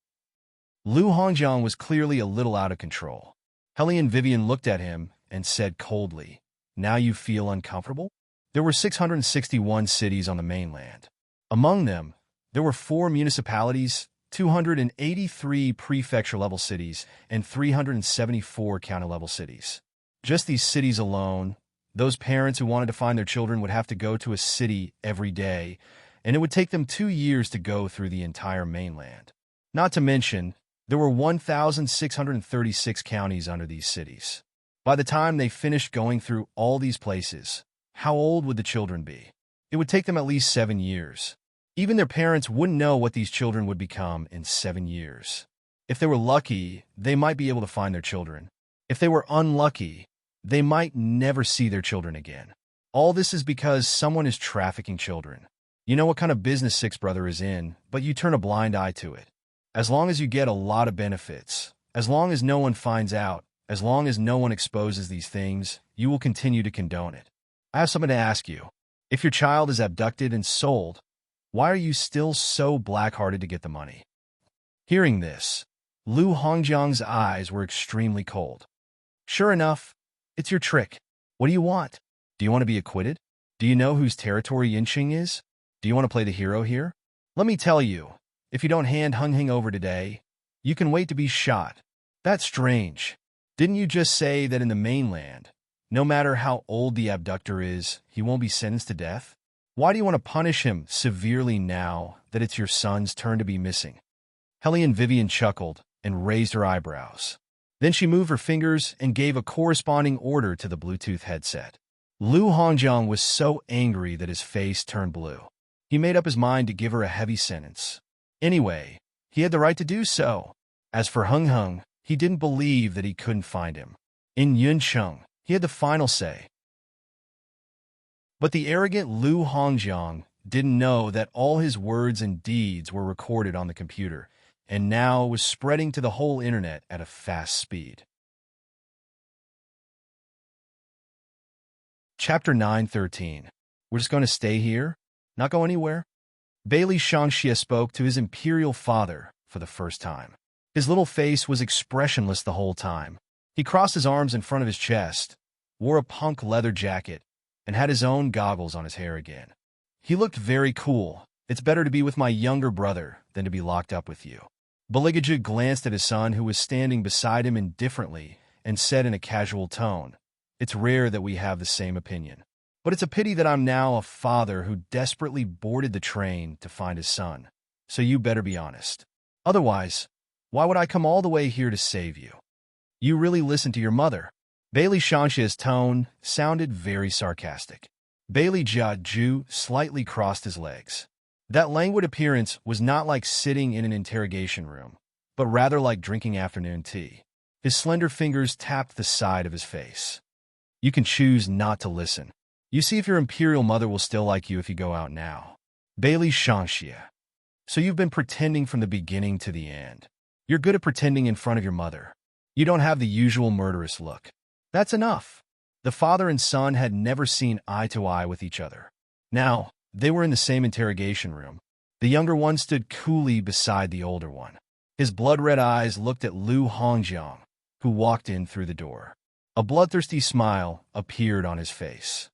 Lu Hongjiang was clearly a little out of control. Hellion Vivian looked at him and said coldly, "Now you feel uncomfortable?" There were 661 cities on the mainland. Among them, there were 4 municipalities, 283 prefecture-level cities, and 374 county-level cities. Just these cities alone, those parents who wanted to find their children would have to go to a city every day, and it would take them 2 years to go through the entire mainland. Not to mention, there were 1,636 counties under these cities. By the time they finished going through all these places, how old would the children be? It would take them at least 7 years. Even their parents wouldn't know what these children would become in 7 years. If they were lucky, they might be able to find their children. If they were unlucky, they might never see their children again. All this is because someone is trafficking children. You know what kind of business Six Brother is in, but you turn a blind eye to it. As long as you get a lot of benefits, as long as no one finds out, as long as no one exposes these things, you will continue to condone it. I have something to ask you. If your child is abducted and sold, why are you still so black-hearted to get the money? Hearing this, Lu Hongjiang's eyes were extremely cold. Sure enough, it's your trick. What do you want? Do you want to be acquitted? Do you know whose territory Yinqing is? Do you want to play the hero here? Let me tell you, if you don't hand Hung Hing over today, you can wait to be shot. That's strange. Didn't you just say that in the mainland, no matter how old the abductor is, he won't be sentenced to death? Why do you want to punish him severely now that it's your son's turn to be missing? Hellion Vivian chuckled and raised her eyebrows. Then she moved her fingers and gave a corresponding order to the Bluetooth headset. Lu Hongjiang was so angry that his face turned blue. He made up his mind to give her a heavy sentence. Anyway, he had the right to do so. As for Hung Hung, he didn't believe that he couldn't find him. In Yuncheng, he had the final say. But the arrogant Lu Hongjiang didn't know that all his words and deeds were recorded on the computer, and now was spreading to the whole internet at a fast speed. Chapter 9:13. We're just going to stay here? Not go anywhere? Bailey Shangxie spoke to his imperial father for the first time. His little face was expressionless the whole time. He crossed his arms in front of his chest, wore a punk leather jacket, and had his own goggles on his hair again. He looked very cool. It's better to be with my younger brother than to be locked up with you. Baligaju glanced at his son, who was standing beside him indifferently, and said in a casual tone, "It's rare that we have the same opinion. But it's a pity that I'm now a father who desperately boarded the train to find his son. So you better be honest. Otherwise, why would I come all the way here to save you? You really listen to your mother." Bailey Shangxia's tone sounded very sarcastic. Bailey Jiaju slightly crossed his legs. That languid appearance was not like sitting in an interrogation room, but rather like drinking afternoon tea. His slender fingers tapped the side of his face. "You can choose not to listen. You see if your imperial mother will still like you if you go out now." Bailey Shangxia. "So you've been pretending from the beginning to the end. You're good at pretending in front of your mother. You don't have the usual murderous look. That's enough." The father and son had never seen eye to eye with each other. Now, they were in the same interrogation room. The younger one stood coolly beside the older one. His blood-red eyes looked at Lu Hongjiang, who walked in through the door. A bloodthirsty smile appeared on his face.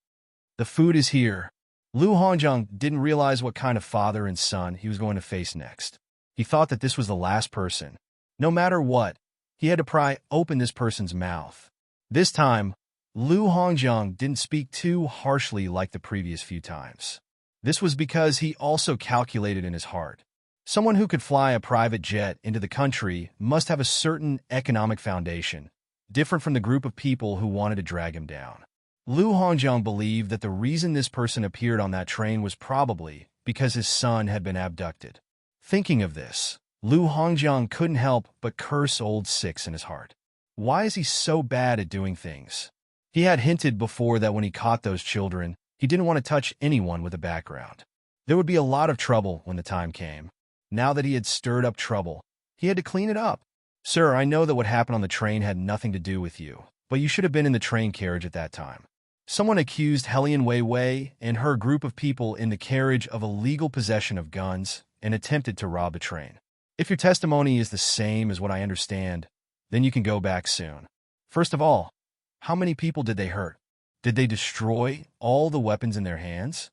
"The food is here." Lu Hongjiang didn't realize what kind of father and son he was going to face next. He thought that this was the last person. No matter what, he had to pry open this person's mouth. This time, Lu Hongjiang didn't speak too harshly like the previous few times. This was because he also calculated in his heart. Someone who could fly a private jet into the country must have a certain economic foundation, different from the group of people who wanted to drag him down. Lu Hongjiang believed that the reason this person appeared on that train was probably because his son had been abducted. Thinking of this, Lu Hongjiang couldn't help but curse old Six in his heart. Why is he so bad at doing things? He had hinted before that when he caught those children, he didn't want to touch anyone with a background. There would be a lot of trouble when the time came. Now that he had stirred up trouble, he had to clean it up. "Sir, I know that what happened on the train had nothing to do with you, but you should have been in the train carriage at that time." Someone accused Helian Wei Wei and her group of people in the carriage of illegal possession of guns and attempted to rob the train. "If your testimony is the same as what I understand, then you can go back soon. First of all, how many people did they hurt? Did they destroy all the weapons in their hands?"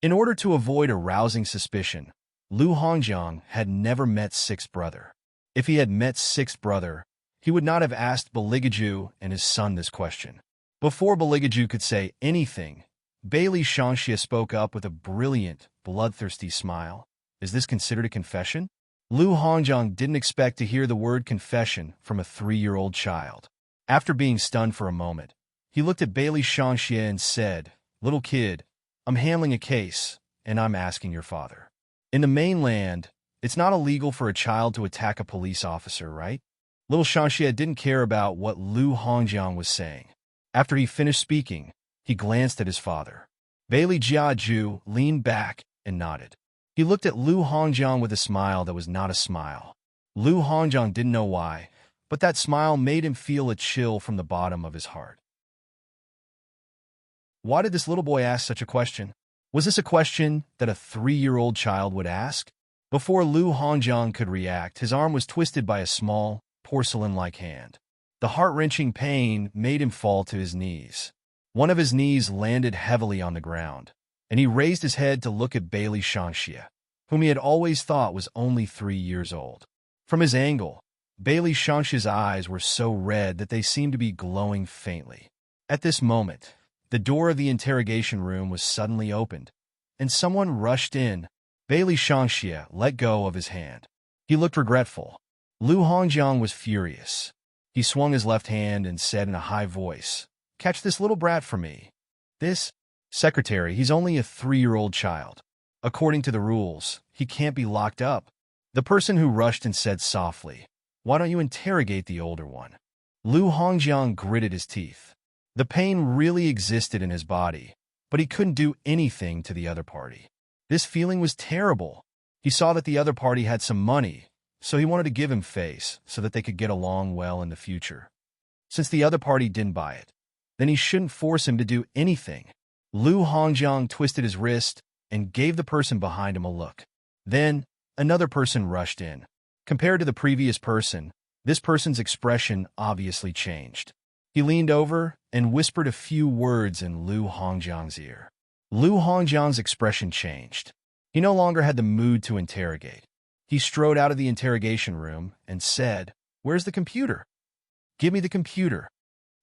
In order to avoid arousing suspicion, Lu Hongjiang had never met Six's brother. If he had met Six's brother, he would not have asked Baligaju and his son this question. Before Baligaju could say anything, Bailey Shangxia spoke up with a brilliant, bloodthirsty smile. "Is this considered a confession?" Lu Hongjiang didn't expect to hear the word confession from a 3-year-old child. After being stunned for a moment, he looked at Bailey Shangxia and said, "Little kid, I'm handling a case, and I'm asking your father. In the mainland, it's not illegal for a child to attack a police officer, right?" Little Shangxia didn't care about what Lu Hongjiang was saying. After he finished speaking, he glanced at his father. Bailey Jiaju leaned back and nodded. He looked at Lu Hongjiang with a smile that was not a smile. Lu Hongjiang didn't know why, but that smile made him feel a chill from the bottom of his heart. Why did this little boy ask such a question? Was this a question that a 3-year-old child would ask? Before Lu Hongjiang could react, his arm was twisted by a small, porcelain-like hand. The heart-wrenching pain made him fall to his knees. One of his knees landed heavily on the ground, and he raised his head to look at Bailey Shangxia, whom he had always thought was only 3 years old. From his angle, Bailey Shangxia's eyes were so red that they seemed to be glowing faintly. At this moment, the door of the interrogation room was suddenly opened, and someone rushed in. Bailey Shangxia let go of his hand. He looked regretful. Lu Hongjiang was furious. He swung his left hand and said in a high voice, "Catch this little brat for me." "This? Secretary, he's only a 3-year-old child. According to the rules, he can't be locked up." The person who rushed and said softly, "Why don't you interrogate the older one?" Lu Hongjiang gritted his teeth. The pain really existed in his body, but he couldn't do anything to the other party. This feeling was terrible. He saw that the other party had some money, so he wanted to give him face so that they could get along well in the future. Since the other party didn't buy it, then he shouldn't force him to do anything. Lu Hongjiang twisted his wrist and gave the person behind him a look. Then, another person rushed in. Compared to the previous person, this person's expression obviously changed. He leaned over and whispered a few words in Lu Hongjiang's ear. Lu Hongjiang's expression changed. He no longer had the mood to interrogate. He strode out of the interrogation room and said, "Where's the computer? Give me the computer."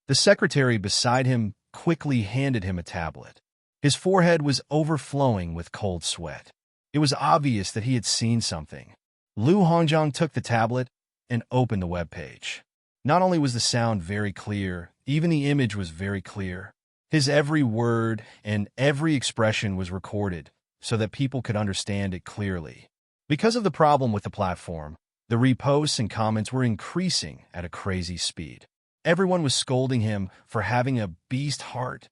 The secretary beside him quickly handed him a tablet. His forehead was overflowing with cold sweat. It was obvious that he had seen something. Lu Hongjiang took the tablet and opened the web page. Not only was the sound very clear, even the image was very clear. His every word and every expression was recorded so that people could understand it clearly. Because of the problem with the platform, the reposts and comments were increasing at a crazy speed. Everyone was scolding him for having a beast heart.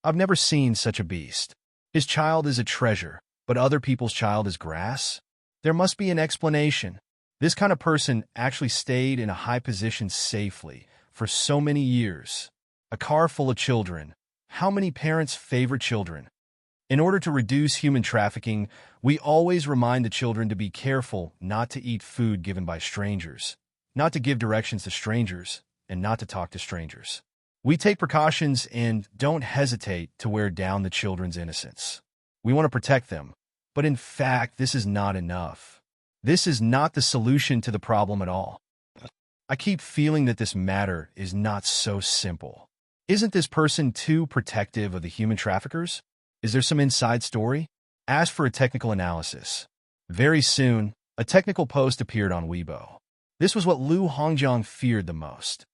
"I've never seen such a beast. His child is a treasure, but other people's child is grass? There must be an explanation." This kind of person actually stayed in a high position safely for so many years. A car full of children. How many parents favor children? In order to reduce human trafficking, we always remind the children to be careful not to eat food given by strangers, not to give directions to strangers, and not to talk to strangers. We take precautions and don't hesitate to wear down the children's innocence. We want to protect them, but in fact, this is not enough. This is not the solution to the problem at all. I keep feeling that this matter is not so simple. Isn't this person too protective of the human traffickers? Is there some inside story? Ask for a technical analysis. Very soon, a technical post appeared on Weibo. This was what Lu Hongjiang feared the most.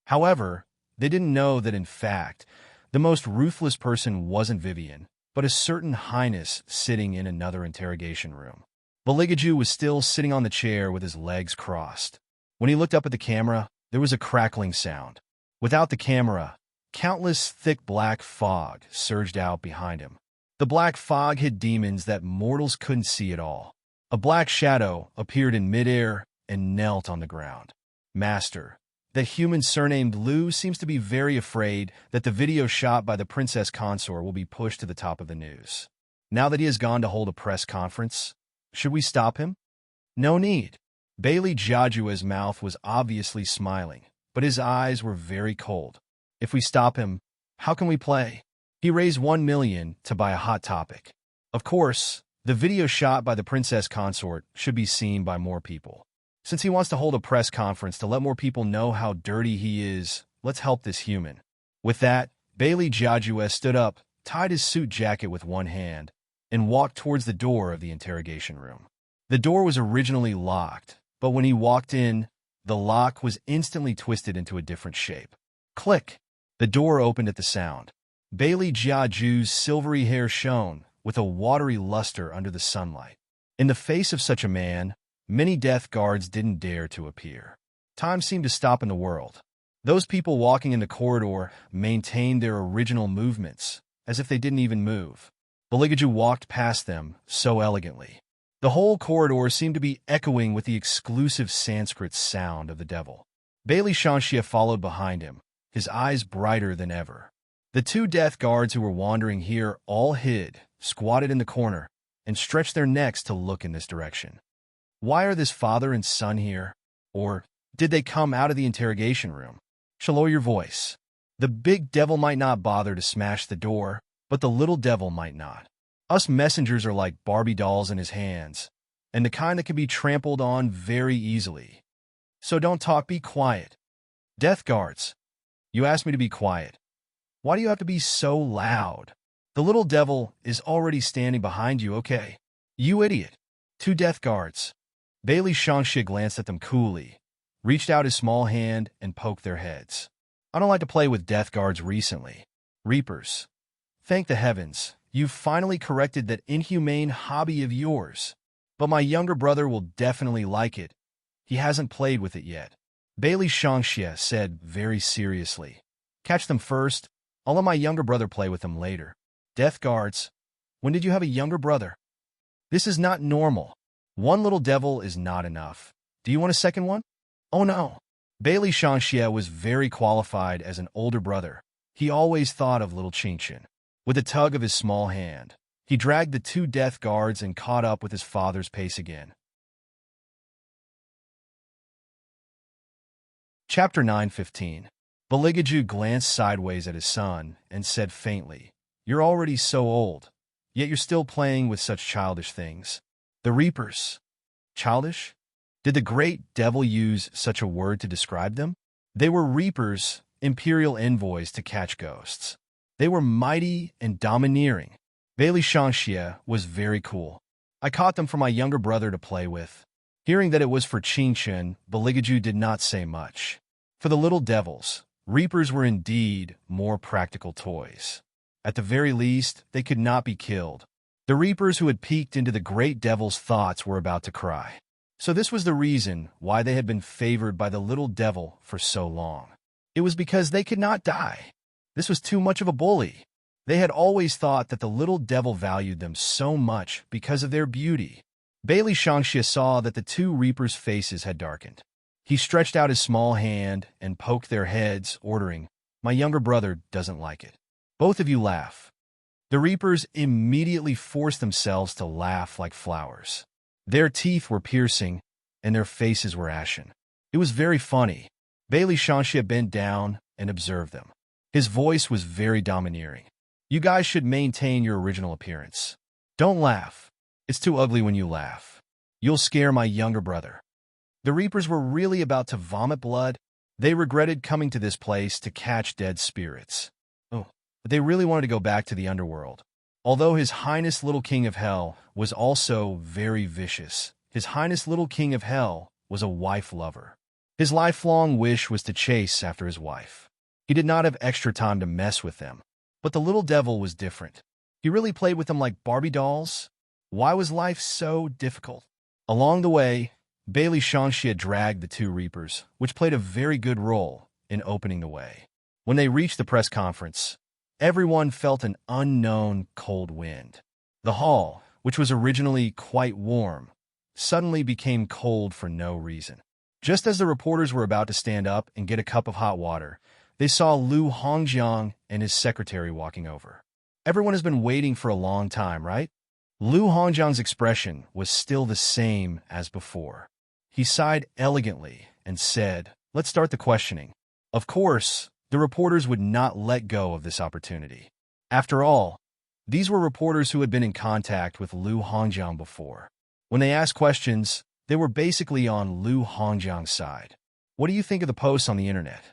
However, they didn't know that in fact, the most ruthless person wasn't Vivian, but a certain highness sitting in another interrogation room. Baligaju was still sitting on the chair with his legs crossed. When he looked up at the camera, there was a crackling sound. Without the camera, countless thick black fog surged out behind him. The black fog hid demons that mortals couldn't see at all. A black shadow appeared in midair and knelt on the ground. "Master, the human surnamed Lu seems to be very afraid that the video shot by the Princess Consort will be pushed to the top of the news. Now that he has gone to hold a press conference, should we stop him?" "No need." Bailey Jiajua's mouth was obviously smiling, but his eyes were very cold. "If we stop him, how can we play?" He raised 1 million to buy a hot topic. Of course, the video shot by the Princess Consort should be seen by more people. Since he wants to hold a press conference to let more people know how dirty he is, let's help this human. With that, Bailey Jiajue stood up, tied his suit jacket with one hand, and walked towards the door of the interrogation room. The door was originally locked, but when he walked in, the lock was instantly twisted into a different shape. Click! The door opened at the sound. Bailey Jiaju's silvery hair shone with a watery luster under the sunlight. In the face of such a man, many death guards didn't dare to appear. Time seemed to stop in the world. Those people walking in the corridor maintained their original movements, as if they didn't even move. Baligaju walked past them so elegantly. The whole corridor seemed to be echoing with the exclusive Sanskrit sound of the devil. Bailey Shanxia followed behind him, his eyes brighter than ever. The two death guards who were wandering here all hid, squatted in the corner, and stretched their necks to look in this direction. Why are this father and son here? Or did they come out of the interrogation room? Shall lower your voice. The big devil might not bother to smash the door, but the little devil might not. Us messengers are like Barbie dolls in his hands, and the kind that can be trampled on very easily. So don't talk, be quiet. Death guards, you asked me to be quiet. Why do you have to be so loud? The little devil is already standing behind you, okay? You idiot. Two death guards. Bailey Shangxi glanced at them coolly, reached out his small hand and poked their heads. I don't like to play with death guards recently. Reapers. Thank the heavens, you've finally corrected that inhumane hobby of yours. But my younger brother will definitely like it. He hasn't played with it yet. Bailey Shangxia said very seriously. Catch them first. I'll let my younger brother play with them later. Death guards. When did you have a younger brother? This is not normal. One little devil is not enough. Do you want a second one? Oh no! Bailey Shangxie was very qualified as an older brother. He always thought of little Qingshan. With a tug of his small hand, he dragged the two death guards and caught up with his father's pace again. Chapter 9:15. Baligaju glanced sideways at his son and said faintly, "You're already so old, yet you're still playing with such childish things. The Reapers. Childish? Did the great devil use such a word to describe them? They were Reapers, imperial envoys to catch ghosts. They were mighty and domineering. Bailey Shangxie was very cool. I caught them for my younger brother to play with." Hearing that it was for Qingshan, Baligaju did not say much. For the little devils, Reapers were indeed more practical toys. At the very least, they could not be killed. The Reapers who had peeked into the great devil's thoughts were about to cry. So this was the reason why they had been favored by the little devil for so long. It was because they could not die. This was too much of a bully. They had always thought that the little devil valued them so much because of their beauty. Bailey Shangxie saw that the two Reapers' faces had darkened. He stretched out his small hand and poked their heads, ordering, "My younger brother doesn't like it. Both of you laugh." The Reapers immediately forced themselves to laugh like flowers. Their teeth were piercing, and their faces were ashen. It was very funny. Bailey Shangxie bent down and observed them. His voice was very domineering. "You guys should maintain your original appearance. Don't laugh. It's too ugly when you laugh. You'll scare my younger brother." The Reapers were really about to vomit blood. They regretted coming to this place to catch dead spirits. Oh, but they really wanted to go back to the underworld. Although His Highness Little King of Hell was also very vicious, His Highness Little King of Hell was a wife-lover. His lifelong wish was to chase after his wife. He did not have extra time to mess with them. But the little devil was different. He really played with them like Barbie dolls. Why was life so difficult? Along the way, Bailey Shangxie dragged the two Reapers, which played a very good role in opening the way. When they reached the press conference, everyone felt an unknown cold wind. The hall, which was originally quite warm, suddenly became cold for no reason. Just as the reporters were about to stand up and get a cup of hot water, they saw Lu Hongjiang and his secretary walking over. Everyone has been waiting for a long time, right? Lu Hongjiang's expression was still the same as before. He sighed elegantly and said, "Let's start the questioning." Of course, the reporters would not let go of this opportunity. After all, these were reporters who had been in contact with Lu Hongjiang before. When they asked questions, they were basically on Lu Hongjiang's side. "What do you think of the posts on the internet?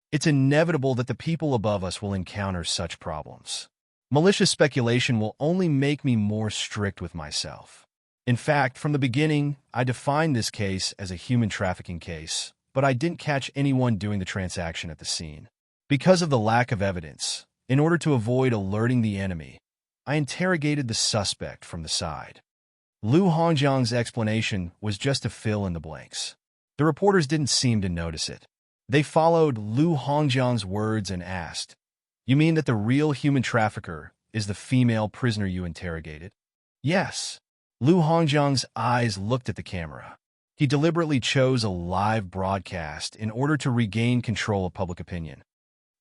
It's inevitable that the people above us will encounter such problems. Malicious speculation will only make me more strict with myself. In fact, from the beginning, I defined this case as a human trafficking case, but I didn't catch anyone doing the transaction at the scene. Because of the lack of evidence, in order to avoid alerting the enemy, I interrogated the suspect from the side." Lu Hongjiang's explanation was just to fill in the blanks. The reporters didn't seem to notice it. They followed Lu Hongjiang's words and asked, "You mean that the real human trafficker is the female prisoner you interrogated?" "Yes." Lu Hongjiang's eyes looked at the camera. He deliberately chose a live broadcast in order to regain control of public opinion.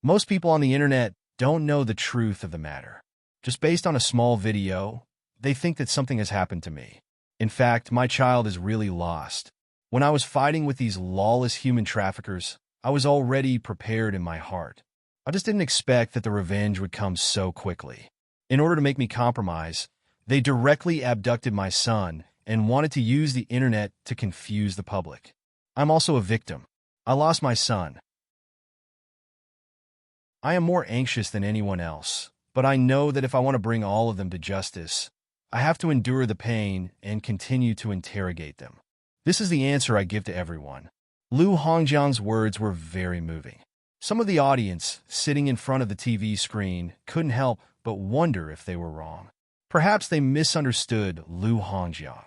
Most people on the internet don't know the truth of the matter. Just based on a small video, they think that something has happened to me. In fact, my child is really lost. When I was fighting with these lawless human traffickers, I was already prepared in my heart. I just didn't expect that the revenge would come so quickly. In order to make me compromise, they directly abducted my son and wanted to use the internet to confuse the public. I'm also a victim. I lost my son. I am more anxious than anyone else, but I know that if I want to bring all of them to justice, I have to endure the pain and continue to interrogate them. This is the answer I give to everyone. Lu Hongjiang's words were very moving. Some of the audience, sitting in front of the TV screen, couldn't help but wonder if they were wrong. Perhaps they misunderstood Lu Hongjiang.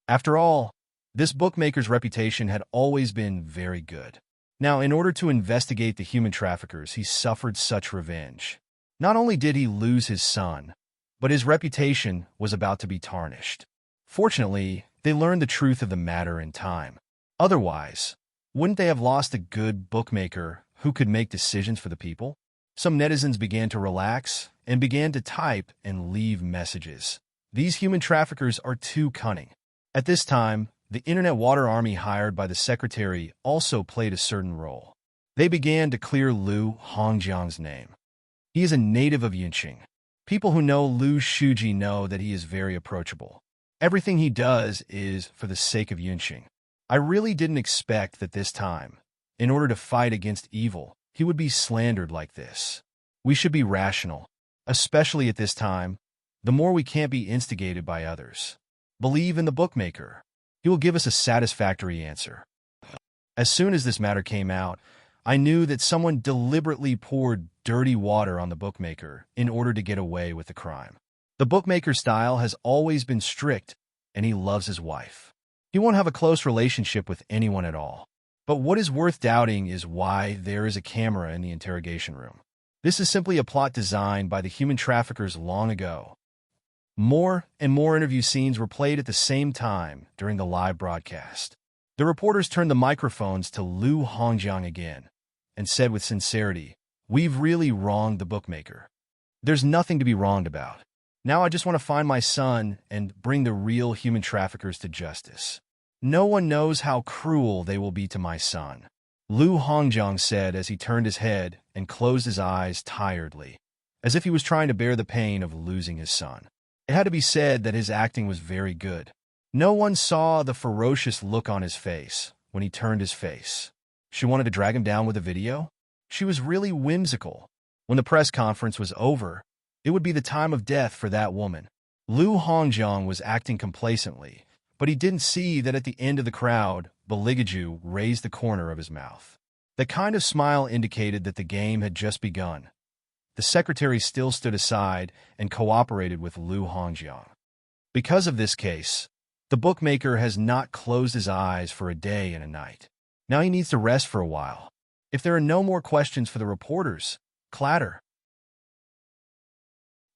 After all, this bookmaker's reputation had always been very good. Now, in order to investigate the human traffickers, he suffered such revenge. Not only did he lose his son, but his reputation was about to be tarnished. Fortunately, they learned the truth of the matter in time. Otherwise, Wouldn't they have lost a good bookmaker who could make decisions for the people? Some netizens began to relax and began to type and leave messages. These human traffickers are too cunning. At this time, the Internet Water Army hired by the secretary also played a certain role. They began to clear Lu Hongjiang's name. He is a native of Yunqing. People who know Lu Shuji know that he is very approachable. Everything he does is for the sake of Yunqing. I really didn't expect that this time, in order to fight against evil, he would be slandered like this. We should be rational, especially at this time. The more we can't be instigated by others. Believe in the bookmaker. He will give us a satisfactory answer. As soon as this matter came out, I knew that someone deliberately poured dirty water on the bookmaker in order to get away with the crime. The bookmaker's style has always been strict, and he loves his wife. He won't have a close relationship with anyone at all. But what is worth doubting is why there is a camera in the interrogation room. This is simply a plot designed by the human traffickers long ago. More and more interview scenes were played at the same time during the live broadcast. The reporters turned the microphones to Lu Hongjiang again and said with sincerity, "We've really wronged the bookmaker. There's nothing to be wronged about. Now I just want to find my son and bring the real human traffickers to justice. No one knows how cruel they will be to my son," Lu Hongjiang said as he turned his head and closed his eyes tiredly, as if he was trying to bear the pain of losing his son. It had to be said that his acting was very good. No one saw the ferocious look on his face when he turned his face. She wanted to drag him down with a video? She was really whimsical. When the press conference was over, it would be the time of death for that woman. Lu Hongjiang was acting complacently, but he didn't see that at the end of the crowd, Beligaju raised the corner of his mouth. The kind of smile indicated that the game had just begun. The secretary still stood aside and cooperated with Lu Hongjiang. Because of this case, the bookmaker has not closed his eyes for a day and a night. Now he needs to rest for a while. If there are no more questions for the reporters, clatter.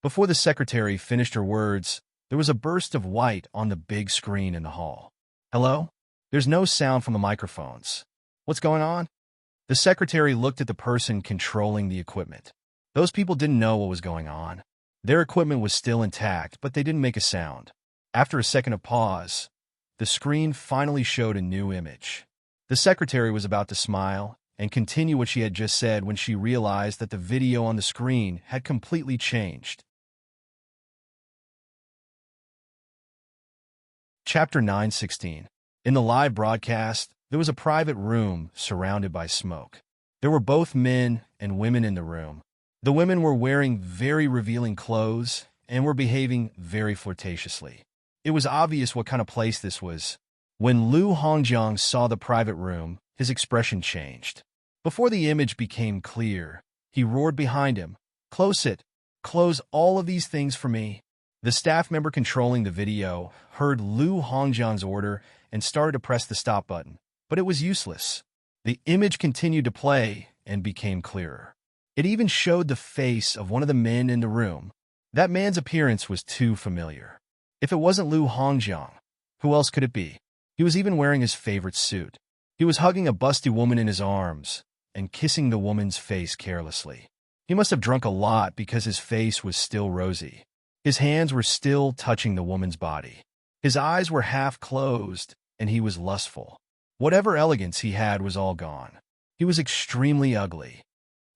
Before the secretary finished her words, there was a burst of white on the big screen in the hall. Hello? There's no sound from the microphones. What's going on? The secretary looked at the person controlling the equipment. Those people didn't know what was going on. Their equipment was still intact, but they didn't make a sound. After a second of pause, the screen finally showed a new image. The secretary was about to smile and continue what she had just said when she realized that the video on the screen had completely changed. Chapter 9:16. In the live broadcast, there was a private room surrounded by smoke. There were both men and women in the room. The women were wearing very revealing clothes and were behaving very flirtatiously. It was obvious what kind of place this was. When Lu Hongjiang saw the private room, his expression changed. Before the image became clear, he roared behind him, "Close it! Close all of these things for me!" The staff member controlling the video heard Lu Hongjiang's order and started to press the stop button, but it was useless. The image continued to play and became clearer. It even showed the face of one of the men in the room. That man's appearance was too familiar. If it wasn't Lu Hongjiang, who else could it be? He was even wearing his favorite suit. He was hugging a busty woman in his arms and kissing the woman's face carelessly. He must have drunk a lot because his face was still rosy. His hands were still touching the woman's body. His eyes were half closed, and he was lustful. Whatever elegance he had was all gone. He was extremely ugly.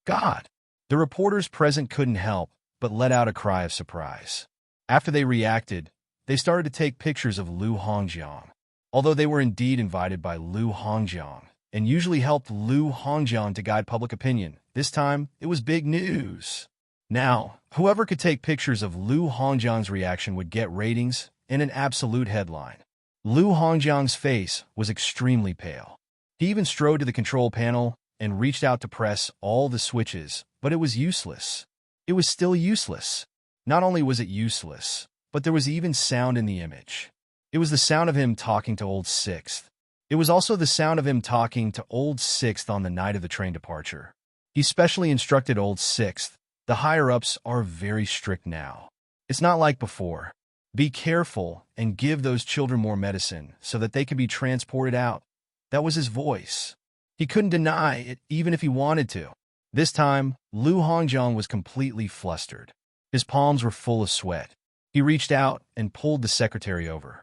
God! The reporters present couldn't help but let out a cry of surprise. After they reacted, they started to take pictures of Lu Hongjiang. Although they were indeed invited by Lu Hongjiang and usually helped Lu Hongjiang to guide public opinion, this time it was big news. Now, whoever could take pictures of Lu Hongjiang's reaction would get ratings and an absolute headline. Lu Hongjiang's face was extremely pale. He even strode to the control panel and reached out to press all the switches, but it was useless. It was still useless. Not only was it useless, but there was even sound in the image. It was the sound of him talking to Old Sixth. It was also the sound of him talking to Old Sixth on the night of the train departure. He specially instructed Old Sixth, "The higher-ups are very strict now. It's not like before. Be careful and give those children more medicine so that they can be transported out." That was his voice. He couldn't deny it even if he wanted to. This time, Lu Hongjiang was completely flustered. His palms were full of sweat. He reached out and pulled the secretary over.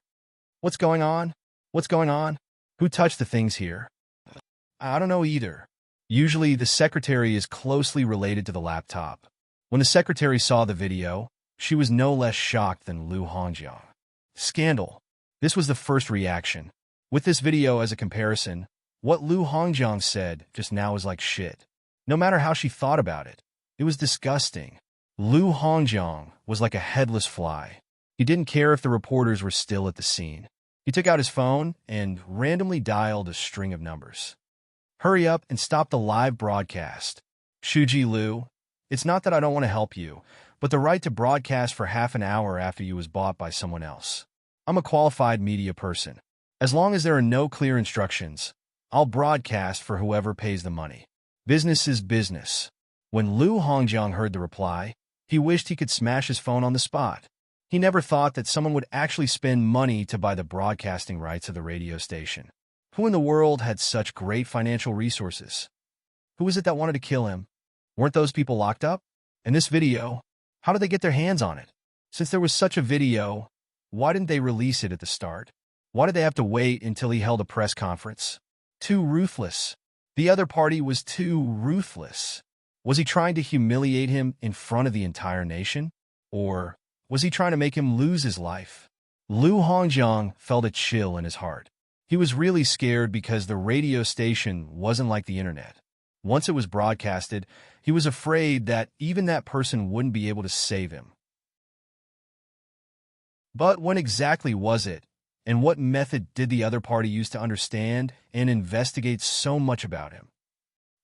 What's going on? What's going on? Who touched the things here? I don't know either. Usually, the secretary is closely related to the laptop. When the secretary saw the video, she was no less shocked than Lu Hongjiang. Scandal. This was the first reaction. With this video as a comparison, what Lu Hongjiang said just now was like shit. No matter how she thought about it, it was disgusting. Lu Hongjiang was like a headless fly. He didn't care if the reporters were still at the scene. He took out his phone and randomly dialed a string of numbers. Hurry up and stop the live broadcast. Shuji Lu, it's not that I don't want to help you, but the right to broadcast for half an hour after you was bought by someone else. I'm a qualified media person. As long as there are no clear instructions, I'll broadcast for whoever pays the money. Business is business. When Lu Hongjiang heard the reply, he wished he could smash his phone on the spot. He never thought that someone would actually spend money to buy the broadcasting rights of the radio station. Who in the world had such great financial resources? Who was it that wanted to kill him? Weren't those people locked up? And this video, how did they get their hands on it? Since there was such a video, why didn't they release it at the start? Why did they have to wait until he held a press conference? Too ruthless. The other party was too ruthless. Was he trying to humiliate him in front of the entire nation? Or was he trying to make him lose his life? Lu Hongjiang felt a chill in his heart. He was really scared because the radio station wasn't like the internet. Once it was broadcasted, he was afraid that even that person wouldn't be able to save him. But when exactly was it? And what method did the other party use to understand and investigate so much about him?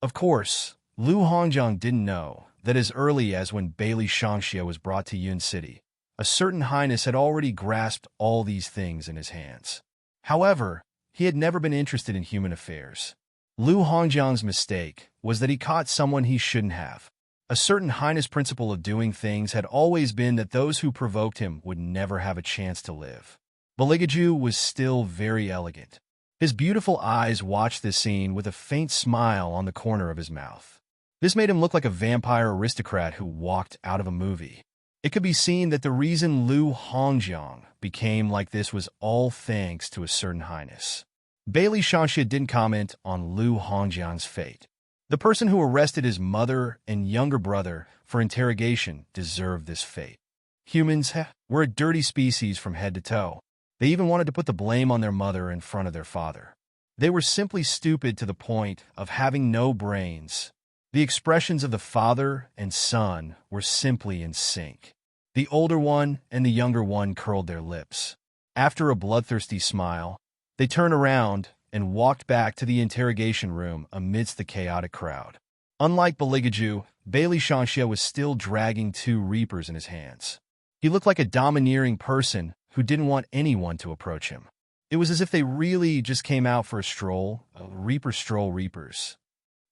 Of course, Lu Hongjiang didn't know that as early as when Bailey Shangxia was brought to Yun City, a certain highness had already grasped all these things in his hands. However, he had never been interested in human affairs. Lu Hongjiang's mistake was that he caught someone he shouldn't have. A certain highness principle of doing things had always been that those who provoked him would never have a chance to live. Baligaju was still very elegant. His beautiful eyes watched this scene with a faint smile on the corner of his mouth. This made him look like a vampire aristocrat who walked out of a movie. It could be seen that the reason Lu Hongjiang became like this was all thanks to a certain highness. Bailey Shangxia didn't comment on Lu Hongjiang's fate. The person who arrested his mother and younger brother for interrogation deserved this fate. Humans were a dirty species from head to toe. They even wanted to put the blame on their mother in front of their father. They were simply stupid to the point of having no brains. The expressions of the father and son were simply in sync. The older one and the younger one curled their lips. After a bloodthirsty smile, they turned around and walked back to the interrogation room amidst the chaotic crowd. Unlike Baligaju, Bailey Shangxia was still dragging two reapers in his hands. He looked like a domineering person who didn't want anyone to approach him. It was as if they really just came out for a stroll, reaper stroll reapers.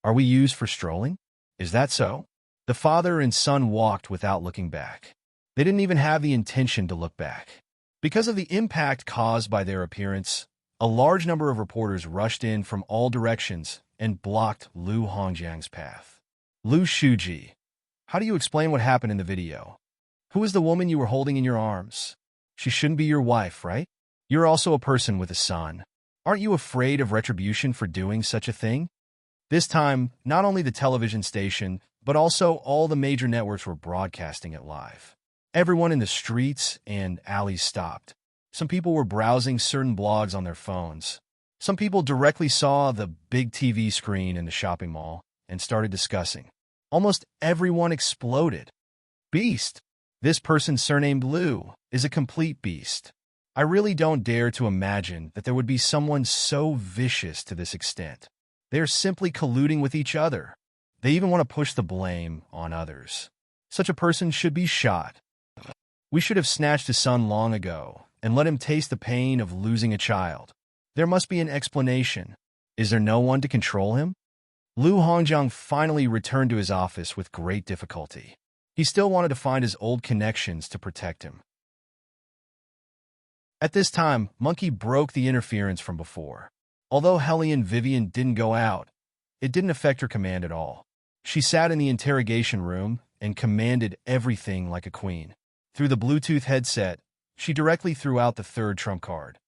Are we used for strolling? Is that so? The father and son walked without looking back. They didn't even have the intention to look back. Because of the impact caused by their appearance, a large number of reporters rushed in from all directions and blocked Lu Hongjiang's path. Lu Shuji, how do you explain what happened in the video? Who is the woman you were holding in your arms? She shouldn't be your wife, right? You're also a person with a son. Aren't you afraid of retribution for doing such a thing? This time, not only the television station, but also all the major networks were broadcasting it live. Everyone in the streets and alleys stopped. Some people were browsing certain blogs on their phones. Some people directly saw the big TV screen in the shopping mall and started discussing. Almost everyone exploded. Beast! This person surnamed Lu is a complete beast. I really don't dare to imagine that there would be someone so vicious to this extent. They are simply colluding with each other. They even want to push the blame on others. Such a person should be shot. We should have snatched his son long ago and let him taste the pain of losing a child. There must be an explanation. Is there no one to control him? Lu Hongjiang finally returned to his office with great difficulty. He still wanted to find his old connections to protect him. At this time, Monkey broke the interference from before. Although Helly and Vivian didn't go out, it didn't affect her command at all. She sat in the interrogation room and commanded everything like a queen. Through the Bluetooth headset, she directly threw out the third trump card.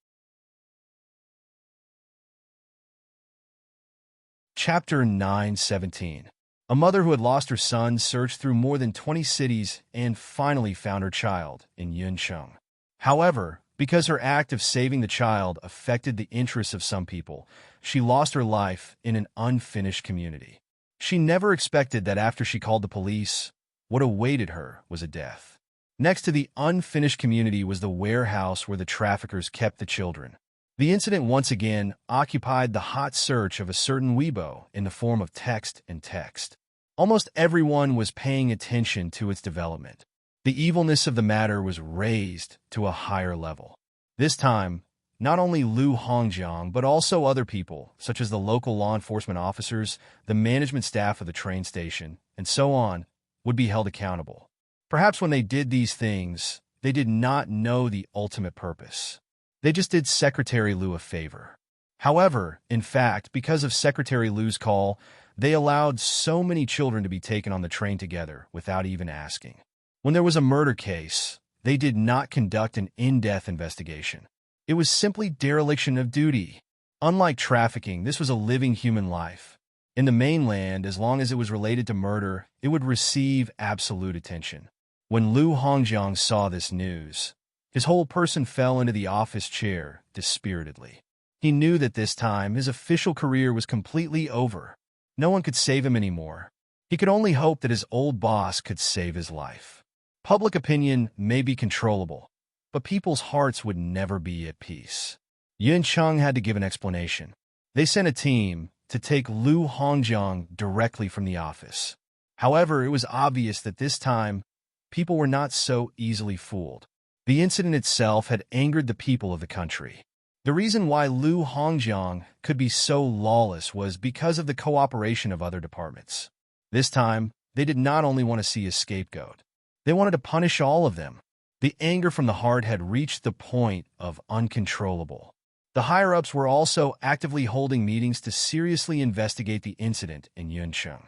Chapter 917. A mother who had lost her son searched through more than 20 cities and finally found her child in Yuncheng. However, because her act of saving the child affected the interests of some people, she lost her life in an unfinished community. She never expected that after she called the police, what awaited her was a death. Next to the unfinished community was the warehouse where the traffickers kept the children. The incident once again occupied the hot search of a certain Weibo in the form of text and text. Almost everyone was paying attention to its development. The evilness of the matter was raised to a higher level. This time, not only Lu Hongjiang, but also other people, such as the local law enforcement officers, the management staff of the train station, and so on, would be held accountable. Perhaps when they did these things, they did not know the ultimate purpose. They just did Secretary Lu a favor. However, in fact, because of Secretary Lu's call, they allowed so many children to be taken on the train together without even asking. When there was a murder case, they did not conduct an in-depth investigation. It was simply dereliction of duty. Unlike trafficking, this was a living human life. In the mainland, as long as it was related to murder, it would receive absolute attention. When Lu Hongjiang saw this news, his whole person fell into the office chair dispiritedly. He knew that this time his official career was completely over. No one could save him anymore. He could only hope that his old boss could save his life. Public opinion may be controllable, but people's hearts would never be at peace. Yun Cheng had to give an explanation. They sent a team to take Lu Hongjiang directly from the office. However, it was obvious that this time, people were not so easily fooled. The incident itself had angered the people of the country. The reason why Lu Hongjiang could be so lawless was because of the cooperation of other departments. This time, they did not only want to see a scapegoat. They wanted to punish all of them. The anger from the heart had reached the point of uncontrollable. The higher-ups were also actively holding meetings to seriously investigate the incident in Yuncheng.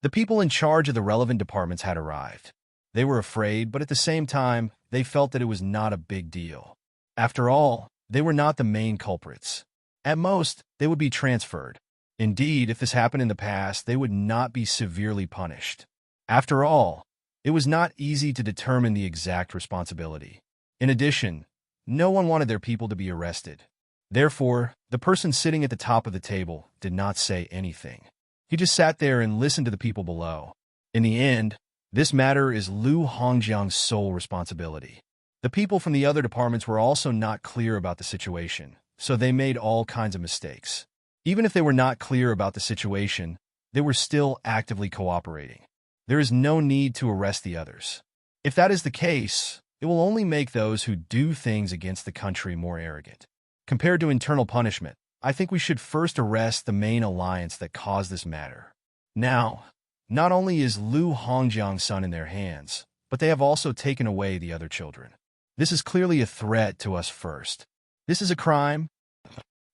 The people in charge of the relevant departments had arrived. They were afraid, but at the same time, they felt that it was not a big deal. After all, they were not the main culprits. At most, they would be transferred. Indeed, if this happened in the past, they would not be severely punished. After all, it was not easy to determine the exact responsibility. In addition, no one wanted their people to be arrested. Therefore, the person sitting at the top of the table did not say anything. He just sat there and listened to the people below. In the end, this matter is Lu Hongjiang's sole responsibility. The people from the other departments were also not clear about the situation, so they made all kinds of mistakes. Even if they were not clear about the situation, they were still actively cooperating. There is no need to arrest the others. If that is the case, it will only make those who do things against the country more arrogant. Compared to internal punishment, I think we should first arrest the main alliance that caused this matter. Now, not only is Lu Hongjiang's son in their hands, but they have also taken away the other children. This is clearly a threat to us first. This is a crime.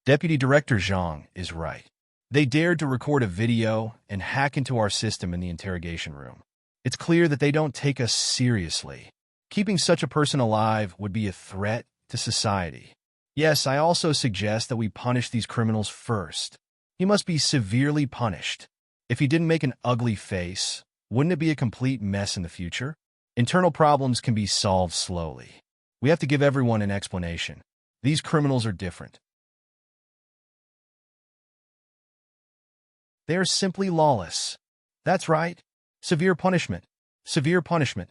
Deputy Director Zhang is right. They dared to record a video and hack into our system in the interrogation room. It's clear that they don't take us seriously. Keeping such a person alive would be a threat to society. Yes, I also suggest that we punish these criminals first. He must be severely punished. If he didn't make an ugly face, wouldn't it be a complete mess in the future? Internal problems can be solved slowly. We have to give everyone an explanation. These criminals are different. They are simply lawless. That's right. Severe punishment. Severe punishment.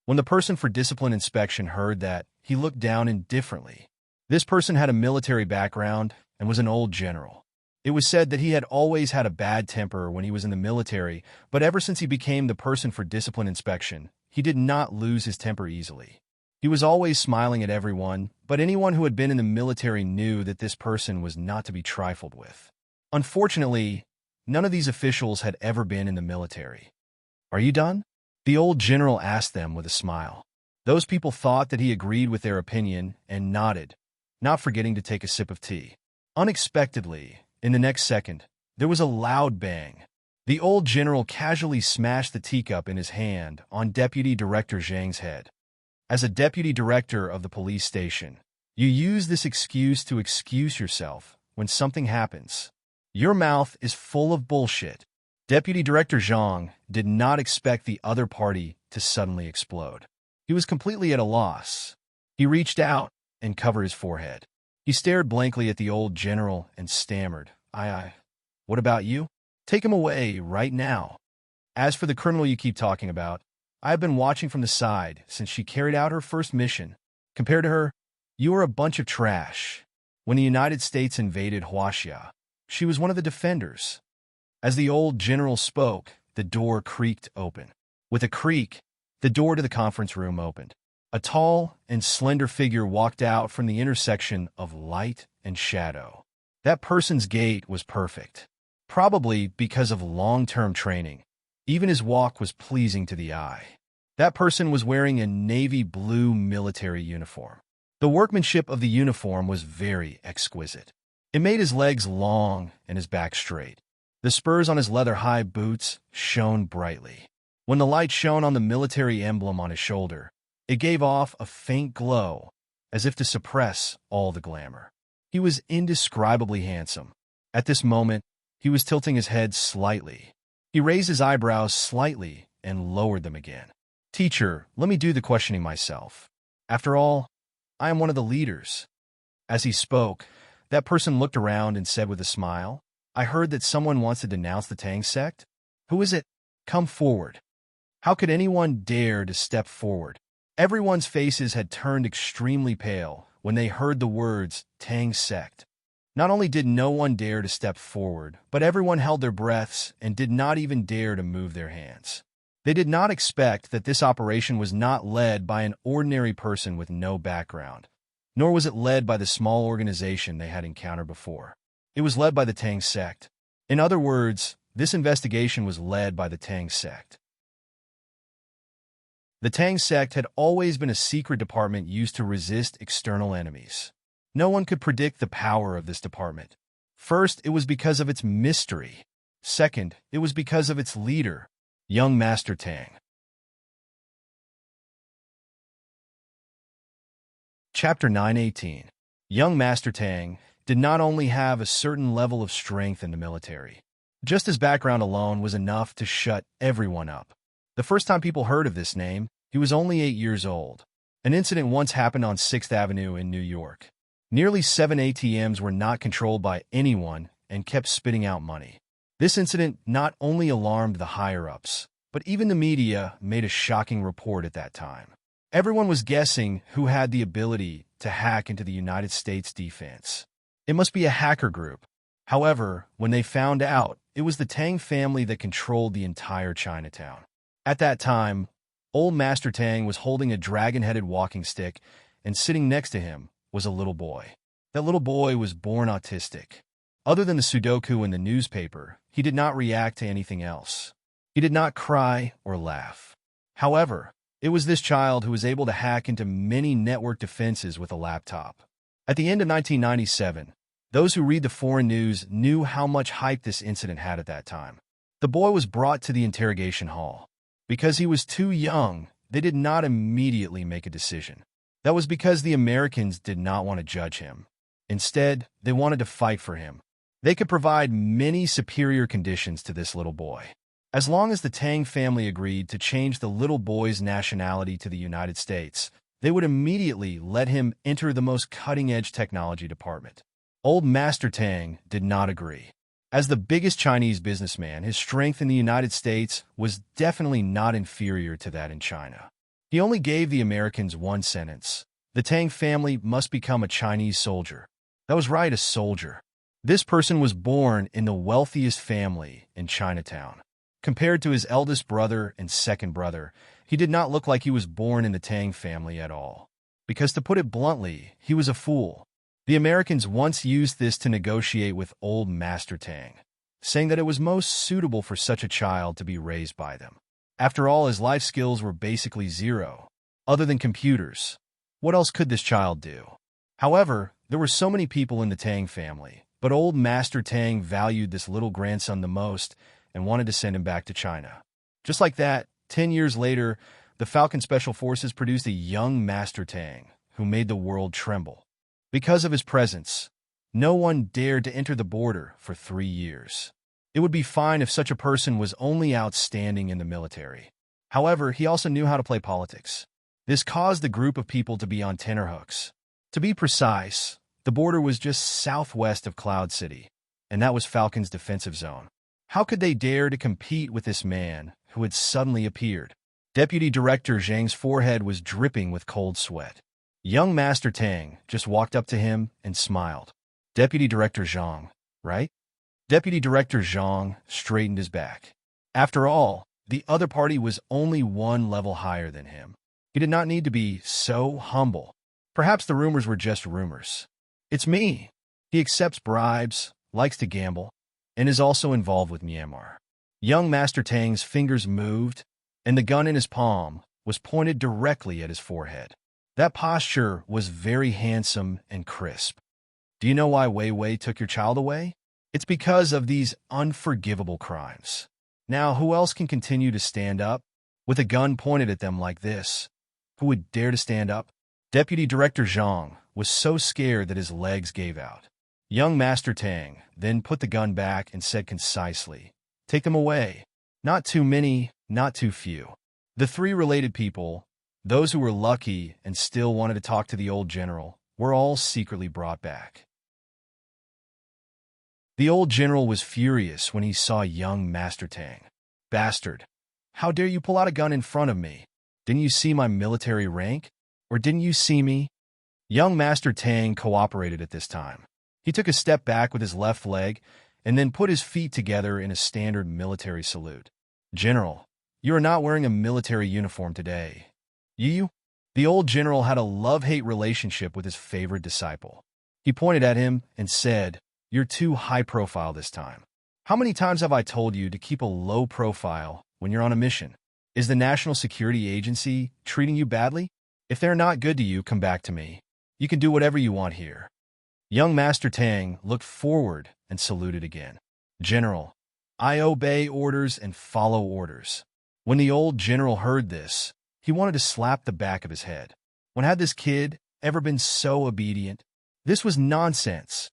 When the person for discipline inspection heard that, he looked down indifferently. This person had a military background and was an old general. It was said that he had always had a bad temper when he was in the military, but ever since he became the person for discipline inspection, he did not lose his temper easily. He was always smiling at everyone, but anyone who had been in the military knew that this person was not to be trifled with. Unfortunately, none of these officials had ever been in the military. "Are you done?" The old general asked them with a smile. Those people thought that he agreed with their opinion and nodded, not forgetting to take a sip of tea. Unexpectedly, in the next second, There was a loud bang. The old general casually smashed the teacup in his hand on Deputy Director Zhang's head. As a deputy director of the police station, you use this excuse to excuse yourself when something happens. Your mouth is full of bullshit. Deputy Director Zhang did not expect the other party to suddenly explode. He was completely at a loss. He reached out and covered his forehead. He stared blankly at the old general and stammered, What about you? Take him away right now. As for the criminal you keep talking about, I have been watching from the side since she carried out her first mission. Compared to her, you are a bunch of trash. When the United States invaded Huaxia, she was one of the defenders. As the old general spoke, the door creaked open. With a creak, the door to the conference room opened. A tall and slender figure walked out from the intersection of light and shadow. That person's gait was perfect, probably because of long-term training. Even his walk was pleasing to the eye. That person was wearing a navy blue military uniform. The workmanship of the uniform was very exquisite. It made his legs long and his back straight. The spurs on his leather-high boots shone brightly. When the light shone on the military emblem on his shoulder, it gave off a faint glow, as if to suppress all the glamour. He was indescribably handsome. At this moment, he was tilting his head slightly. He raised his eyebrows slightly and lowered them again. Teacher, let me do the questioning myself. After all, I am one of the leaders. As he spoke, that person looked around and said with a smile, I heard that someone wants to denounce the Tang sect. Who is it? Come forward. How could anyone dare to step forward? Everyone's faces had turned extremely pale when they heard the words Tang sect. Not only did no one dare to step forward, but everyone held their breaths and did not even dare to move their hands. They did not expect that this operation was not led by an ordinary person with no background, nor was it led by the small organization they had encountered before. It was led by the Tang sect. In other words, this investigation was led by the Tang sect. The Tang sect had always been a secret department used to resist external enemies. No one could predict the power of this department. First, it was because of its mystery. Second, it was because of its leader, young Master Tang. Chapter 918. Young Master Tang did not only have a certain level of strength in the military. Just his background alone was enough to shut everyone up. The first time people heard of this name, he was only 8 years old. An incident once happened on 6th Avenue in New York. Nearly 7 ATMs were not controlled by anyone and kept spitting out money. This incident not only alarmed the higher-ups, but even the media made a shocking report at that time. Everyone was guessing who had the ability to hack into the United States defense. It must be a hacker group. However, when they found out, it was the Tang family that controlled the entire Chinatown. At that time, old Master Tang was holding a dragon-headed walking stick, and sitting next to him was a little boy. That little boy was born autistic. Other than the Sudoku in the newspaper, he did not react to anything else. He did not cry or laugh. However, it was this child who was able to hack into many network defenses with a laptop. At the end of 1997, those who read the foreign news knew how much hype this incident had at that time. The boy was brought to the interrogation hall. Because he was too young, they did not immediately make a decision. That was because the Americans did not want to judge him. Instead, they wanted to fight for him. They could provide many superior conditions to this little boy. As long as the Tang family agreed to change the little boy's nationality to the United States, they would immediately let him enter the most cutting-edge technology department. Old Master Tang did not agree. As the biggest Chinese businessman, his strength in the United States was definitely not inferior to that in China. He only gave the Americans one sentence. The Tang family must become a Chinese soldier. That was right, a soldier. This person was born in the wealthiest family in Chinatown. Compared to his eldest brother and second brother, he did not look like he was born in the Tang family at all. Because to put it bluntly, he was a fool. The Americans once used this to negotiate with old Master Tang, saying that it was most suitable for such a child to be raised by them. After all, his life skills were basically zero. Other than computers, what else could this child do? However, there were so many people in the Tang family, But old Master Tang valued this little grandson the most and wanted to send him back to China. Just like that, 10 years later, the Falcon Special Forces produced a young Master Tang who made the world tremble. Because of his presence, no one dared to enter the border for 3 years. It would be fine if such a person was only outstanding in the military. However, he also knew how to play politics. This caused the group of people to be on tenterhooks. To be precise, the border was just southwest of Cloud City, and that was Falcon's defensive zone. How could they dare to compete with this man who had suddenly appeared? Deputy Director Zhang's forehead was dripping with cold sweat. Young Master Tang just walked up to him and smiled. Deputy Director Zhang, right? Deputy Director Zhang straightened his back. After all, the other party was only one level higher than him. He did not need to be so humble. Perhaps the rumors were just rumors. It's me. He accepts bribes, likes to gamble, and is also involved with Myanmar. Young Master Tang's fingers moved, and the gun in his palm was pointed directly at his forehead. That posture was very handsome and crisp. Do you know why Wei Wei took your child away? It's because of these unforgivable crimes. Now, who else can continue to stand up? With a gun pointed at them like this, who would dare to stand up? Deputy Director Zhang was so scared that his legs gave out. Young Master Tang then put the gun back and said concisely, "Take them away. Not too many, not too few." The 3 related people, those who were lucky and still wanted to talk to the old general, were all secretly brought back. The old general was furious when he saw young Master Tang. "Bastard! How dare you pull out a gun in front of me? Didn't you see my military rank? Or didn't you see me?" Young Master Tang cooperated at this time. He took a step back with his left leg and then put his feet together in a standard military salute. "General, you are not wearing a military uniform today. You?" The old general had a love-hate relationship with his favorite disciple. He pointed at him and said, "You're too high profile this time. How many times have I told you to keep a low profile when you're on a mission? Is the National Security Agency treating you badly? If they're not good to you, come back to me. You can do whatever you want here." Young Master Tang looked forward and saluted again. "General, I obey orders and follow orders." When the old general heard this, he wanted to slap the back of his head. When had this kid ever been so obedient? This was nonsense.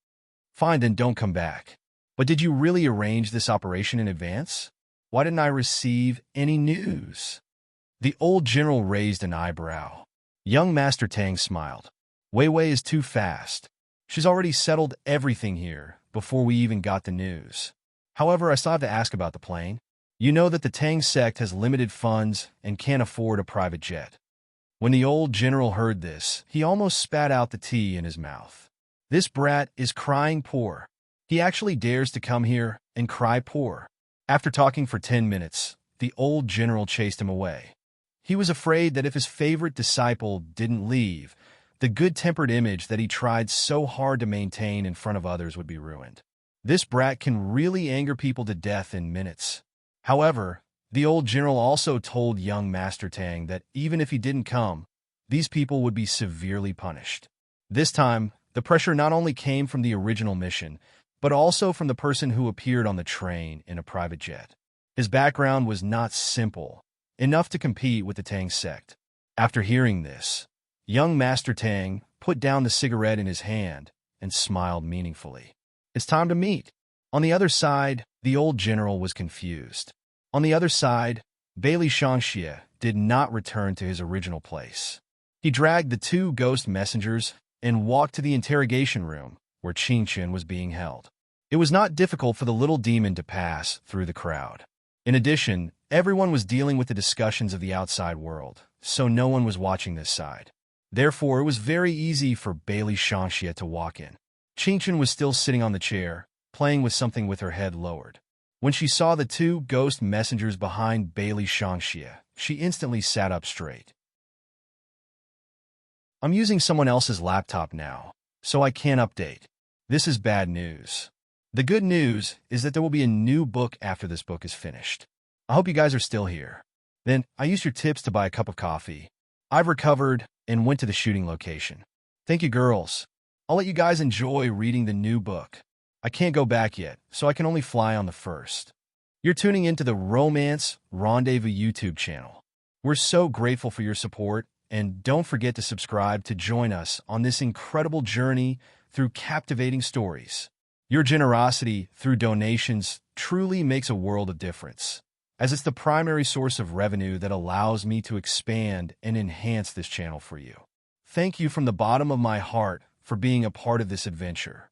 "Fine, then don't come back. But did you really arrange this operation in advance? Why didn't I receive any news?" The old general raised an eyebrow. Young Master Tang smiled. "Wei Wei is too fast. She's already settled everything here before we even got the news. However, I still have to ask about the plane. You know that the Tang sect has limited funds and can't afford a private jet." When the old general heard this, he almost spat out the tea in his mouth. This brat is crying poor. He actually dares to come here and cry poor. After talking for 10 minutes, the old general chased him away. He was afraid that if his favorite disciple didn't leave, the good-tempered image that he tried so hard to maintain in front of others would be ruined. This brat can really anger people to death in minutes. However, the old general also told young Master Tang that even if he didn't come, these people would be severely punished. This time, the pressure not only came from the original mission, but also from the person who appeared on the train in a private jet. His background was not simple enough to compete with the Tang sect. After hearing this, young Master Tang put down the cigarette in his hand and smiled meaningfully. "It's time to meet." On the other side, the old general was confused. On the other side, Bailey Shangxie did not return to his original place. He dragged the 2 ghost messengers and walked to the interrogation room where Qingchen was being held. It was not difficult for the little demon to pass through the crowd. In addition, everyone was dealing with the discussions of the outside world, so no one was watching this side. Therefore, it was very easy for Bailey Shangxie to walk in. Qingchen was still sitting on the chair, playing with something with her head lowered. When she saw the 2 ghost messengers behind Bailey Shangxie, she instantly sat up straight. "I'm using someone else's laptop now, so I can't update. This is bad news. The good news is that there will be a new book after this book is finished. I hope you guys are still here. Then, I used your tips to buy a cup of coffee. I've recovered and went to the shooting location. Thank you, girls. I'll let you guys enjoy reading the new book. I can't go back yet, so I can only fly on the first. You're tuning into the Romance Rendezvous YouTube channel. We're so grateful for your support, and don't forget to subscribe to join us on this incredible journey through captivating stories. Your generosity through donations truly makes a world of difference, as it's the primary source of revenue that allows me to expand and enhance this channel for you. Thank you from the bottom of my heart for being a part of this adventure.